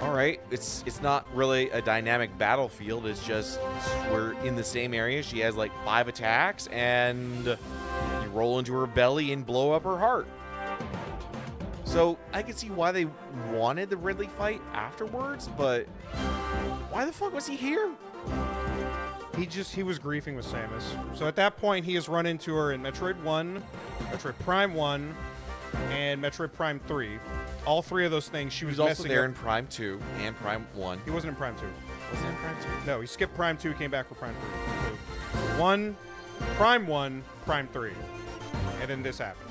A: all right, it's not really a dynamic battlefield. It's just we're in the same area. She has like 5 attacks, and you roll into her belly and blow up her heart. So I can see why they wanted the Ridley fight afterwards, but why the fuck was he here?
B: He was griefing with Samus. So at that point, he has run into her in Metroid 1, Metroid Prime 1, and Metroid Prime 3. All 3 of those things, she was
A: also
B: messing
A: there
B: up.
A: in Prime 2 and Prime 1.
B: He wasn't in Prime 2.
A: Was he in Prime 2?
B: No, he skipped Prime 2, came back for Prime 3. 1, Prime 1, Prime 3. And then this happened.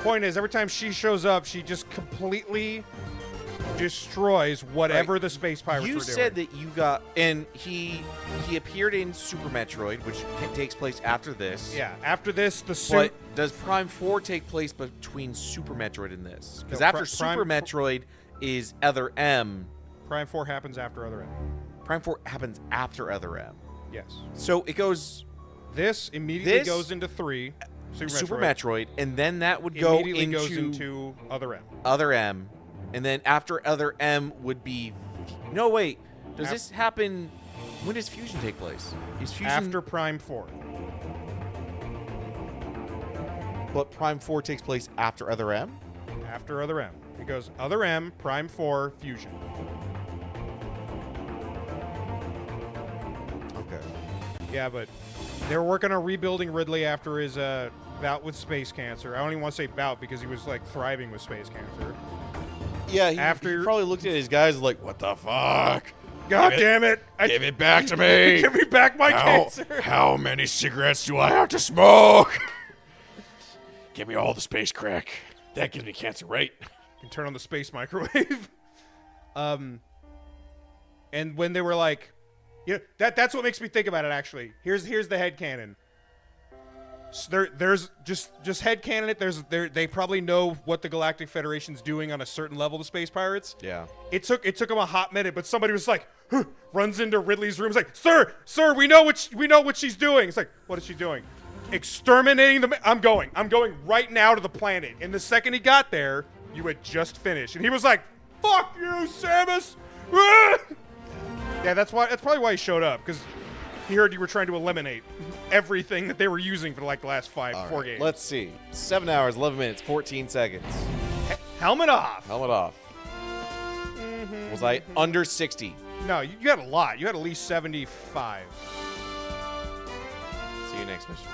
B: Point is, every time she shows up, she just completely destroys whatever the space pirates were
A: You
B: doing.
A: said that you got, and he appeared in Super Metroid, which takes place after this.
B: Yeah, after this, the
A: But
B: suit.
A: does Prime 4 take place between Super Metroid and this? Because
B: No,
A: after
B: Prime
A: Super Metroid is Other M.
B: Prime 4 happens after Other M.
A: Prime 4 happens after Other M.
B: Yes.
A: So it goes
B: This immediately
A: This-
B: goes into 3.
A: Super Metroid, and then that would go
B: immediately
A: into,
B: goes into Other M.
A: Other M, and then after Other M would be. No, wait. Does
B: Af-
A: this happen? When does Fusion take place? Is Fusion
B: After Prime 4.
A: But Prime 4 takes place after Other M?
B: After Other M. It goes Other M, Prime 4, Fusion.
A: Okay.
B: Yeah, but they were working on rebuilding Ridley after his bout with space cancer. I don't even want to say bout because he was like thriving with space cancer.
A: Yeah, he
B: After-
A: probably looked at his guys like, what the fuck?
B: God damn it!
A: Give it back to me!
B: Give me back my cancer!
A: How many cigarettes do I have to smoke? Give me all the space crack. That gives me cancer, right?
B: Can turn on the space microwave. And when they were like, yeah, that's what makes me think about it. Actually, here's the headcanon. So there's just headcanon it. They probably know what the Galactic Federation's doing on a certain level to space pirates.
A: Yeah.
B: It took them a hot minute, but somebody was like, runs into Ridley's room, is like, sir, we know what she's doing. It's like, what is she doing? Exterminating them. I'm going right now to the planet. And the second he got there, you had just finished, and he was like, fuck you, Samus. Yeah, that's probably why he showed up, because he heard you were trying to eliminate everything that they were using for like the last 4 games.
A: Let's see. 7 hours, 11 minutes, 14 seconds.
B: Helmet off.
A: Helmet off. Was I under 60?
B: No, you had a lot. You had at least 75.
A: See you next mission.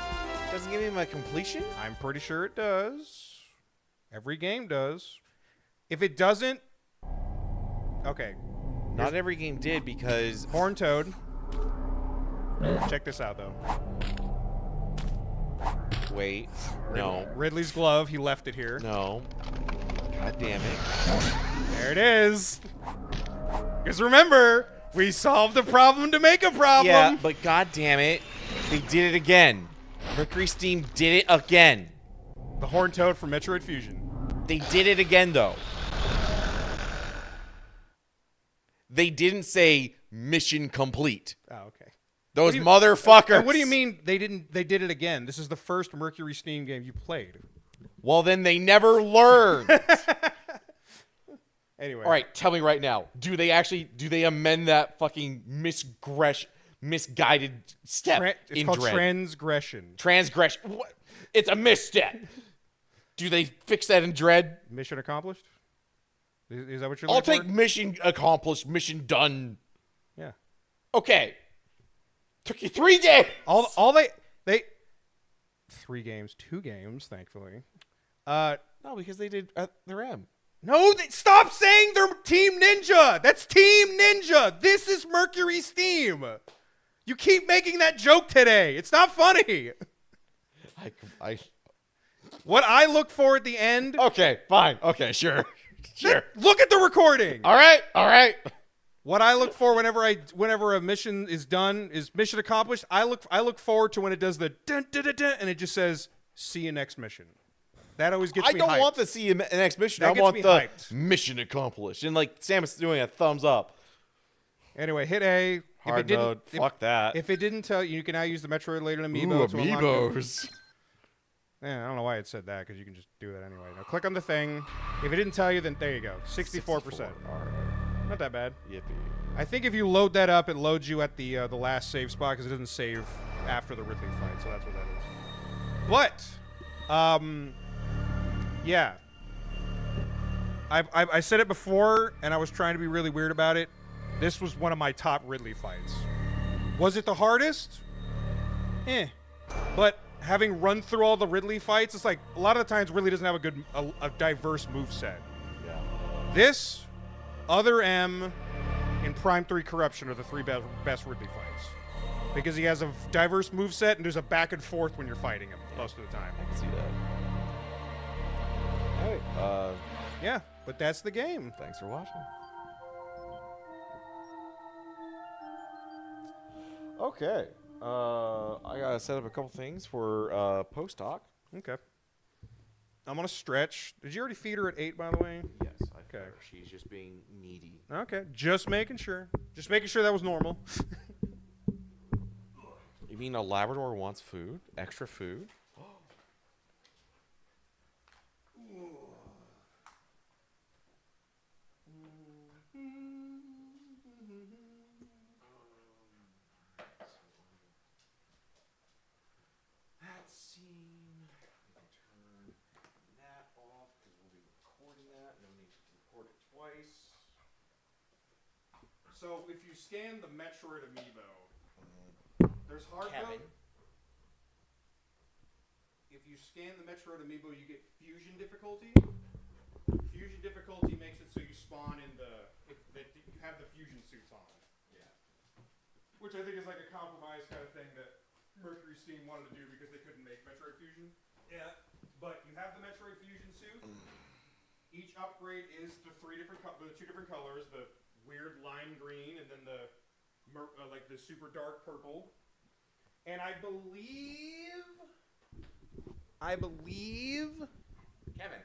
A: Doesn't give me my completion?
B: I'm pretty sure it does. Every game does. If it doesn't, okay.
A: Not every game did because
B: Horn Toad. Check this out, though.
A: wait, no,
B: Ridley's glove. He left it here.
A: no. God damn it.
B: There it is. Because remember, we solved the problem to make a problem.
A: Yeah, but god damn it, they did it again. Mercury Steam did it again.
B: The Horn Toad from Metroid Fusion.
A: They did it again, though. They didn't say mission complete.
B: Oh, okay.
A: Those motherfuckers.
B: What do you mean they didn't? They did it again. This is the first Mercury Steam game you played.
A: Well, then they never learned.
B: Anyway.
A: All right, tell me right now. Do they amend that fucking misguided step
B: It's
A: in
B: called
A: Dread?
B: transgression.
A: Transgression. What? It's a misstep. Do they fix that in Dread?
B: Mission accomplished? Is that what you're
A: I'll
B: looking
A: take
B: for?
A: mission accomplished, mission done.
B: Yeah.
A: Okay. Took you 3 days.
B: All they 3 games, 2 games, thankfully.
A: No, because they did their M.
B: No, stop saying they're Team Ninja. That's Team Ninja. This is Mercury Steam. You keep making that joke today. It's not funny. What I look for at the end.
A: Okay, fine. Okay, sure. Sure.
B: Look at the recording.
A: All right.
B: What I look for whenever a mission is done is mission accomplished. I look forward to when it does the dun, dun, dun, dun, and it just says see you next mission. That always gets me hyped.
A: I don't want to see the next mission.
B: That
A: I
B: gets
A: want
B: me
A: the
B: hyped.
A: mission accomplished. And like Samus doing a thumbs up.
B: Anyway, hit A.
A: Hard mode. Fuck that.
B: If it didn't tell you, you can now use the Metroid later amiibo.
A: Ooh,
B: to unlock
A: amiibos.
B: Yeah, I don't know why it said that because you can just do that anyway. Now click on the thing. If it didn't tell you, then there you go. 64%.
A: All right.
B: Not that bad.
A: Yippee.
B: I think if you load that up, it loads you at the last save spot because it doesn't save after the Ridley fight. So that's what that is. But, yeah. I said it before, and I was trying to be really weird about it. This was one of my top Ridley fights. Was it the hardest? But having run through all the Ridley fights, it's like a lot of the times Ridley doesn't have a diverse moveset.
A: Yeah.
B: This, Other M, and Prime 3 Corruption are the 3 best Ridley fights. Because he has a diverse moveset and there's a back and forth when you're fighting him most of the time.
A: I can see that. All right.
B: Yeah, but that's the game.
A: Thanks for watching. Okay. I gotta set up a couple things for post talk.
B: Okay. I'm on a stretch. Did you already feed her at 8, by the way?
A: Yes,
B: Okay.
A: She's just being needy.
B: Okay, just making sure. Just making sure that was normal.
A: You mean a Labrador wants food? Extra food? That scene. We can turn that off because we'll be recording that. No need to record it twice.
B: So if you scan the Metroid amiibo, there's hard
A: Kevin.
B: mode. If you scan the Metroid amiibo, you get fusion difficulty. Fusion difficulty makes it so you spawn in that you have the fusion suits on.
A: Yeah.
B: Which I think is like a compromise kind of thing that Mercury Steam wanted to do because they couldn't make Metroid Fusion. Yeah. But you have the Metroid Fusion suit. Each upgrade is the two different colors, the weird lime green and then the like the super dark purple. And I believe
A: Kevin.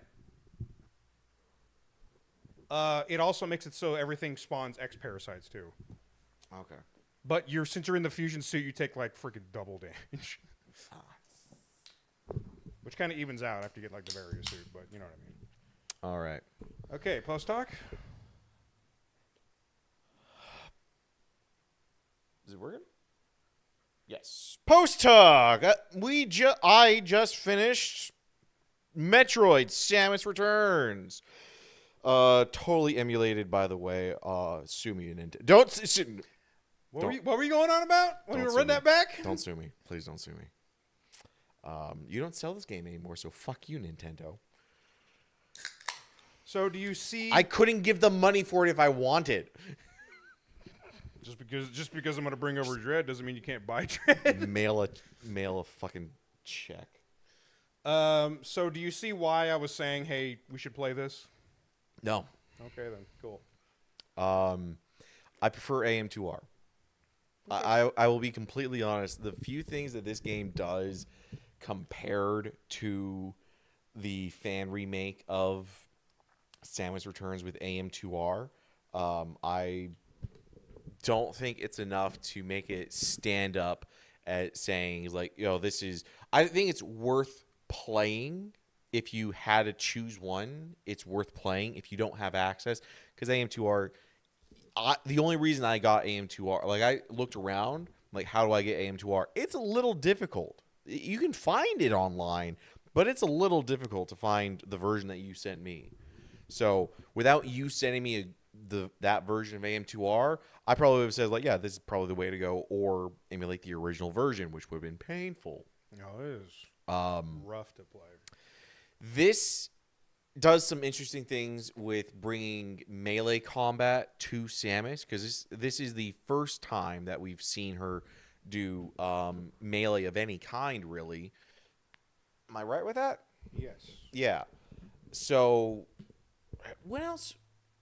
B: it also makes it so everything spawns X parasites too.
A: Okay.
B: But since you're in the fusion suit, you take like freaking double damage. Which kind of evens out after you get like the barrier suit, but you know what I mean.
A: All right.
B: Okay, post talk.
A: Is it working? Yes. Post talk. I just finished Metroid: Samus Returns. Totally emulated, by the way. Sue me, Nintendo. Don't.
B: What were you going on about? Want
A: Don't
B: to
A: sue
B: run
A: me.
B: that back?
A: Don't sue me. Please don't sue me. You don't sell this game anymore, so fuck you, Nintendo.
B: So do you see?
A: I couldn't give them money for it if I wanted.
B: Just because I'm gonna bring over Dread doesn't mean you can't buy Dread.
A: mail a fucking check.
B: So do you see why I was saying, hey, we should play this?
A: No.
B: Okay then, cool.
A: I prefer AM2R. I will be completely honest. The few things that this game does compared to the fan remake of Samus Returns with AM2R, I don't think it's enough to make it stand up at saying like, this is. I think it's worth playing if you had to choose one. It's worth playing if you don't have access, because AM2R. The only reason I got AM2R, like I looked around, like how do I get AM2R? It's a little difficult. You can find it online, but it's a little difficult to find the version that you sent me. So without you sending me that version of AM2R, I probably would have said like, yeah, this is probably the way to go, or emulate the original version, which would have been painful.
B: No, it is rough to play.
A: This does some interesting things with bringing melee combat to Samus, because this is the first time that we've seen her do melee of any kind, really. Am I right with that?
B: Yes.
A: Yeah. So, what else?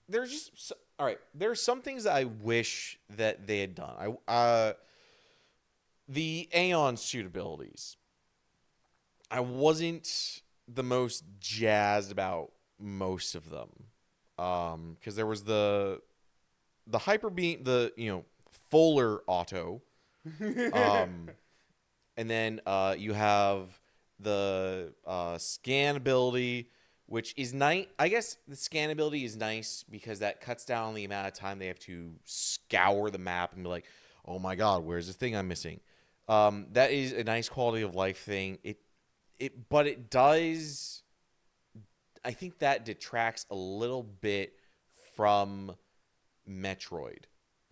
A: There's just all right. There's some things that I wish that they had done. The Aeon suit abilities. I wasn't the most jazzed about most of them, because there was the hyper beam, the Fuller auto, and then you have the scan ability, which is nice. I guess the scan ability is nice because that cuts down on the amount of time they have to scour the map and be like, oh my god, where's the thing I'm missing? That is a nice quality of life thing. But it does. I think that detracts a little bit from Metroid,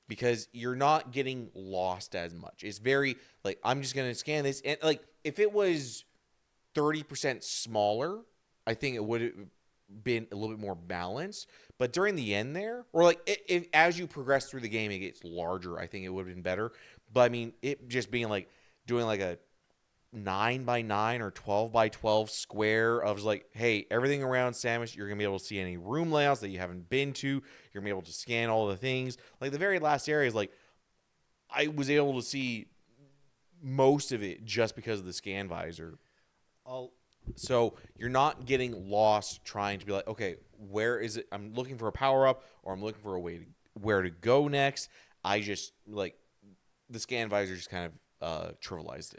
A: because you're not getting lost as much. It's very like, I'm just gonna scan this, and like if it was 30% smaller, I think it would have been a little bit more balanced. But during the end there, or like if as you progress through the game, it gets larger. I think it would have been better. But I mean, it just being like doing like a 9x9 or 12x12 square of like, hey, everything around Samus, you're gonna be able to see any room layouts that you haven't been to. You're gonna be able to scan all the things. Like the very last area is like, I was able to see most of it just because of the scan visor. So you're not getting lost trying to be like, okay, where is it? I'm looking for a power up, or I'm looking for a way to where to go next. I just like the scan visor just kind of trivialized.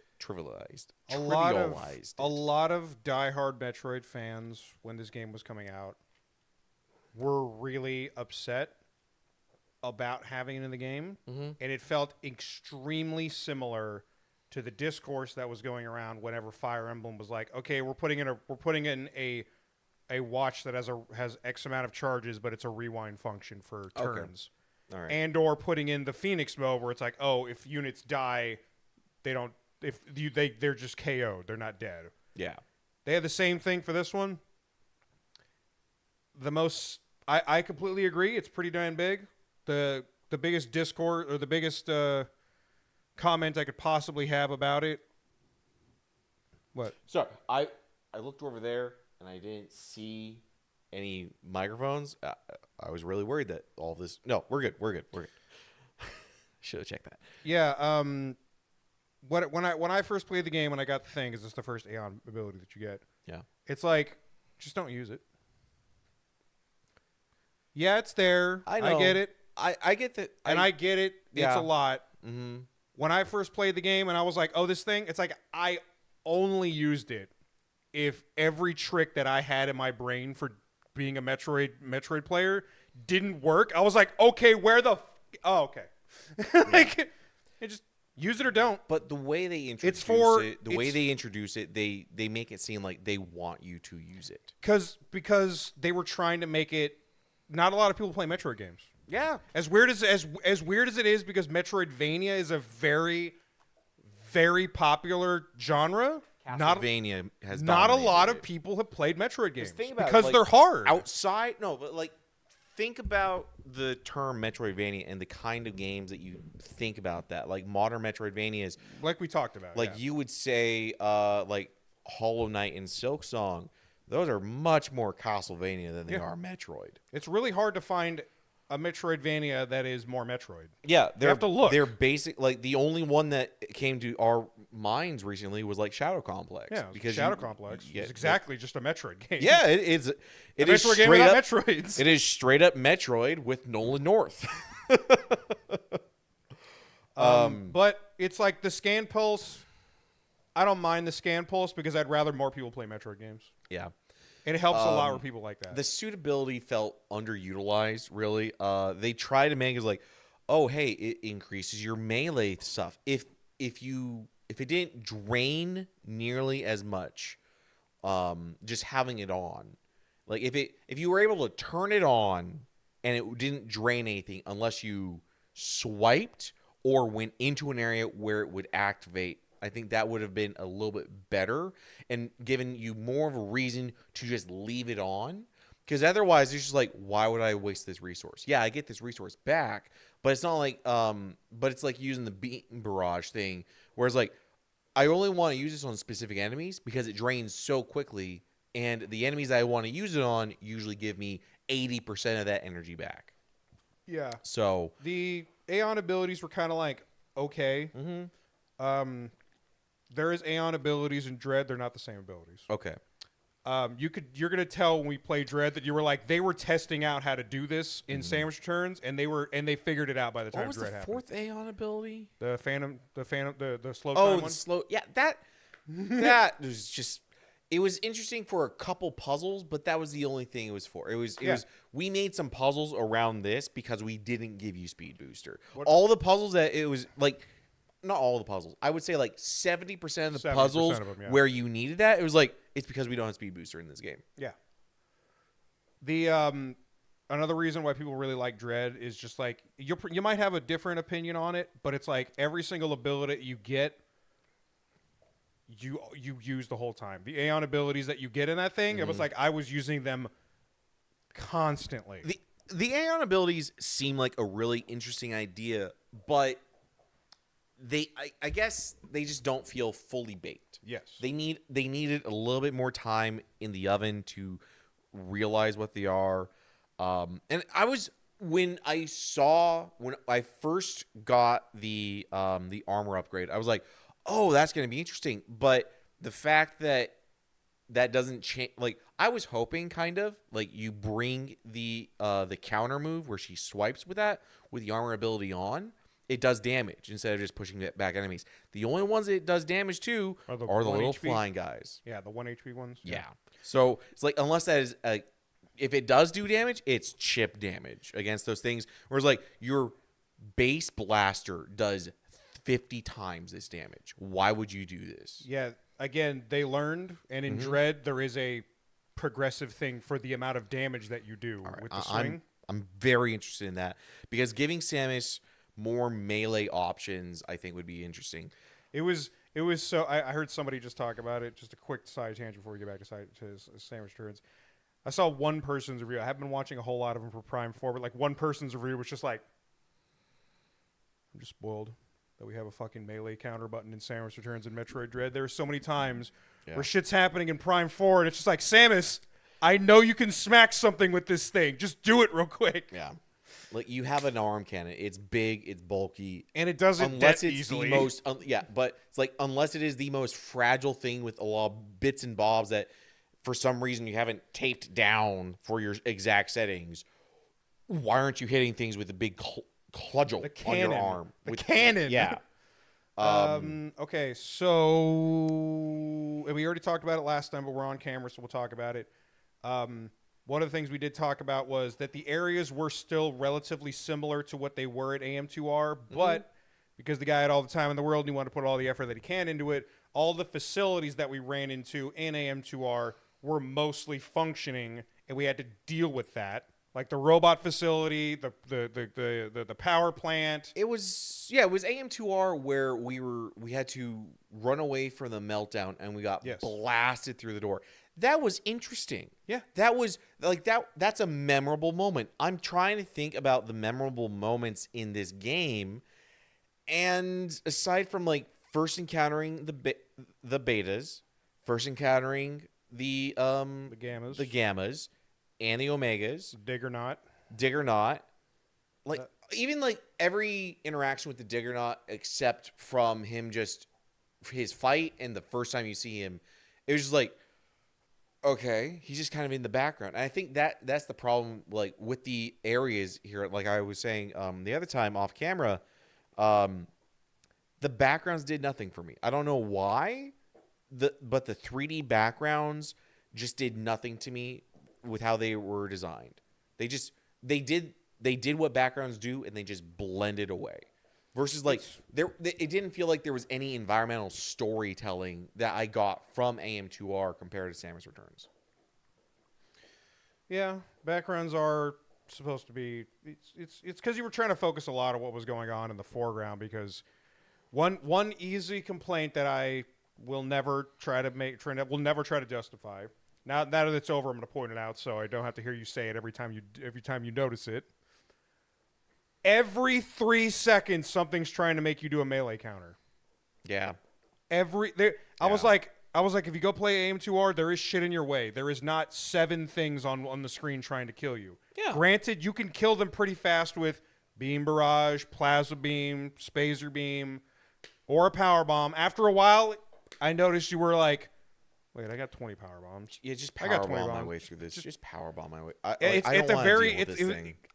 B: A lot of diehard Metroid fans, when this game was coming out, were really upset about having it in the game, and it felt extremely similar to the discourse that was going around whenever Fire Emblem was like, okay, we're putting in a watch that has X amount of charges, but it's a rewind function for turns.
A: All right.
B: And or putting in the Phoenix mode where it's like, oh, if units die, they're just KO'd. They're not dead.
A: Yeah.
B: They have the same thing for this one. I completely agree. It's pretty darn big. The biggest discord or the biggest comment I could possibly have about it. What?
A: Sorry, I looked over there and I didn't see any microphones. I was really worried that all of this. No, we're good. Should have checked that.
B: Yeah. When I first played the game and I got the thing, because it's the first Aeon ability that you get.
A: Yeah.
B: It's like, just don't use it. Yeah, it's there.
A: I know.
B: I get it.
A: I get that.
B: I get it.
A: Yeah.
B: It's a lot.
A: Mm-hmm.
B: When I first played the game and I was like, oh, this thing, it's like I only used it if every trick that I had in my brain for being a Metroid player didn't work. I was like, okay, okay. Like, just use it or don't.
A: But the way they introduce it, they make it seem like they want you to use it.
B: Because they were trying to make it. Not a lot of people play Metroid games.
A: Yeah.
B: As weird as it is, because Metroidvania is a very, very popular genre.
A: Castlevania has
B: not a lot
A: it.
B: of people have played Metroid games
A: because
B: they're hard.
A: Think about the term Metroidvania and the kind of games that you think about that. Like modern Metroidvanias,
B: like we talked about.
A: Like you would say, like Hollow Knight and Silksong. Those are much more Castlevania than they are Metroid.
B: It's really hard to find a Metroidvania that is more Metroid.
A: Yeah,
B: you have to look.
A: They're basic. Like the only one that came to our minds recently was like Shadow Complex.
B: Yeah, because Shadow Complex is exactly just a Metroid game.
A: Yeah, it is
B: Metroid game without Metroids.
A: It is straight up Metroid with Nolan North.
B: But it's like the scan pulse. I don't mind the scan pulse because I'd rather more people play Metroid games.
A: Yeah.
B: And it helps a lot with people like that.
A: The suitability felt underutilized, really. They try to make it like, oh, hey, it increases your melee stuff. If it didn't drain nearly as much, just having it on, like if you were able to turn it on and it didn't drain anything unless you swiped or went into an area where it would activate, I think that would have been a little bit better and given you more of a reason to just leave it on. Because otherwise, it's just like, why would I waste this resource? Yeah, I get this resource back, but it's not like, but it's like using the beam barrage thing, whereas like, I only want to use this on specific enemies because it drains so quickly, and the enemies I want to use it on usually give me 80% of that energy back.
B: Yeah.
A: So
B: the Aeon abilities were kind of like okay.
A: Mm-hmm.
B: There is Aeon abilities in Dread. They're not the same abilities.
A: Okay.
B: You're gonna tell when we play Dread that you were like they were testing out how to do this in Samus Returns, and they figured it out by the time Dread happened.
A: What was the fourth Aeon ability?
B: The slow.
A: Oh,
B: time one?
A: the slow. Yeah, that was just. It was interesting for a couple puzzles, but that was the only thing it was for. It was we made some puzzles around this because we didn't give you Speed Booster. All the puzzles that it was like. Not all the puzzles. I would say like 70% of the puzzles
B: of them,
A: where you needed that, it was like, it's because we don't have Speed Booster in this game.
B: Yeah. The another reason why people really like Dread is just like, you might have a different opinion on it, but it's like every single ability you get, you use the whole time. The Aeon abilities that you get in that thing, it was like I was using them constantly.
A: The Aeon abilities seem like a really interesting idea, but I guess they just don't feel fully baked.
B: Yes.
A: They needed a little bit more time in the oven to realize what they are. And when I first got the armor upgrade, I was like, oh, that's going to be interesting. But the fact that doesn't change, like, I was hoping kind of like you bring the counter move where she swipes with the armor ability on. It does damage instead of just pushing back enemies. The only ones it does damage to are the little HP flying guys.
B: Yeah, the 1 HP ones.
A: Yeah. So it's like, unless that is if it does do damage, it's chip damage against those things. Whereas like your base blaster does 50 times this damage. Why would you do this?
B: Yeah. Again, they learned, and in Dread there is a progressive thing for the amount of damage that you do with the swing.
A: I'm very interested in that because giving Samus more melee options, I think, would be interesting.
B: It was so. I heard somebody just talk about it. Just a quick side tangent before we get back to Samus Returns. I saw one person's review. I haven't been watching a whole lot of them for Prime 4, but like one person's review was just like, I'm just spoiled that we have a fucking melee counter button in Samus Returns and Metroid Dread. There are so many times where shit's happening in Prime 4, and it's just like, Samus, I know you can smack something with this thing. Just do it real quick.
A: Yeah. Like, you have an arm cannon. It's big, it's bulky.
B: And it doesn't
A: unless it's
B: easily.
A: The most but it's like, unless it is the most fragile thing with a lot of bits and bobs that for some reason you haven't taped down for your exact settings, why aren't you hitting things with a big cudgel on your arm?
B: The cannon.
A: Yeah.
B: Okay, so and we already talked about it last time, but we're on camera, so we'll talk about it. One of the things we did talk about was that the areas were still relatively similar to what they were at AM2R, but because the guy had all the time in the world and he wanted to put all the effort that he can into it, all the facilities that we ran into in AM2R were mostly functioning, and we had to deal with that. Like the robot facility, the power plant.
A: It was AM2R where we had to run away from the meltdown and we got blasted through the door. That was interesting.
B: Yeah.
A: That was like that's a memorable moment. I'm trying to think about the memorable moments in this game, and aside from like first encountering the betas, first encountering the gammas and the omegas,
B: Dig or not,
A: like even like every interaction with the Diggernaut except from him, just his fight and the first time you see him, it was just like, okay, he's just kind of in the background. And I think that's the problem, like with the areas here. Like I was saying the other time off camera, the backgrounds did nothing for me. I don't know why, but the 3D backgrounds just did nothing to me with how they were designed. They did what backgrounds do, and they just blended away. Versus like it didn't feel like there was any environmental storytelling that I got from AM2R compared to Samus Returns.
B: Yeah, backgrounds are supposed to be. It's because you were trying to focus a lot on what was going on in the foreground. Because one easy complaint that I will never try to justify. Now that it's over, I'm going to point it out so I don't have to hear you say it every time you notice it. Every 3 seconds, something's trying to make you do a melee counter.
A: Yeah.
B: I was like, if you go play AM2R, there is shit in your way. There is not 7 things on the screen trying to kill you.
A: Yeah.
B: Granted, you can kill them pretty fast with beam barrage, plasma beam, spazer beam, or a power bomb. After a while, I noticed you were like, wait, I got 20 power bombs.
A: Yeah, just power bomb my way through this. Just power bomb my way.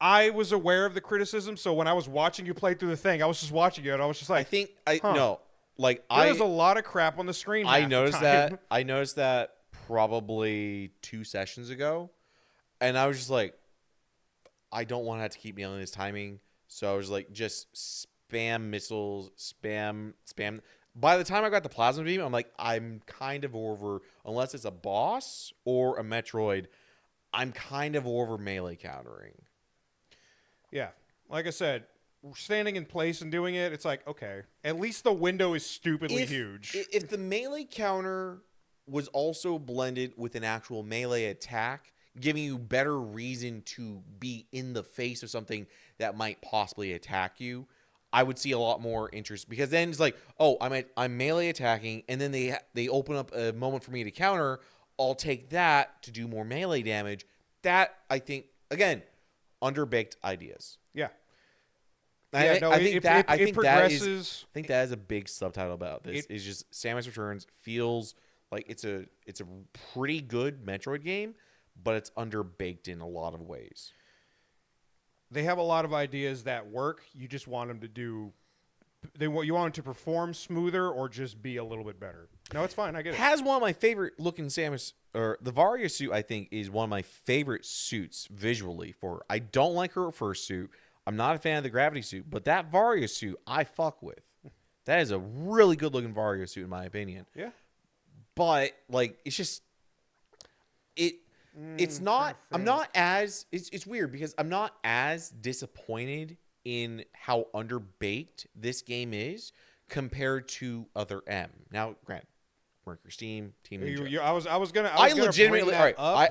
B: I was aware of the criticism, so when I was watching you play through the thing, I was just watching it, and I was just like,
A: there's a
B: lot of crap on the screen.
A: I noticed that. I noticed that probably 2 sessions ago, and I was just like, I don't want to have to keep nailing his timing, so I was like, just spam missiles, spam. By the time I got the plasma beam, I'm like, I'm kind of over, unless it's a boss or a Metroid, I'm kind of over melee countering.
B: Yeah. Like I said, standing in place and doing it, it's like, okay, at least the window is stupidly huge.
A: If the melee counter was also blended with an actual melee attack, giving you better reason to be in the face of something that might possibly attack you, I would see a lot more interest, because then it's like, oh, I'm melee attacking, and then they open up a moment for me to counter. I'll take that to do more melee damage. That, I think, again, underbaked ideas.
B: Yeah.
A: I think
B: it progresses.
A: I think that is a big subtitle about this. Is just Samus Returns feels like it's a pretty good Metroid game, but it's underbaked in a lot of ways.
B: They have a lot of ideas that work. You just want them to do. You want them to perform smoother or just be a little bit better. No, it's fine. I get it.
A: Has one of my favorite looking Samus, or the Varia suit, I think, is one of my favorite suits visually for her. I don't like her first suit. I'm not a fan of the gravity suit, but that Varia suit I fuck with. That is a really good looking Varia suit in my opinion.
B: Yeah.
A: But like, it's just it's not. I'm not as. It's weird because I'm not as disappointed in how underbaked this game is compared to other M. Now, granted, Mercury Steam, Team Ninja.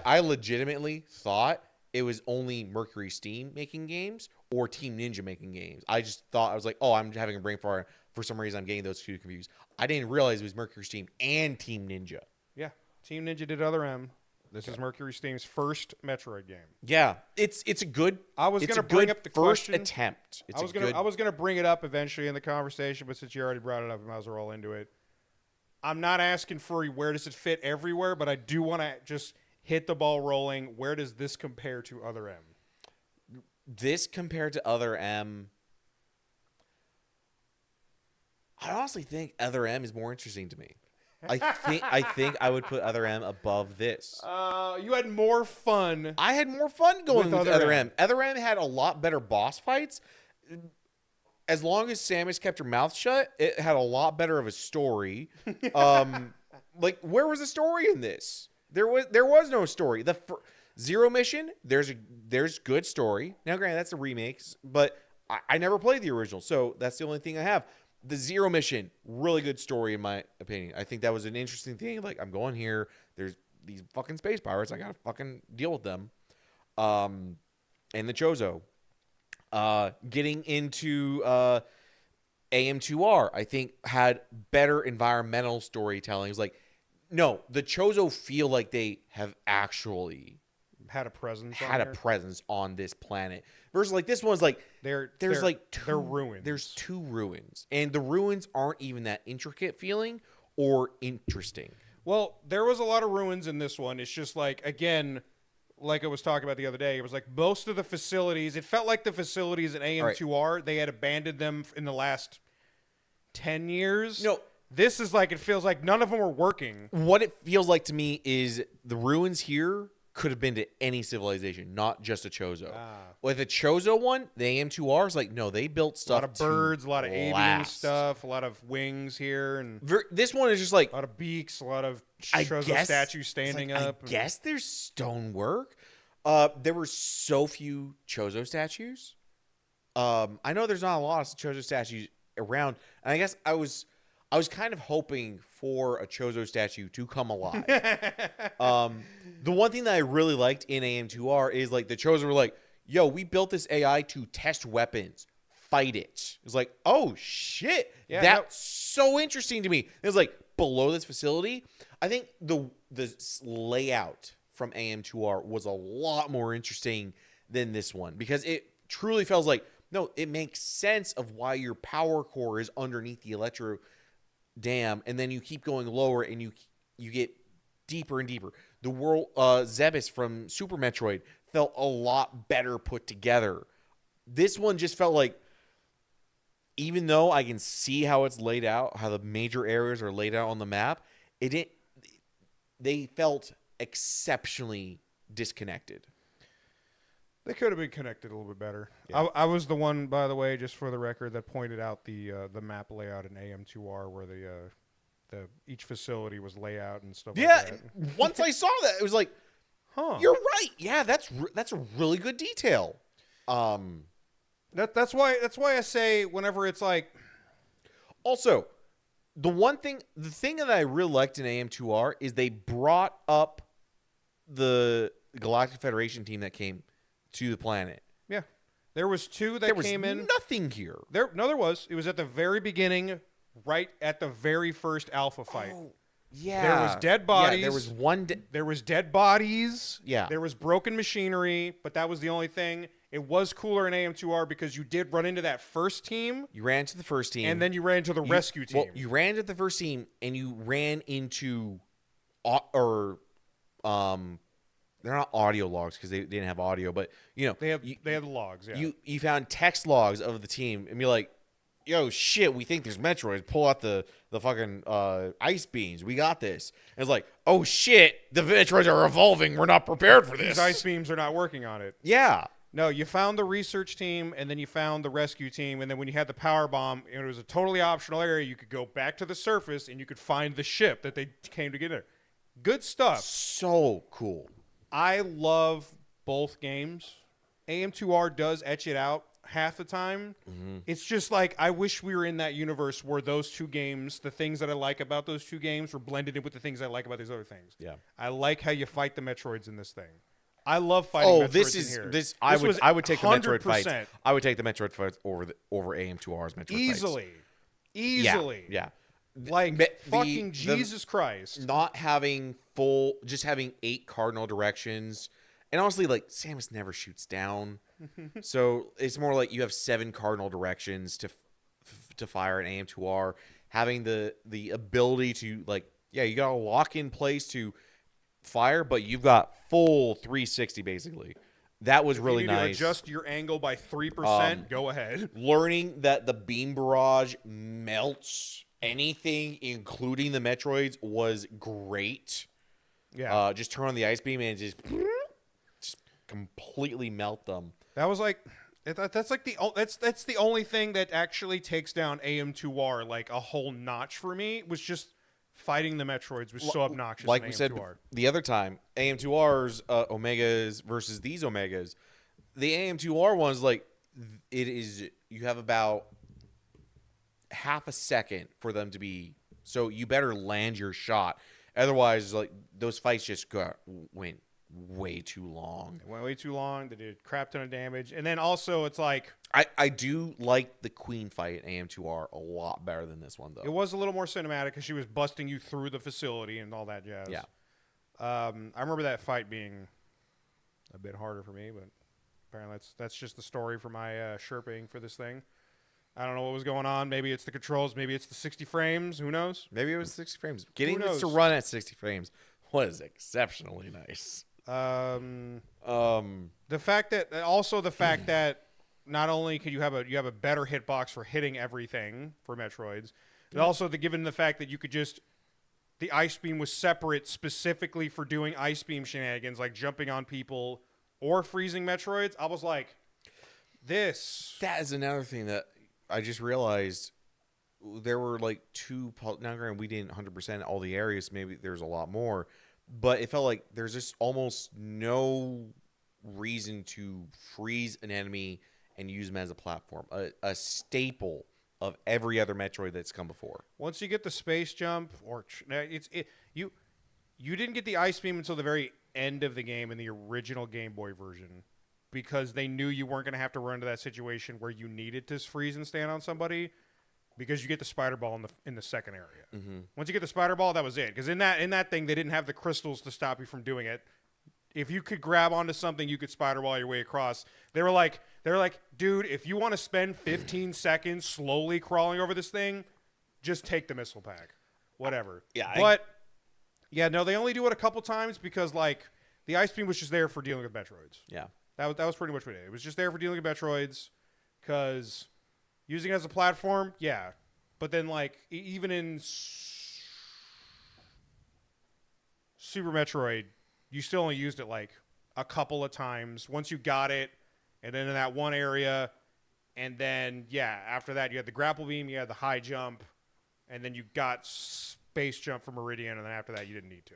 B: I
A: legitimately thought it was only Mercury Steam making games or Team Ninja making games. I just thought, I was like, oh, I'm having a brain fart. For some reason, I'm getting those two confused. I didn't realize it was Mercury Steam and Team Ninja.
B: Yeah, Team Ninja did other M. This is Mercury Steam's first Metroid game.
A: Yeah, it's a good.
B: I was going to bring up the
A: first
B: question.
A: attempt.
B: I was going to bring it up eventually in the conversation, but since you already brought it up, I might as well roll into it. I'm not asking for where does it fit everywhere, but I do want to just hit the ball rolling. Where does this compare to other M?
A: This compared to other M, I honestly think other M is more interesting to me. I think I would put other M above this.
B: You had more fun.
A: I had more fun going with other M. Other M had a lot better boss fights. As long as Samus kept her mouth shut, it had a lot better of a story. Like, where was the story in this? There was no story. The Zero mission, there's good story. Now, granted, that's a remake, but I never played the original, so that's the only thing I have. The Zero mission, really good story in my opinion. I think that was an interesting thing. Like, I'm going here. There's these fucking space pirates. I gotta fucking deal with them. And the Chozo. Getting into AM2R, I think had better environmental storytelling. It was like, no, the Chozo feel like they have actually
B: had a presence
A: on this planet. Versus like this one's like
B: they're ruins.
A: There's two ruins, and the ruins aren't even that intricate feeling or interesting.
B: Well, there was a lot of ruins in this one. It's just like, again, like I was talking about the other day, it was like most of the facilities, it felt like the facilities in AM2R, they had abandoned them in the last 10 years.
A: No.
B: This is like, it feels like none of them are working.
A: What it feels like to me is the ruins here could have been to any civilization, not just a Chozo. With the Chozo one, the AM2R is like, no, they built stuff.
B: A lot of birds, a lot of avian stuff, a lot of wings here, and
A: this one is just like
B: a lot of beaks, a lot of Chozo statues standing up.
A: I guess there's stonework. There were so few Chozo statues. I know there's not a lot of Chozo statues around, and I guess I was kind of hoping for a Chozo statue to come alive. The one thing that I really liked in AM2R is like the Chozo were like, yo, we built this AI to test weapons. Fight it. It's like, oh, shit. Yeah, that's so interesting to me. It's like, below this facility, I think the layout from AM2R was a lot more interesting than this one because it truly feels like, no, it makes sense of why your power core is underneath the Electro Dam, and then you keep going lower and you get deeper and deeper. The world Zebes from Super Metroid felt a lot better put together. This one just felt like, even though I can see how it's laid out, how the major areas are laid out on the map, they felt exceptionally disconnected.
B: They could have been connected a little bit better.
A: Yeah.
B: I was the one, by the way, just for the record, that pointed out the map layout in AM2R where the each facility was laid and stuff like that.
A: Yeah, once I saw that, it was like, huh, you're right. Yeah, that's a really good detail.
B: That's why I say whenever it's like.
A: Also, the thing that I really liked in AM2R is they brought up the Galactic Federation team that came to the planet.
B: Yeah. There was 2 that
A: There was
B: came in.
A: nothing here.
B: There was. It was at the very beginning, right at the very first alpha fight.
A: Oh, yeah.
B: There was dead bodies.
A: Yeah, there was one.
B: There was dead bodies.
A: Yeah.
B: There was broken machinery, but that was the only thing. It was cooler in AM2R because you did run into that first team.
A: You ran to the first team.
B: And then you ran into the rescue team.
A: Well, you ran to the first team, and you ran into, they're not audio logs because they didn't have audio, but
B: they have the logs. Yeah.
A: You found text logs of the team and be like, yo, shit, we think there's Metroids. Pull out the fucking ice beams. We got this. And it's like, oh shit, the Metroids are evolving. We're not prepared for this.
B: These ice beams are not working on it.
A: Yeah.
B: No, you found the research team, and then you found the rescue team, and then when you had the power bomb, it was a totally optional area. You could go back to the surface, and you could find the ship that they came to get there. Good stuff.
A: So cool.
B: I love both games. AM2R does etch it out half the time. Mm-hmm. It's just like I wish we were in that universe where those 2 games, the things that I like about those 2 games, were blended in with the things I like about these other things.
A: Yeah.
B: I like how you fight the Metroids in this thing. I love fighting Metroids in here.
A: I would take the Metroid
B: 100%.
A: fights. I would take the Metroid fights over AM2R's Metroid
B: Easily.
A: fights.
B: Easily.
A: Yeah.
B: Like fucking Jesus Christ.
A: Not having just having 8 cardinal directions. And honestly, like, Samus never shoots down. So it's more like you have 7 cardinal directions to fire an AM2R. Having the ability to, like, you got to lock in place to fire, but you've got full 360 basically. That was really nice.
B: To adjust your angle by 3%, go ahead.
A: Learning that the beam barrage melts anything, including the Metroids, was great.
B: Yeah.
A: Just turn on the ice beam and just completely melt them.
B: That was like that's the only thing that actually takes down AM2R like a whole notch for me, was just fighting the Metroids was so obnoxious.
A: Like
B: in
A: we
B: AM2R.
A: said the other time, AM2R's Omegas versus these Omegas. The AM2R one's like, you have about half a second for them to be, so you better land your shot. Otherwise, like, those fights just went way too long.
B: It went way too long. They did a crap ton of damage. And then also it's like,
A: I do like the Queen fight in AM2R a lot better than this one, though.
B: It was a little more cinematic because she was busting you through the facility and all that jazz.
A: Yeah.
B: I remember that fight being a bit harder for me, but apparently that's just the story for my Sherping for this thing. I don't know what was going on. Maybe it's the controls. Maybe it's the 60 frames. Who knows?
A: Maybe it was 60 frames. Getting this to run at 60 frames was exceptionally nice.
B: The fact that not only could you have a better hitbox for hitting everything for Metroids, but also given the fact that you could the ice beam was separate specifically for doing ice beam shenanigans, like jumping on people or freezing Metroids. I was like, that
A: is another thing that I just realized. There were like 2. Now, granted, we didn't 100% all the areas. Maybe there's a lot more. But it felt like there's just almost no reason to freeze an enemy and use them as a platform. A staple of every other Metroid that's come before.
B: Once you get the space jump, you didn't get the ice beam until the very end of the game in the original Game Boy version, because they knew you weren't going to have to run into that situation where you needed to freeze and stand on somebody. Because you get the spider ball in the second area. Mm-hmm. Once you get the spider ball, that was it. Because in that thing, they didn't have the crystals to stop you from doing it. If you could grab onto something, you could spider ball your way across. They were like, dude, if you want to spend 15 seconds slowly crawling over this thing, just take the missile pack, whatever. No, they only do it a couple times because like the ice beam was just there for dealing with Metroids.
A: Yeah,
B: that was pretty much what it did. It was just there for dealing with Metroids because. Using it as a platform, yeah. But then, like, even in Super Metroid, you still only used it, like, a couple of times. Once you got it, and then in that one area, and then, yeah, after that, you had the grapple beam, you had the high jump, and then you got space jump from Meridian, and then after that, you didn't need to.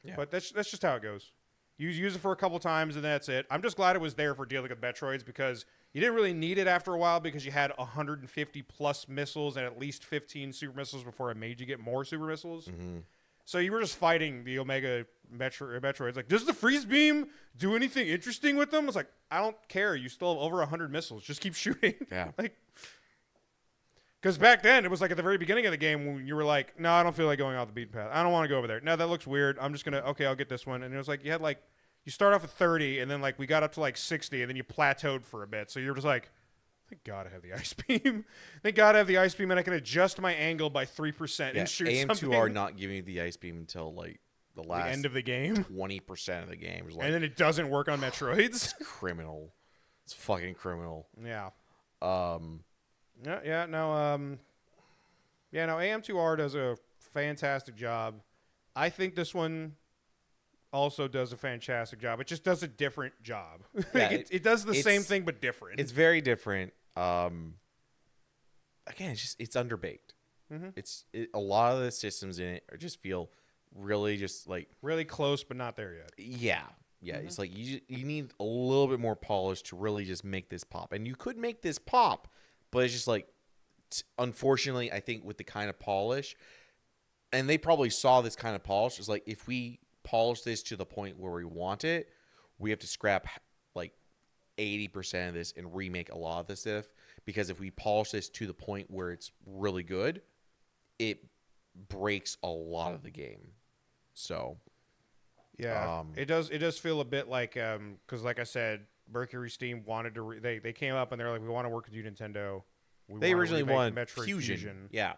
B: Yeah. But that's just how it goes. You use it for a couple times, and that's it. I'm just glad it was there for dealing with Metroids, because you didn't really need it after a while because you had 150 plus missiles and at least 15 super missiles before it made you get more super missiles. Mm-hmm. So you were just fighting the Omega Metroid. It's like, does the freeze beam do anything interesting with them? It's like, I don't care. You still have over 100 missiles. Just keep shooting.
A: Yeah.
B: Like, because back then it was like at the very beginning of the game when you were like, no, I don't feel like going off the beaten path. I don't want to go over there. No, that looks weird. I'm just gonna I'll get this one. And it was like you start off at 30, and then like we got up to like 60, and then you plateaued for a bit. So you're just like, thank God I have the ice beam. Thank God I have the ice beam, and I can adjust my angle by 3% and shoot
A: AM2R
B: something.
A: not giving you the ice beam until like the
B: The
A: last
B: end of the game,
A: 20% of the game. Like,
B: and then it doesn't work on Metroids.
A: it's criminal. It's fucking criminal.
B: Yeah.
A: No,
B: AM2R does a fantastic job. I think this one also does a fantastic job. It just does a different job.
A: Yeah,
B: it does the same thing but different.
A: It's very different. Again, it's underbaked. A lot of the systems in it just feel really just like
B: really close, but not there yet.
A: yeah. It's like you need a little bit more polish to really just make this pop, and you could make this pop, but it's just like unfortunately, I think with the kind of polish, and they probably saw this kind of polish. It's like if we polish this to the point where we want it, we have to scrap like 80% of this and remake a lot of this stuff, because if we polish this to the point where it's really good, it breaks a lot of the game. So
B: yeah, it does feel a bit like because like I said, Mercury Steam wanted to they came up and they're like, we want to work with you, Nintendo.
A: They originally wanted
B: Metroid Fusion.
A: Yeah.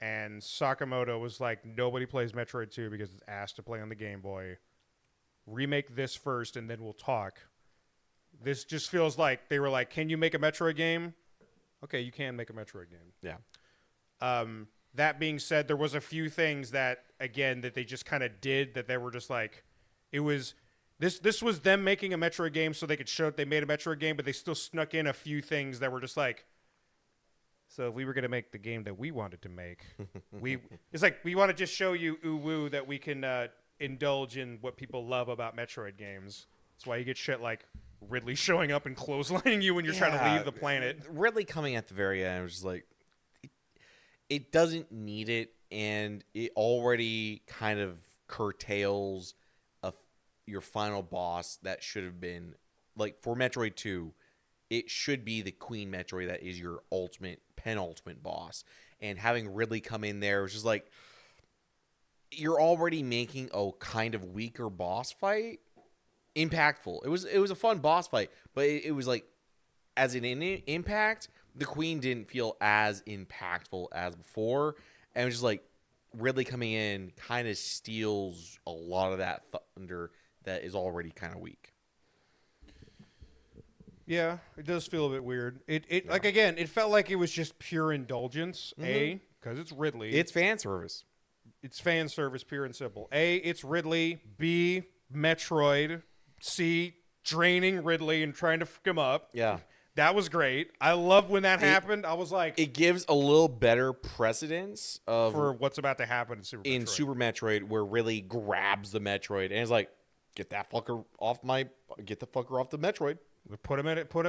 B: And Sakamoto was like, nobody plays Metroid 2 because it's asked to play on the Game Boy. Remake this first, and then we'll talk. This just feels like they were like, can you make a Metroid game? Okay, you can make a Metroid game.
A: Yeah.
B: That being said, there was a few things that, again, that they just kind of did that they were just like, it was... This was them making a Metroid game so they could show that they made a Metroid game, but they still snuck in a few things that were just like, so if we were going to make the game that we wanted to make, it's like we want to just show you woo that we can indulge in what people love about Metroid games. That's why you get shit like Ridley showing up and clotheslining you when you're trying to leave the planet.
A: Ridley coming at the very end was just like, it doesn't need it, and it already kind of curtails your final boss that should have been, like, for Metroid 2, it should be the Queen Metroid that is your penultimate boss. And having Ridley come in there was just like, you're already making a kind of weaker boss fight impactful. It was a fun boss fight, but it was like, as an impact, the Queen didn't feel as impactful as before. And it was just like, Ridley coming in kind of steals a lot of that thunder that is already kind of weak.
B: Yeah, it does feel a bit weird. Like, again, it felt like it was just pure indulgence. A, because it's Ridley.
A: It's fan service.
B: It's fan service, pure and simple. A, it's Ridley. B, Metroid. C, draining Ridley and trying to fuck him up.
A: Yeah.
B: That was great. I love when that happened. I was like...
A: It gives a little better precedence
B: for what's about to happen in
A: Super Metroid, where Ridley grabs the Metroid and is like, get the fucker off the Metroid.
B: Put him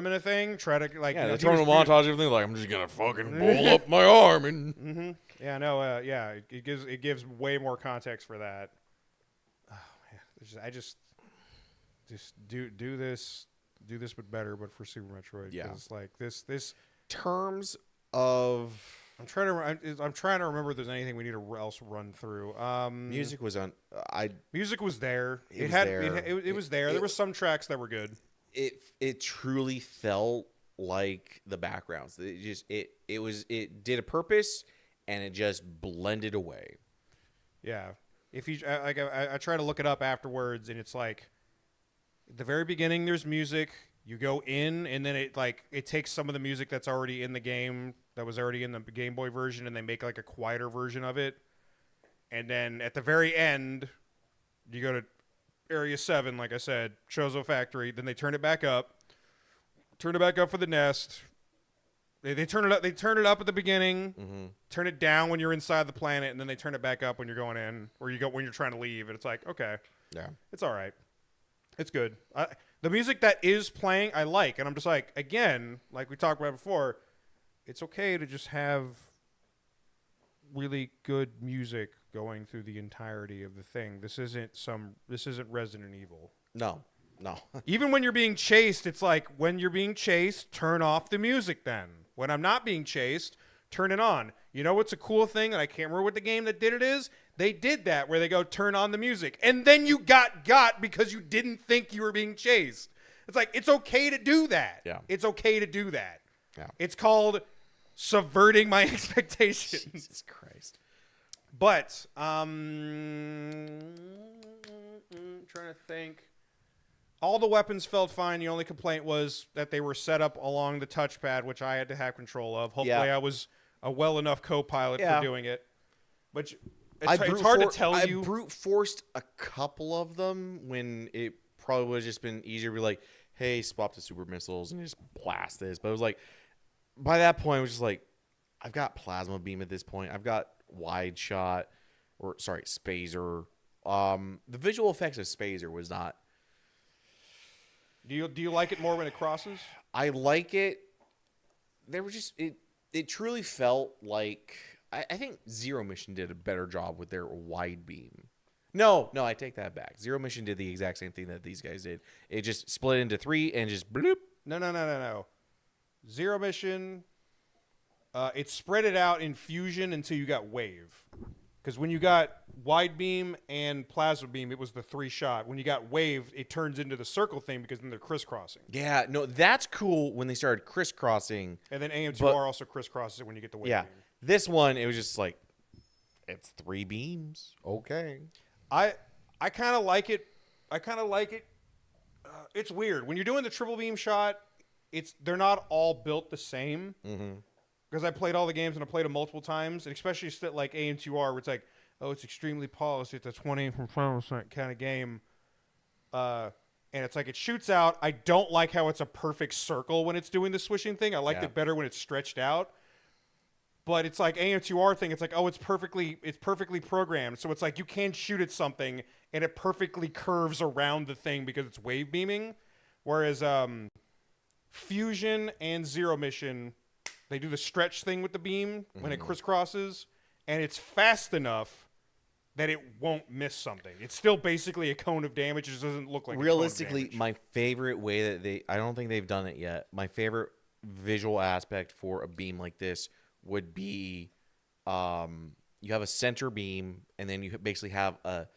B: in a thing. Try to like.
A: Yeah, they throw in a montage, everything like, I'm just gonna fucking roll up my arm and.
B: Yeah, no, yeah. It gives way more context for that. Oh man, I just do this but better, but for Super Metroid.
A: Yeah,
B: it's like this
A: terms of.
B: I'm trying to remember if there's anything we need to else run through.
A: Music was on.
B: Music was there.
A: It
B: was there. There were some tracks that were good.
A: It truly felt like the backgrounds. It did a purpose, and it just blended away.
B: Yeah. If you I try to look it up afterwards, and it's like at the very beginning there's music. You go in, and then it takes some of the music that's already in the game, that was already in the Game Boy version, and they make like a quieter version of it. And then at the very end, you go to Area 7, like I said, Chozo Factory. Then they turn it back up for the nest. They turn it up. They turn it up at the beginning, turn it down when you're inside the planet, and then they turn it back up when you're going in, or when you're trying to leave. And it's like, okay,
A: yeah,
B: it's all right, it's good. The music that is playing, I like, and I'm just like, again, like we talked about before, it's okay to just have really good music going through the entirety of the thing. This isn't Resident Evil.
A: No.
B: Even when you're being chased, it's like, when you're being chased, turn off the music then. When I'm not being chased, turn it on. You know what's a cool thing, and I can't remember what the game that did it is? They did that, where they go, turn on the music. And then you got because you didn't think you were being chased. It's like, it's okay to do that.
A: Yeah.
B: It's okay to do that.
A: Yeah.
B: It's called subverting my expectations.
A: Jesus Christ.
B: But, trying to think. All the weapons felt fine. The only complaint was that they were set up along the touchpad, which I had to have control of. Hopefully I was a well enough co-pilot for doing it. But it's hard to tell you.
A: I brute forced a couple of them when it probably would have just been easier to be like, hey, swap to super missiles and just blast this. But it was like, by that point, it was just like, I've got plasma beam at this point. I've got wide shot, Spazer. The visual effects of Spazer was not.
B: Do you like it more when it crosses?
A: I like it. There was just it truly felt like I think Zero Mission did a better job with their wide beam. No, I take that back. Zero Mission did the exact same thing that these guys did. It just split into 3 and just bloop.
B: No. Zero Mission, it spread it out in Fusion until you got Wave. Because when you got wide beam and plasma beam, it was the 3-shot. When you got Wave, it turns into the circle thing because then they're crisscrossing.
A: Yeah, no, that's cool when they started crisscrossing.
B: And then AM2R also crisscrosses it when you get the wave beam.
A: This one, it was just like, it's 3 beams. Okay.
B: I kind of like it. It's weird. When you're doing the triple beam shot, they're not all built the same. Mm-hmm. Because I played all the games and I played them multiple times, and especially like AM2R, where it's like, oh, it's extremely polished. It's a 20% kind of game. And it's like it shoots out. I don't like how it's a perfect circle when it's doing the swishing thing. I liked it better when it's stretched out. But it's like AM2R thing. It's like, oh, it's perfectly programmed. So it's like you can shoot at something and it perfectly curves around the thing because it's wave beaming. Whereas Fusion and Zero Mission, they do the stretch thing with the beam when it crisscrosses, and it's fast enough that it won't miss something. It's still basically a cone of damage. It just doesn't look like
A: realistically,
B: a cone of
A: my favorite way that I don't think they've done it yet. My favorite visual aspect for a beam like this would be you have a center beam, and then you basically have a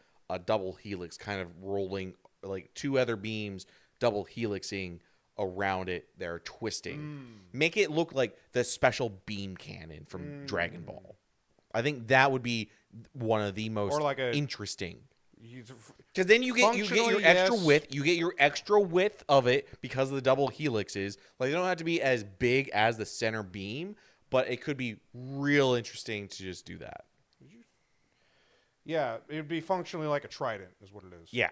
A: double helix kind of rolling, like 2 other beams double helixing around it. They're twisting. Make it look like the special beam cannon from Dragon Ball. I think that would be one of the most interesting. Because then you get your extra width. You get your extra width of it because of the double helixes. Like, they don't have to be as big as the center beam, but it could be real interesting to just do that.
B: Yeah, it would be functionally like a trident is what it is.
A: Yeah.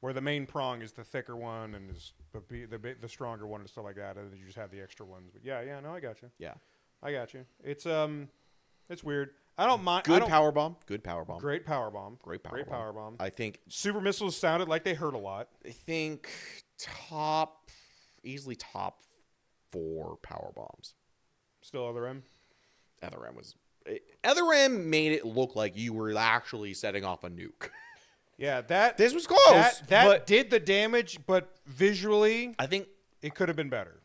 B: Where the main prong is the thicker one and is the stronger one and stuff like that, and then you just have the extra ones. But yeah, no, I got you.
A: Yeah,
B: I got you. It's weird. I don't mind.
A: Good power bomb. Great power bomb.
B: Great power bomb.
A: I think
B: super missiles sounded like they hurt a lot.
A: I think easily top 4 power bombs.
B: Still Other M.
A: Other M made it look like you were actually setting off a nuke.
B: Yeah,
A: this was close.
B: That did the damage, but visually,
A: I think
B: it could have been better.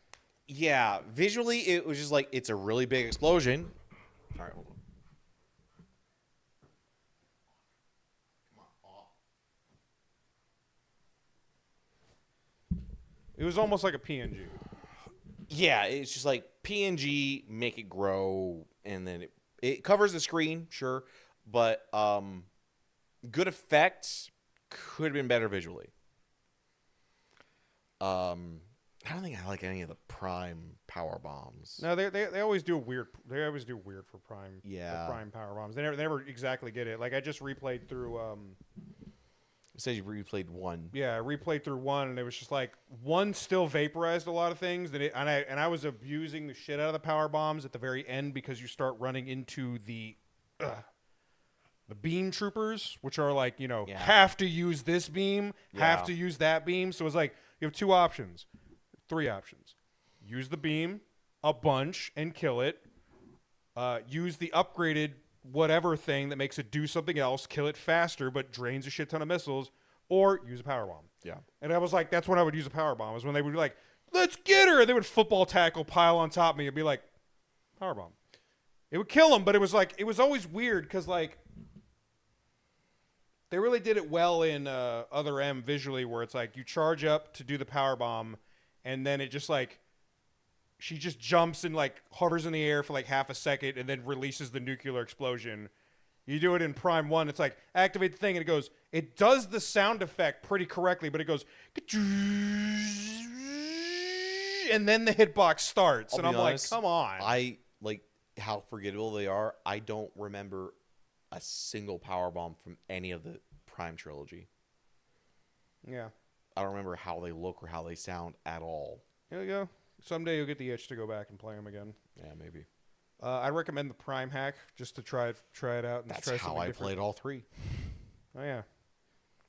A: Yeah, visually, it was just like, it's a really big explosion. All right, hold on.
B: It was almost like a PNG.
A: Yeah, it's just like PNG, make it grow, and then it covers the screen, sure, but good effects, could have been better visually. I don't think I like any of the Prime power bombs.
B: No, they always do weird. They always do weird for Prime.
A: Yeah,
B: for Prime power bombs. They never exactly get it. Like, I just replayed through.
A: It says you replayed 1.
B: Yeah, I replayed through 1, and it was just like 1 still vaporized a lot of things. And I was abusing the shit out of the power bombs at the very end because you start running into the beam troopers, which are like, have to use this beam, have to use that beam. So it's like you have 2 options, 3 options: use the beam a bunch and kill it, use the upgraded whatever thing that makes it do something else, kill it faster, but drains a shit ton of missiles, or use a power bomb.
A: Yeah.
B: And I was like, that's when I would use a power bomb, is when they would be like, let's get her. And they would football tackle, pile on top of me, and be like, power bomb. It would kill them, but it was like, it was always weird because like, they really did it well in Other M visually, where it's like you charge up to do the power bomb, and then it just like, she just jumps and like hovers in the air for like half a second and then releases the nuclear explosion. You do it in Prime 1, it's like activate the thing, and it does the sound effect pretty correctly, but it goes, and then the hitbox starts. And I'm
A: honest,
B: like, come on.
A: I like how forgettable they are. I don't remember a single power bomb from any of the Prime trilogy.
B: Yeah.
A: I don't remember how they look or how they sound at all.
B: Here we go. Someday you'll get the itch to go back and play them again.
A: Yeah, maybe.
B: I recommend the Prime hack just to try it out. And
A: That's
B: try
A: how I
B: different.
A: played all 3.
B: Oh yeah,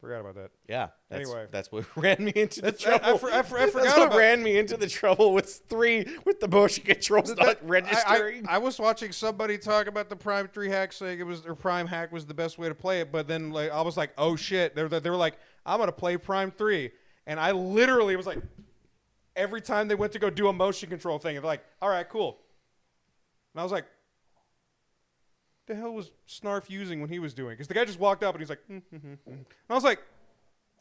B: forgot about that.
A: Yeah.
B: Anyway.
A: That's what ran me into the
B: That's-
A: trouble.
B: I forgot
A: That's what
B: about-
A: ran me into the trouble with 3 with the motion controls not registering.
B: I was watching somebody talk about the Prime 3 hack, saying Prime hack was the best way to play it, but then like I was like, oh shit, they were like, I'm gonna play Prime 3, and I literally was like, every time they went to go do a motion control thing, they're like, all right, cool, and I was like, the hell was Snarf using when he was doing? Because the guy just walked up and he's like, and I was like,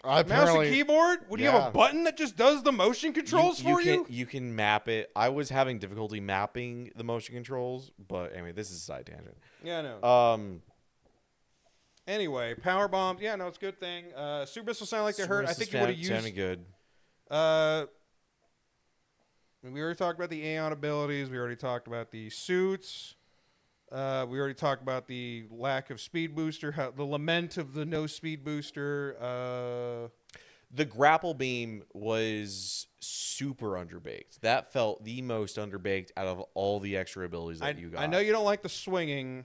B: mouse and keyboard? What, do you have a button that just does the motion controls for you?
A: You can map it. I was having difficulty mapping the motion controls, but anyway, this is a side tangent.
B: Yeah, I know.
A: Anyway,
B: power bombs. Yeah, no, it's a good thing. Super missiles sound like they hurt. I think you would have used.
A: Sounded good.
B: We already talked about the Aeon abilities. We already talked about the suits. We already talked about the lack of speed booster. The lament of the no speed booster.
A: The grapple beam was super underbaked. That felt the most underbaked out of all the extra abilities that you got.
B: I know you don't like the swinging.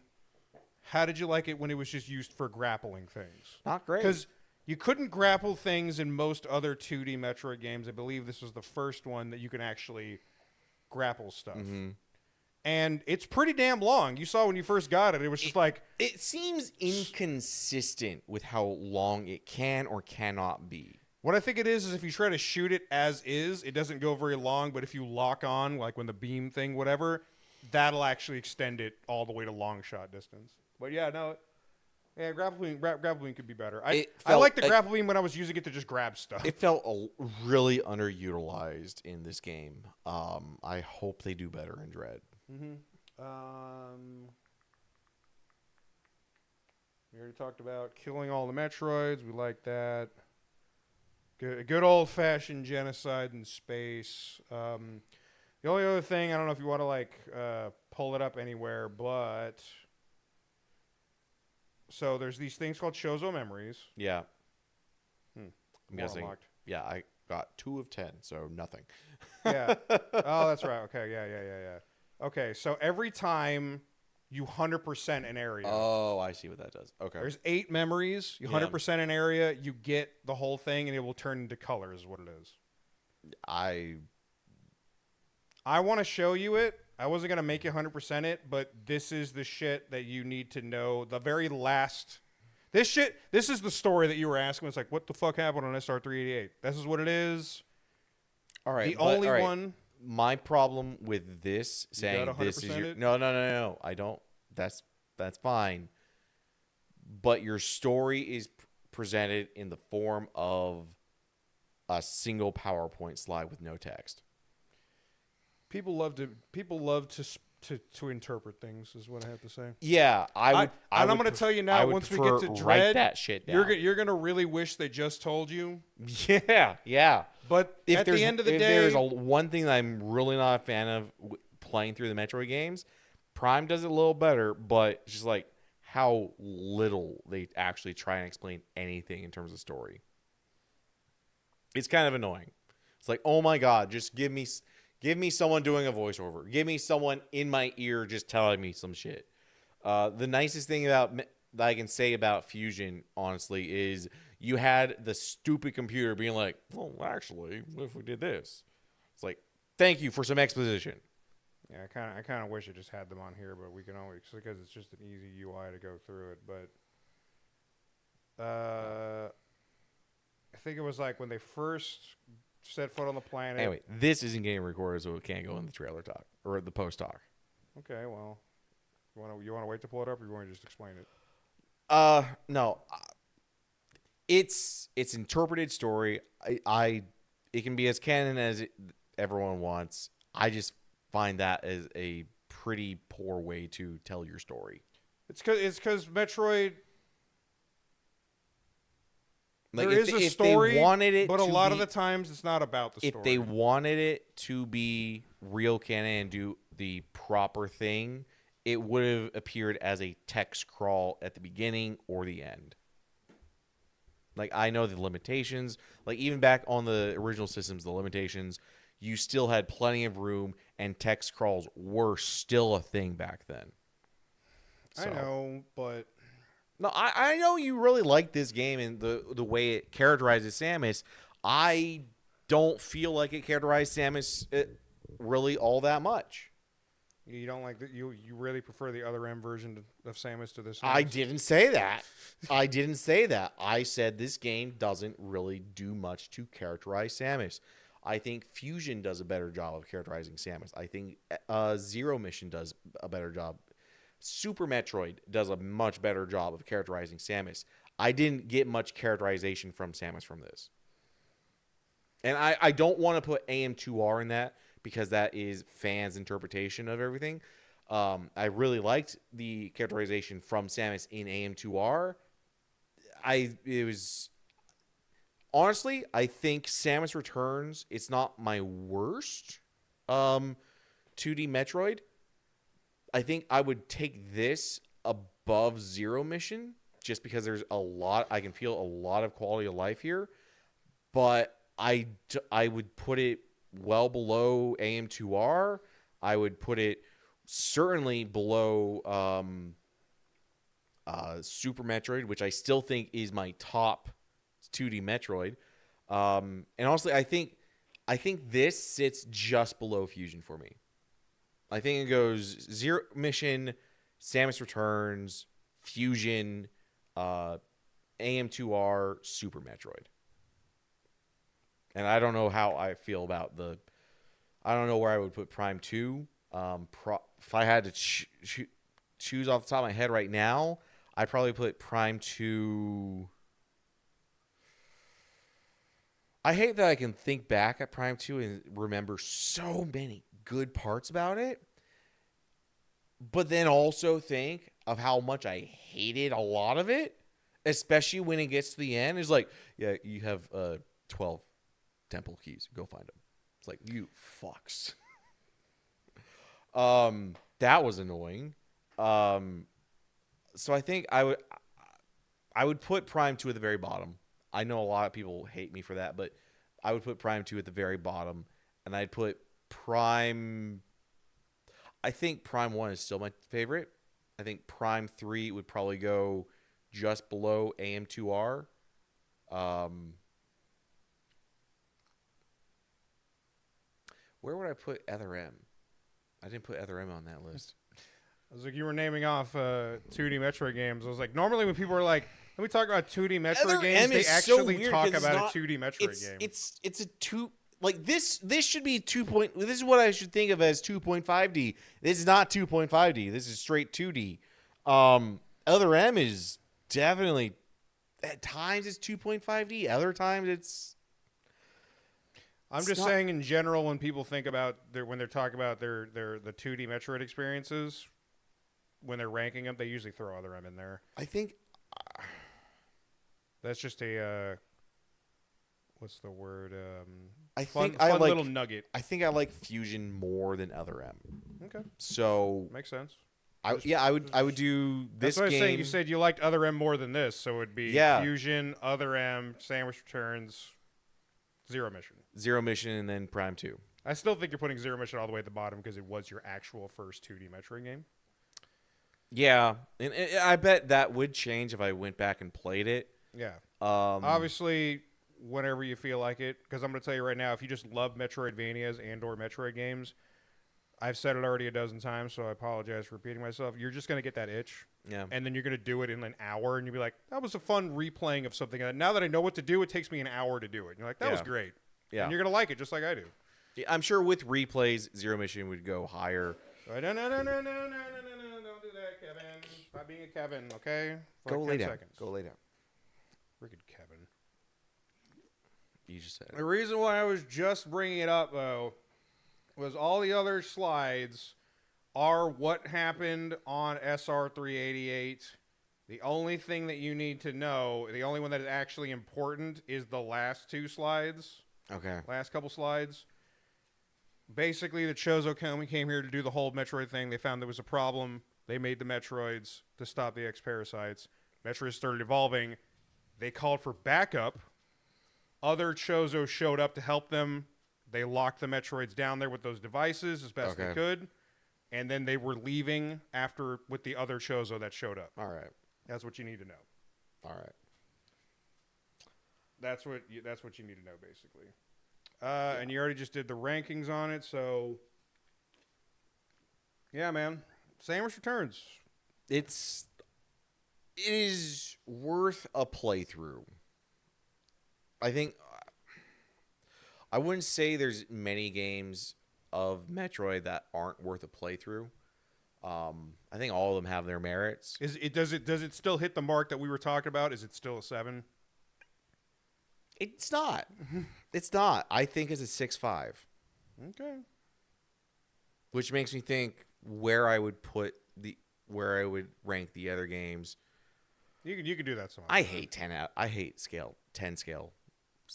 B: How did you like it when it was just used for grappling things?
A: Not great.
B: Because you couldn't grapple things in most other 2D Metroid games. I believe this was the first one that you can actually grapple stuff. Mm-hmm. And it's pretty damn long. You saw when you first got it, it was just like...
A: It seems inconsistent with how long it can or cannot be.
B: What I think it is if you try to shoot it as is, it doesn't go very long. But if you lock on, like when the beam thing, whatever, that'll actually extend it all the way to long shot distance. But yeah, no... Yeah, grapple beam could be better. I like the grapple beam when I was using it to just grab stuff.
A: It felt really underutilized in this game. I hope they do better in Dread.
B: Mm-hmm. We already talked about killing all the Metroids. We like that. Good old-fashioned genocide in space. The only other thing, I don't know if you want to like pull it up anywhere, but... So there's these things called Shozo memories.
A: Yeah.
B: I'm
A: guessing.
B: Unlocked.
A: Yeah, I got 2 of 10, so nothing.
B: Yeah. Oh, that's right. Okay. Yeah. Okay. So every time you 100% an area.
A: Oh, I see what that does. Okay.
B: There's 8 memories. You 100% an area. You get the whole thing, and it will turn into colors. Is what it is. I want to show you it. I wasn't going to make you 100% it, but this is the shit that you need to know. The very last... This is the story that you were asking. It's like, what the fuck happened on SR388? This is what it is.
A: All right.
B: The only one...
A: My problem with this, saying this is your... No. I don't... That's fine. But your story is presented in the form of a single PowerPoint slide with no text.
B: People love to interpret things, is what I have to say.
A: Yeah, I'm
B: going to tell you now. Once we get to Dread,
A: that shit down.
B: You're going to really wish they just told you.
A: Yeah.
B: But at the end of the day,
A: there's one thing that I'm really not a fan of playing through the Metroid games. Prime does it a little better, but it's just like how little they actually try and explain anything in terms of story. It's kind of annoying. It's like, oh my god, just give me someone doing a voiceover. Give me someone in my ear just telling me some shit. The nicest thing that I can say about Fusion, honestly, is you had the stupid computer being like, well, actually, what if we did this? It's like, thank you for some exposition.
B: Yeah, I kind of wish I just had them on here, but we can always because it's just an easy UI to go through it. But I think it was like when they first set foot on the planet.
A: Anyway, this isn't getting recorded, so it can't go in the trailer talk or the post talk.
B: Okay, well, you want to wait to pull it up, or you want to just explain it?
A: No, it's interpreted story. It can be as canon as everyone wants. I just find that as a pretty poor way to tell your story.
B: It's because Metroid.
A: Like
B: there is a story,
A: they wanted it
B: but a lot of the times it's not about the story.
A: If they wanted it to be real canon and do the proper thing, it would have appeared as a text crawl at the beginning or the end. Like, I know the limitations. Like, even back on the original systems, the limitations, you still had plenty of room, and text crawls were still a thing back then.
B: So. I know, but...
A: No, I know you really like this game and the way it characterizes Samus. I don't feel like it characterized Samus really all that much.
B: You don't like that? You really prefer the other M version of Samus to this?
A: I didn't say that. I didn't say that. I said this game doesn't really do much to characterize Samus. I think Fusion does a better job of characterizing Samus. I think Zero Mission does a better job. Super Metroid does a much better job of characterizing Samus. I didn't get much characterization from Samus from this. And I don't want to put AM2R in that, because that is fans' interpretation of everything. I really liked the characterization from Samus in AM2R. Honestly, I think Samus Returns, it's not my worst 2D Metroid. I think I would take this above Zero Mission, just because there's I can feel a lot of quality of life here. But I would put it well below AM2R. I would put it certainly below Super Metroid, which I still think is my top 2D Metroid. And honestly, I think this sits just below Fusion for me. I think it goes Zero Mission, Samus Returns, Fusion, AM2R, Super Metroid. And I don't know how I feel about I don't know where I would put Prime 2. If I had to choose off the top of my head right now, I'd probably put Prime 2. I hate that I can think back at Prime 2 and remember so many good parts about it, but then also think of how much I hated a lot of it, especially when it gets to the end. It's like, yeah, you have 12 temple keys. Go find them. It's like, you fucks. That was annoying. So I think I would put Prime 2 at the very bottom. I know a lot of people hate me for that, but I would put Prime 2 at the very bottom, and I'd put Prime... I think Prime 1 is still my favorite. I think Prime 3 would probably go just below AM2R. Where would I put Other M? I didn't put Other M on that list.
B: I was like, you were naming off 2D Metroid games. I was like, normally when people are like, let me talk about 2D Metroid games, they actually talk about a 2D Metroid game.
A: It's a two... Like, this should be 2. This is what I should think of as 2.5D. This is not 2.5D. This is straight 2D. Other M is definitely... At times it's 2.5D. Other times it's...
B: I'm just saying in general, when people think about when they're talking about the 2D Metroid experiences, when they're ranking them, they usually throw Other M in there.
A: I think
B: that's just a what's the word?
A: I
B: fun,
A: think
B: fun
A: I like
B: little nugget.
A: I think I like Fusion more than Other M.
B: Okay,
A: so
B: makes sense.
A: I would do this.
B: That's what
A: game.
B: I was saying. You said you liked Other M more than this, so it'd be Fusion, Other M, Samus Returns, Zero Mission,
A: and then Prime 2.
B: I still think you're putting Zero Mission all the way at the bottom because it was your actual first 2D Metroid game.
A: Yeah, and I bet that would change if I went back and played it.
B: Yeah. Obviously, whenever you feel like it, because I'm going to tell you right now, if you just love Metroidvanias and/or Metroid games, I've said it already a dozen times, so I apologize for repeating myself. You're just going to get that itch.
A: Yeah.
B: And then you're going to do it in an hour, and you'll be like, that was a fun replaying of something. Now that I know what to do, it takes me an hour to do it. And you're like, that was great.
A: Yeah.
B: And you're going to like it just like I do.
A: Yeah, I'm sure with replays, Zero Mission would go higher.
B: No, don't do that, Kevin. Stop being a Kevin, okay?
A: Go lay down. Go lay down.
B: Freaking Kevin.
A: You just said it.
B: The reason why I was just bringing it up, though, was all the other slides are what happened on SR388. The only thing that you need to know, the only one that is actually important, is the last two slides.
A: Okay.
B: Last couple slides. Basically, the Chozo came here to do the whole Metroid thing. They found there was a problem. They made the Metroids to stop the X-Parasites. Metroids started evolving. They called for backup. Other Chozo showed up to help them. They locked the Metroids down there with those devices as best they could. And then they were leaving after with the other Chozo that showed up.
A: All right.
B: That's what you need to know.
A: All right.
B: That's what you need to know, basically. And you already just did the rankings on it, so yeah, man. Samus Returns.
A: It is worth a playthrough. I think I wouldn't say there's many games of Metroid that aren't worth a playthrough. I think all of them have their merits.
B: Does it still hit the mark that we were talking about? Is it still a 7?
A: It's not. It's not. I think it's a 6.5.
B: Okay.
A: Which makes me think where I would rank the other games.
B: You could do that some.
A: I hate 10 out. I hate 10 scale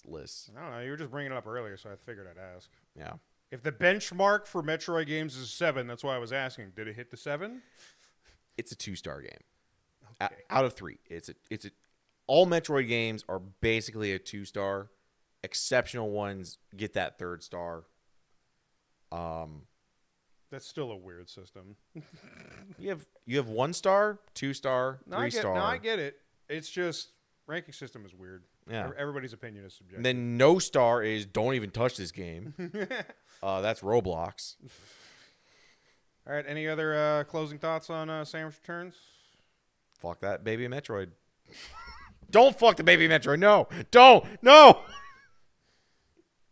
A: lists.
B: I don't know. You were just bringing it up earlier, so I figured I'd ask.
A: Yeah.
B: If the benchmark for Metroid games is 7, that's why I was asking. Did it hit the 7?
A: It's a 2-star game.
B: Okay.
A: Out of 3. All Metroid games are basically a 2-star. Exceptional ones get that 3rd star.
B: That's still a weird system.
A: You have 1 star, 2 star, 3 star.
B: No, I get it. It's just ranking system is weird.
A: Yeah.
B: Everybody's opinion is subjective.
A: And then no star is don't even touch this game. That's Roblox.
B: All right. Any other closing thoughts on Samus Returns?
A: Fuck that baby Metroid. Don't fuck the baby Metroid. No. Don't. No.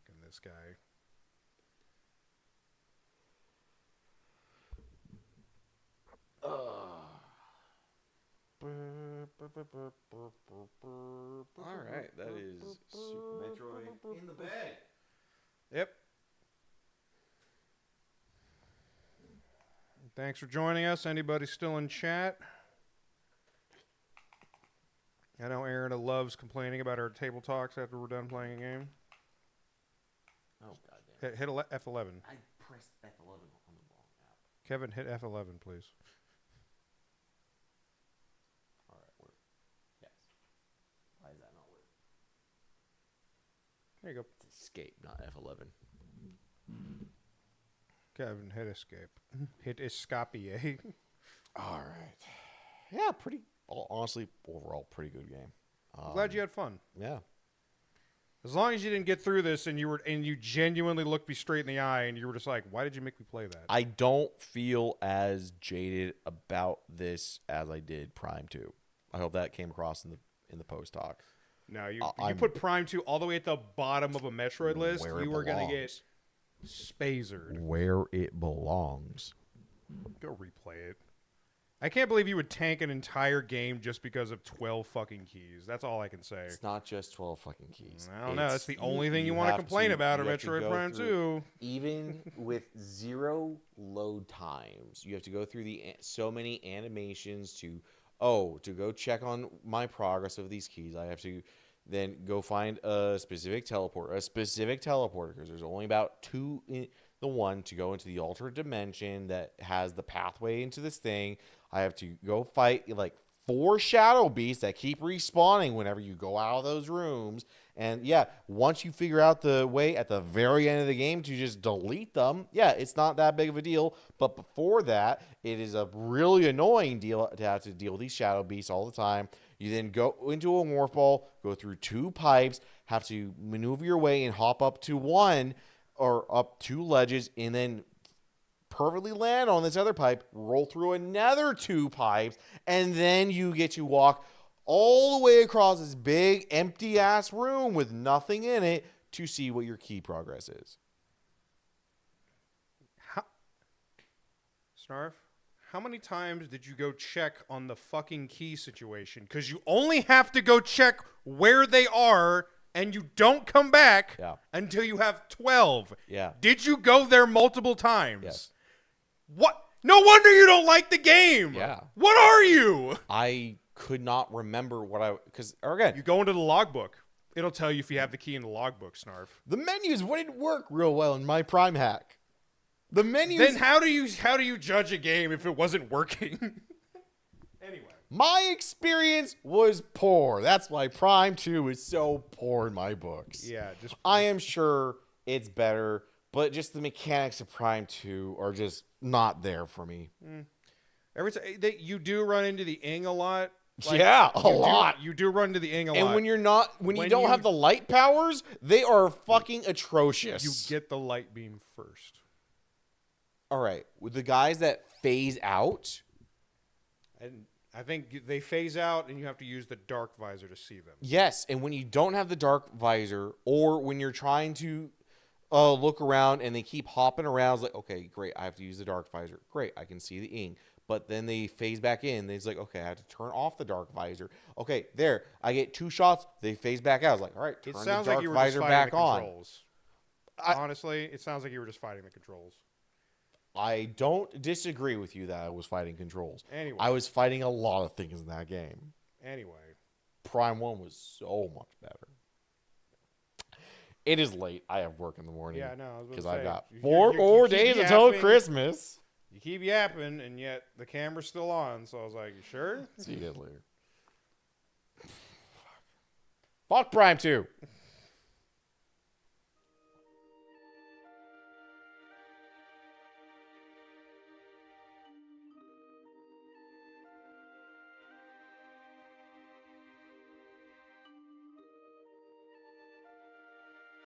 B: And this guy.
A: All right. That is Super Metroid in the bag.
B: Yep. Thanks for joining us. Anybody still in chat? I know Aaron loves complaining about our table talks after we're done playing a game.
A: Oh, goddamn.
B: Hit F11.
A: I pressed F11 on the wrong app.
B: Kevin, hit F11, please.
A: All right. Yes. Why is that not working?
B: There you go.
A: It's escape, not F11.
B: Kevin, hit escape. Hit escape.
A: All right. Yeah, honestly, overall, pretty good game.
B: I'm glad you had fun.
A: Yeah.
B: As long as you didn't get through this and you genuinely looked me straight in the eye and you were just like, why did you make me play that?
A: I don't feel as jaded about this as I did Prime 2. I hope that came across in the post talk.
B: No, you put Prime 2 all the way at the bottom of a Metroid list, you were going to get spazered.
A: Where it belongs.
B: Go replay it. I can't believe you would tank an entire game just because of 12 fucking keys. That's all I can say.
A: It's not just 12 fucking keys.
B: I don't know. That's the only thing you want to complain about in Metroid Prime 2.
A: Even with 0 load times, you have to go through so many animations to go check on my progress of these keys. I have to then go find a specific teleporter, because there's only about 2 in the one to go into the alternate dimension that has the pathway into this thing. I have to go fight like 4 shadow beasts that keep respawning whenever you go out of those rooms. And yeah, once you figure out the way at the very end of the game to just delete them, yeah, it's not that big of a deal. But before that, it is a really annoying deal to have to deal with these shadow beasts all the time. You then go into a morph ball, go through 2 pipes, have to maneuver your way and hop up to 1 or up 2 ledges, and then perfectly land on this other pipe, roll through another 2 pipes, and then you get to walk all the way across this big empty ass room with nothing in it to see what your key progress is.
B: Snarf, how many times did you go check on the fucking key situation? Because you only have to go check where they are, and you don't come back until you have 12.
A: Yeah.
B: Did you go there multiple times?
A: Yes.
B: What? No wonder you don't like the game.
A: Yeah.
B: What are you?
A: I could not remember because again,
B: You go into the logbook. It'll tell you if you have the key in the logbook, Snarf.
A: the menus wouldn't work real well in my Prime hack. The menus.
B: Then how do you judge a game if it wasn't working? Anyway.
A: My experience was poor. That's why Prime 2 is so poor in my books.
B: Yeah,
A: I am sure it's better, but just the mechanics of Prime 2 are just not there for me.
B: Every time you do run into the ing a lot.
A: Yeah, a lot.
B: You do run into the ing a lot.
A: And when you don't have the light powers, they are fucking atrocious.
B: You get the light beam first.
A: All right, with the guys that phase out,
B: And I think they phase out, and you have to use the dark visor to see them.
A: yes, and when you don't have the dark visor, or when you're trying to look around and they keep hopping around, it's like, okay, great, I have to use the dark visor. Great, I can see the ing. But then they phase back in. It's like, okay, I have to turn off the dark visor. Okay, there, I get 2 shots. They phase back out. I was like, all right, turn the dark visor back on.
B: Controls. Honestly, it sounds like you were just fighting the controls.
A: I don't disagree with you that I was fighting controls.
B: Anyway.
A: I was fighting a lot of things in that game.
B: Anyway.
A: Prime 1 was so much better. It is late. I have work in the morning.
B: Yeah, no,
A: because I've got
B: you
A: 4
B: keep
A: more days until
B: yapping.
A: Christmas.
B: You keep yapping, and yet the camera's still on. So I was like, you sure?
A: See you guys later. Fuck Prime 2.